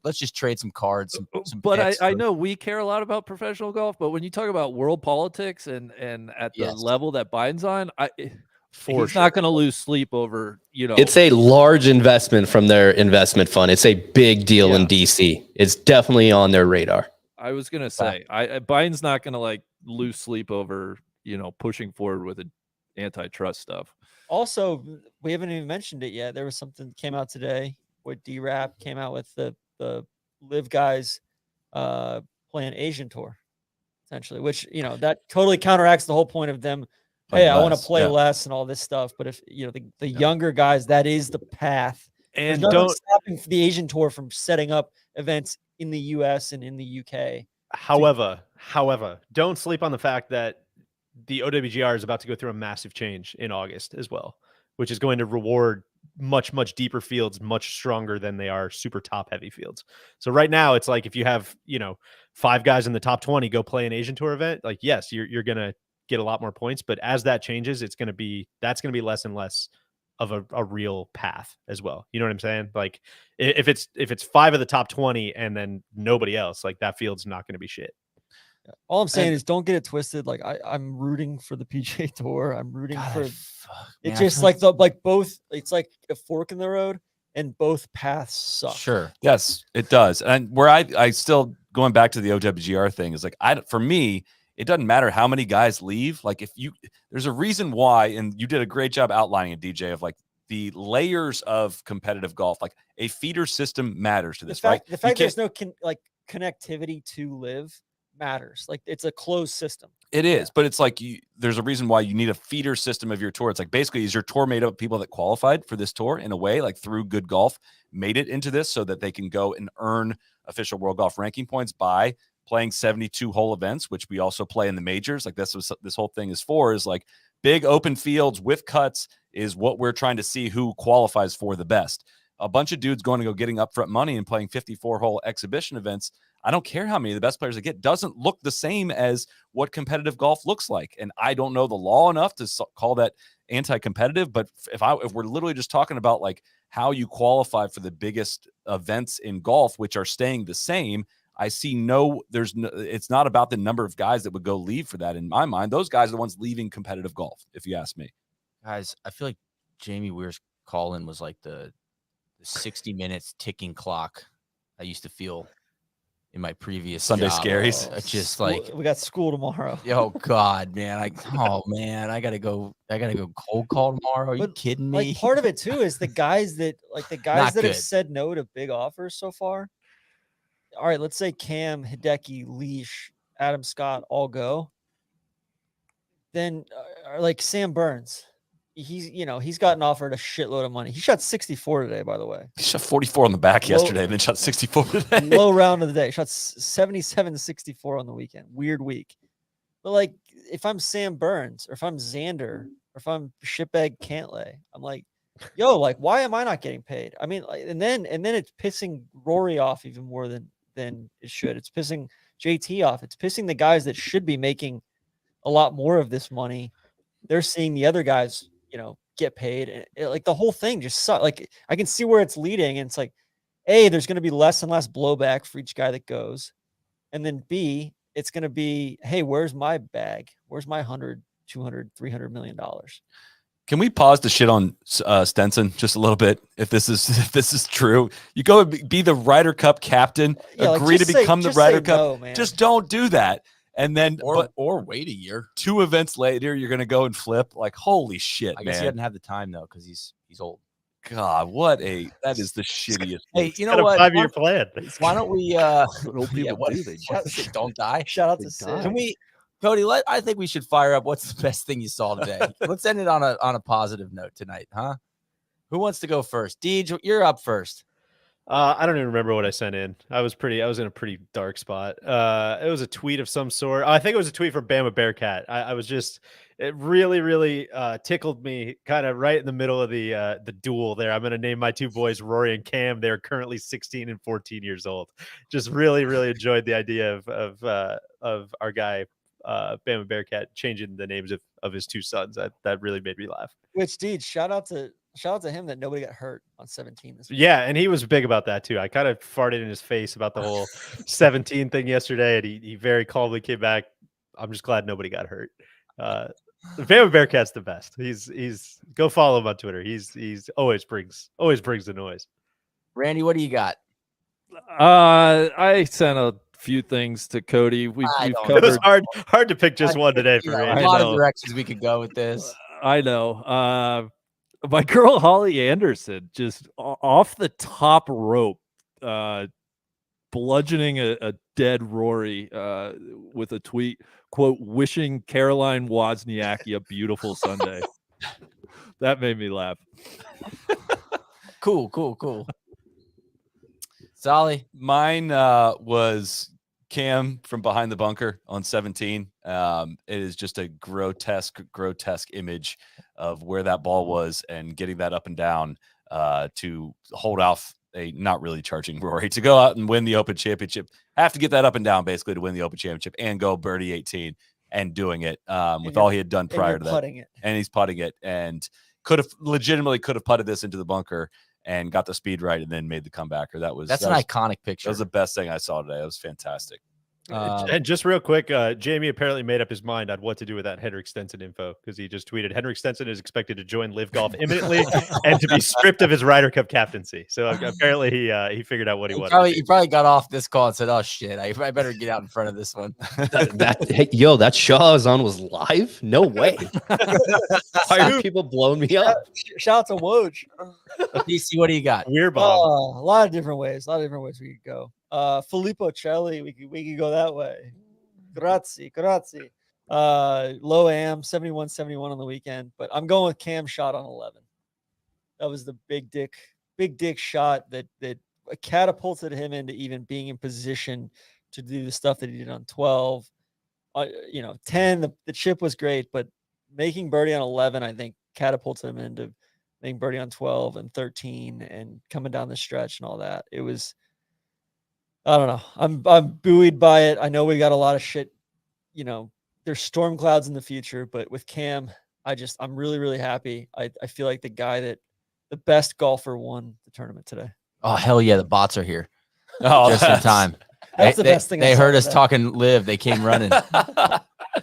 let's just trade some cards. Some but picks I for- know we care a lot about professional golf, but when you talk about world politics and at the Yes. level that Biden's on, he's not going to lose sleep over, It's a large investment from their investment fund. It's a big deal in DC. It's definitely on their radar. I was going to say, Biden's not going to like lose sleep over, pushing forward with the antitrust stuff. Also, we haven't even mentioned it yet. There was something that came out today where D-Rap came out with the live guys playing Asian tour, essentially, which, that totally counteracts the whole point of them. Hey, I want to play less and all this stuff. But if, the younger guys, that is the path. And There's nothing stopping the Asian tour from setting up events in the US and in the UK. However, don't sleep on the fact that the OWGR is about to go through a massive change in August as well, which is going to reward much, much deeper fields, much stronger than they are super top heavy fields. So right now it's like, if you have, 5 guys in the top 20 go play an Asian tour event, like, yes, you're going to get a lot more points, but as that changes, that's going to be less and less of a real path as well. You know what I'm saying? Like if it's 5 of the top 20 and then nobody else, like that field's not going to be shit. All I'm saying is don't get it twisted. Like I'm rooting for the PGA Tour. I'm rooting for it's just like both. It's like a fork in the road, and both paths suck. Sure. Yes, it does. And where I still going back to the OWGR thing is like, for me, it doesn't matter how many guys leave. Like there's a reason why, and you did a great job outlining it, DJ, of like the layers of competitive golf. Like a feeder system matters to this, right? The fact there's no connectivity to live matters. Like it's a closed system. It is, but it's like there's a reason why you need a feeder system of your tour. It's like, basically, is your tour made up of people that qualified for this tour in a way, like through good golf, made it into this so that they can go and earn official world golf ranking points by playing 72 hole events, which we also play in the majors. Like this whole thing is for, is like big open fields with cuts is what we're trying to see who qualifies for the best. A bunch of dudes going to go getting upfront money and playing 54 hole exhibition events. I don't care how many of the best players they get, doesn't look the same as what competitive golf looks like. And I don't know the law enough to call that anti-competitive, but if we're literally just talking about like how you qualify for the biggest events in golf, which are staying the same, I see it's not about the number of guys that would go leave for that. In my mind, those guys are the ones leaving competitive golf, if you ask me. Guys, I feel like Jamie Weir's call-in was like the 60 minutes ticking clock I used to feel in my previous Sunday job. scaries. It's just like, we got school tomorrow. oh God, man. I gotta go cold call tomorrow. Are you kidding me? Like part of it too is the guys that have said no to big offers so far. All right, let's say Cam, Hideki, Leash, Adam Scott all go. Then like Sam Burns, he's gotten offered a shitload of money. He shot 64 today, by the way. He shot 44 on the back yesterday, and then shot 64 today. Low round of the day. Shot 77-64 on the weekend. Weird week. But like, if I'm Sam Burns or if I'm Xander or if I'm shitbag Cantlay, I'm like, yo, like, why am I not getting paid? I mean, like, and then it's pissing Rory off even more than it should. It's pissing JT off. It's pissing the guys that should be making a lot more of this money. They're seeing the other guys, get paid. And like the whole thing just sucks. Like I can see where it's leading. And it's like, A, there's going to be less and less blowback for each guy that goes. And then B, it's going to be, hey, where's my bag? Where's my 100, 200, $300 million? Can we pause the shit on Stenson just a little bit? If this is true, you go be the Ryder Cup captain, agree to become the Ryder Cup. No, just don't do that. And then, or wait a year. 2 events later, you're going to go and flip. Like, holy shit, I guess he doesn't have the time though, because he's old. God, that is the shittiest. Hey, you know what? 5-year plan. Why don't we? Don't die. Shout out to Sid. Can we, Cody? I think we should fire up. What's the best thing you saw today? Let's end it on a positive note tonight, huh? Who wants to go first? Deej, you're up first. I don't even remember what I sent in. I was in a pretty dark spot. It was a tweet of some sort. I think it was a tweet from Bama Bearcat. It really, really tickled me kind of right in the middle of the duel there. I'm going to name my 2 boys, Rory and Cam. They're currently 16 and 14 years old. Just really, really enjoyed the idea of our guy, Bama Bearcat, changing the names of his 2 sons. That really made me laugh. Which, Deej, shout out to him that nobody got hurt on 17 this week. Yeah, and he was big about that too. I kind of farted in his face about the whole 17 thing yesterday, and he very calmly came back. I'm just glad nobody got hurt. The Bama Bearcat's the best. He's go follow him on Twitter. He's always brings the noise. Randy, what do you got? I sent a few things to Cody. We've covered. It was hard to pick just one today for Randy. A lot of directions we could go with this. I know. My girl Holly Anderson just off the top rope, bludgeoning a dead Rory with a tweet, quote, wishing Caroline Wozniacki a beautiful Sunday. That made me laugh. Cool. Solly. Mine was Cam from behind the bunker on 17. It is just a grotesque image of where that ball was and getting that up and down to hold off a not really charging Rory to go out and win the Open Championship. Have to get that up and down basically to win the Open Championship and go birdie 18 and doing it with all he had done prior to that. And he's putting it and could have putted this into the bunker and got the speed right and then made the comeback. That's an iconic picture. That was the best thing I saw today. It was fantastic. And just real quick, Jamie apparently made up his mind on what to do with that Henrik Stenson info because he just tweeted Henrik Stenson is expected to join Live Golf imminently and to be stripped of his Ryder Cup captaincy. So apparently he figured out what he wanted. He probably got off this call and said, "Oh shit, I better get out in front of this one." that show I was on was live? No way. Why are people blowing me up? Shout out to Woj. DC, what do you got? Weird Bob. A lot of different ways we could go. Filippo Celli, we could go that way. Grazie. Low AM 71-71 on the weekend, but I'm going with Cam shot on 11. That was the big dick shot that catapulted him into even being in position to do the stuff that he did on 12. 10, the chip was great, but making birdie on 11, I think, catapulted him into making birdie on 12 and 13 and coming down the stretch and all that. It was, I don't know. I'm buoyed by it. I know we got a lot of shit. There's storm clouds in the future, but with Cam, I'm really, really happy. I feel like the best golfer won the tournament today. Oh, hell yeah. The bots are here. Oh, just in time. That's the best thing. They heard us talking live. They came running.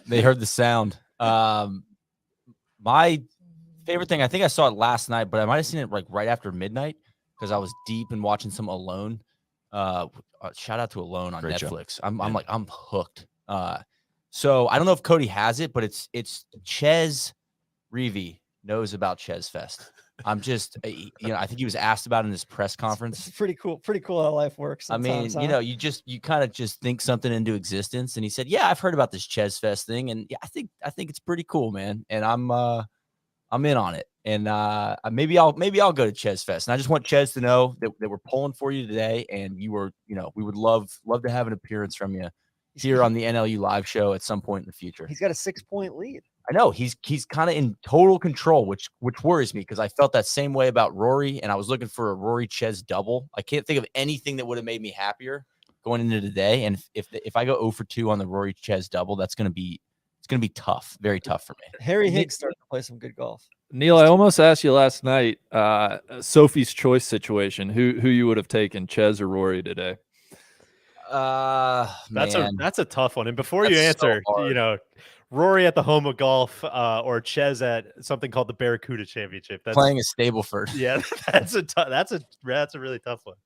They heard the sound. My favorite thing, I think I saw it last night, but I might have seen it like right after midnight because I was deep in watching some Alone. Shout out to Alone on Great Netflix. I'm hooked. So I don't know if Cody has it, but it's Ches Reavy knows about Ches Fest. I'm just, I think he was asked about in this press conference. It's pretty cool how life works. I mean, you kind of just think something into existence. And he said, "Yeah, I've heard about this Ches Fest thing, and yeah, I think it's pretty cool, man." And I'm I'm in on it. And maybe I'll go to Ches Fest. And I just want Ches to know that we're pulling for you today. And you were, we would love to have an appearance from you here on the NLU live show at some point in the future. He's got a 6-point lead. I know he's kind of in total control, which worries me because I felt that same way about Rory, and I was looking for a Rory Ches double. I can't think of anything that would have made me happier going into today. And if I go 0 for 2 on the Rory Ches double, it's gonna be tough, very tough for me. Harry Higgs starting to play some good golf. Neil, I almost asked you last night, Sophie's choice situation, who you would have taken, Ches or Rory today? That's a tough one. And before you answer, Rory at the home of golf, or Ches at something called the Barracuda Championship. That's playing a Stableford. Yeah, that's a really tough one.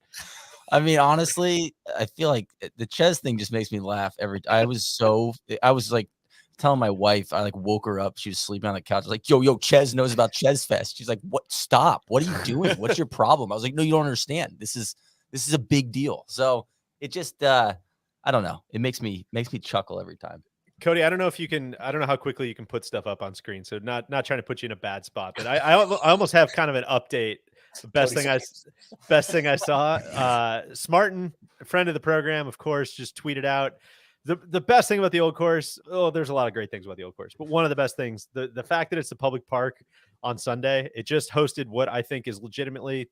I mean, honestly, I feel like the Ches thing just makes me laugh every. I was like telling my wife, I like woke her up. She was sleeping on the couch. I was like, yo, Ches knows about Ches Fest. She's like, what? Stop. What are you doing? What's your problem? I was like, no, you don't understand. This is a big deal. So it just, I don't know. It makes me chuckle every time. Cody, I don't know how quickly you can put stuff up on screen. So not trying to put you in a bad spot, but I almost have kind of an update. The best thing I saw, Smartin, a friend of the program, of course, just tweeted out the best thing about the old course. Oh, there's a lot of great things about the old course, but one of the best things, the fact that it's the public park on Sunday, it just hosted what I think is legitimately,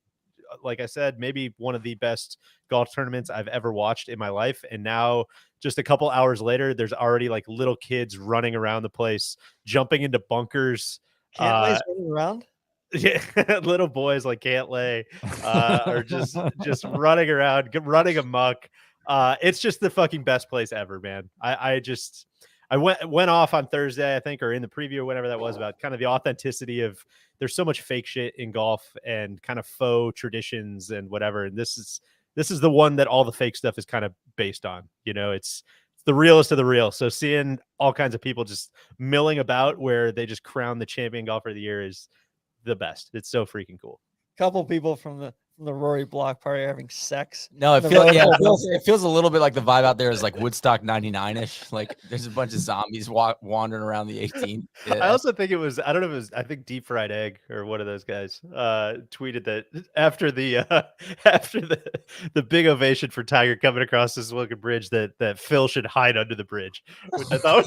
like I said, maybe one of the best golf tournaments I've ever watched in my life. And now just a couple hours later, there's already like little kids running around the place, jumping into bunkers. Can't running around? Yeah, little boys like Cantlay are just running around, running amok. It's just the fucking best place ever, man. I went off on Thursday, I think, or in the preview or whatever that was, about kind of the authenticity of there's so much fake shit in golf and kind of faux traditions and whatever. And this is the one that all the fake stuff is kind of based on. It's the realest of the real. So seeing all kinds of people just milling about where they just crown the champion golfer of the year is the best. It's so freaking cool. Couple people from the Rory block party are having sex. No, it feels a little bit like the vibe out there is like Woodstock 99-ish. Like there's a bunch of zombies wandering around the 18th. Yeah. I also think it was, I think Deep Fried Egg or one of those guys tweeted that after the big ovation for Tiger coming across this looking bridge that Phil should hide under the bridge, which I thought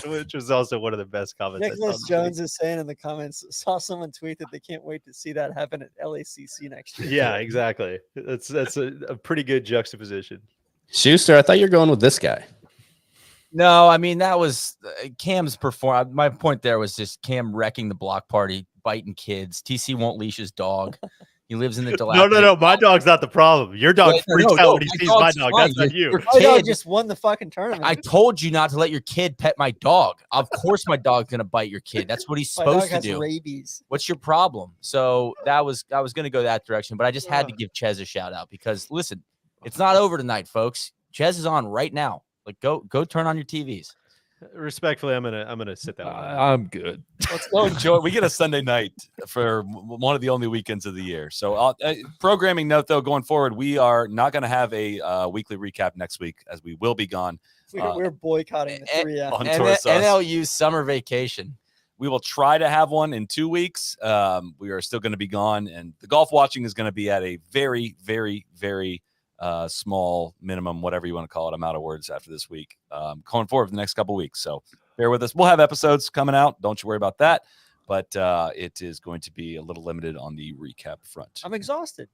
which was also one of the best comments. Nicholas Jones is saying in the comments, saw someone tweet that they can't wait to see that happen at LACC next year. Yeah, exactly. That's a pretty good juxtaposition. Schuster, I thought you were going with this guy. No, I mean, that was Cam's perform. My point there was just Cam wrecking the block party, biting kids. TC won't leash his dog. He lives in the No. My dog's not the problem. Your dog freaks out when he sees my dog. That's not you. My dog just won the fucking tournament. I told you not to let your kid pet my dog. Of course, my dog's gonna bite your kid. That's what he's supposed to do. Rabies. What's your problem? So I was gonna go that direction, but I just had to give Ches a shout out because listen, it's not over tonight, folks. Ches is on right now. Like go turn on your TVs. Respectfully, I'm gonna sit that one. I'm good. Let's go enjoy. We get a Sunday night for one of the only weekends of the year. So, programming note though, going forward, we are not going to have a weekly recap next week, as we will be gone. We're boycotting the 3F. on NLU summer vacation. We will try to have one in 2 weeks. We are still going to be gone, and the golf watching is going to be at a very, very, very small minimum, whatever you want to call it. I'm out of words after this week. Going forward for the next couple of weeks. So bear with us. We'll have episodes coming out. Don't you worry about that. But it is going to be a little limited on the recap front. I'm exhausted.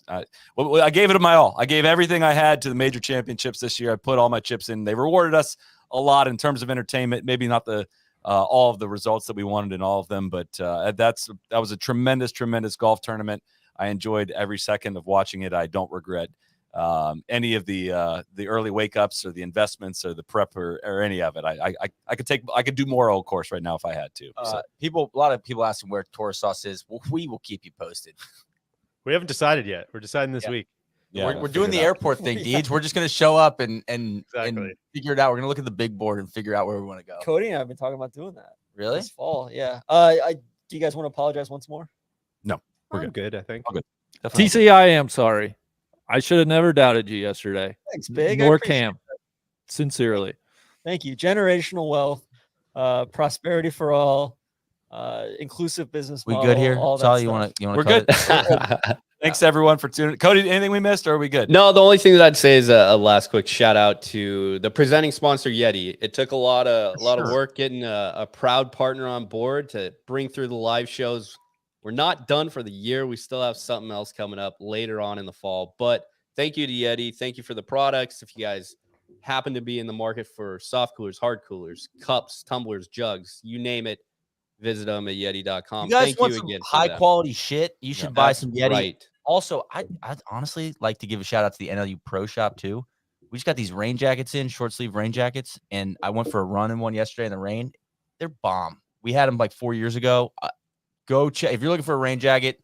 I gave it my all. I gave everything I had to the major championships this year. I put all my chips in. They rewarded us a lot in terms of entertainment. Maybe not the all of the results that we wanted in all of them, but that was a tremendous, tremendous golf tournament. I enjoyed every second of watching it. I don't regret any of the early wake ups or the investments or the prep or any of it. I could do more old course right now if I had to. So. A lot of people asking where Toro Sauce is. Well, we will keep you posted. We haven't decided yet. We're deciding this week. Yeah, we're doing the airport thing, Deej. We're just gonna show up and Exactly. figure it out. We're gonna look at the big board and figure out where we want to go. Cody and I have been talking about doing that. Really? This fall, yeah. Do you guys want to apologize once more? No, We're good. I think. All good. TC, I am sorry. I should have never doubted you yesterday. Thanks, Big. Nor Cam. Sincerely. Thank you. Generational wealth, prosperity for all. inclusive business We model. good here? All that Solly, you stuff. want to We're cut good. it? Thanks everyone for tuning. Cody, anything we missed, or are we good? No, the only thing that I'd say is a last quick shout out to the presenting sponsor Yeti. It took a lot of work getting a proud partner on board to bring through the live shows. We're not done for the year. We still have something else coming up later on in the fall. But thank you to Yeti. Thank you for the products. If you guys happen to be in the market for soft coolers, hard coolers, cups, tumblers, jugs, you name it, visit them at yeti.com. You guys Thank want you some again. high quality shit? You should buy some Yeti. Right. Also, I'd honestly like to give a shout out to the NLU Pro Shop too. We just got these rain jackets in, short sleeve rain jackets, and I went for a run in one yesterday in the rain. They're bomb. We had them like 4 years ago. Go check if you're looking for a rain jacket.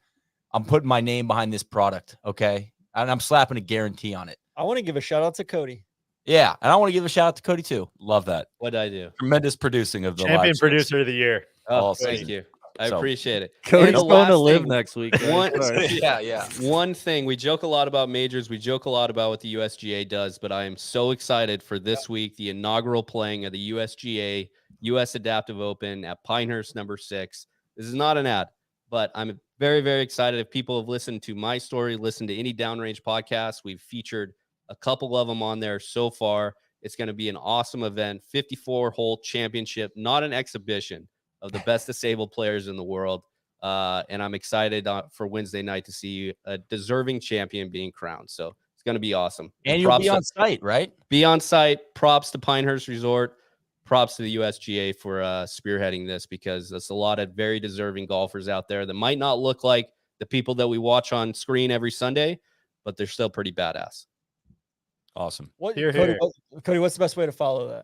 I'm putting my name behind this product, okay? And I'm slapping a guarantee on it. I want to give a shout out to Cody. Yeah, and I want to give a shout out to Cody too. Love that. What did I do? Tremendous producing of the Champion live shows. producer of the year. Oh, All thank season. you. I So- appreciate it. Cody's And the going to last live thing- next week. guys. One- Sorry. Yeah. One thing, we joke a lot about majors. We joke a lot about what the USGA does, but I am so excited for this week, the inaugural playing of the USGA US Adaptive Open at Pinehurst number 6. This is not an ad, but I'm very, very excited. If people have listened to my story, listened to any downrange podcast, we've featured a couple of them on there so far. It's going to be an awesome event, 54-hole championship, not an exhibition, of the best disabled players in the world. And I'm excited for Wednesday night to see a deserving champion being crowned. So it's going to be awesome. And you'll be on site, right? Be on site. Props to Pinehurst Resort. Props to the USGA for spearheading this, because there's a lot of very deserving golfers out there that might not look like the people that we watch on screen every Sunday, but they're still pretty badass. Awesome. What, Here, Cody, here. Cody, what's the best way to follow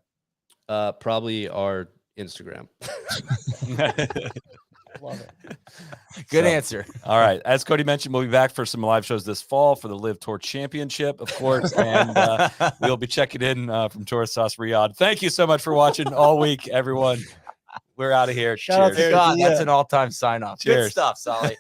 that? Probably our Instagram. Love it. Good So- answer. All right. As Cody mentioned, we'll be back for some live shows this fall for the Live Tour Championship, of course. And we'll be checking in from Tourist Sauce Riyadh. Thank you so much for watching all week, everyone. We're out of here. Shout out Cheers. to God, Yeah. that's an all-time sign-off. Good Cheers. stuff, Solly.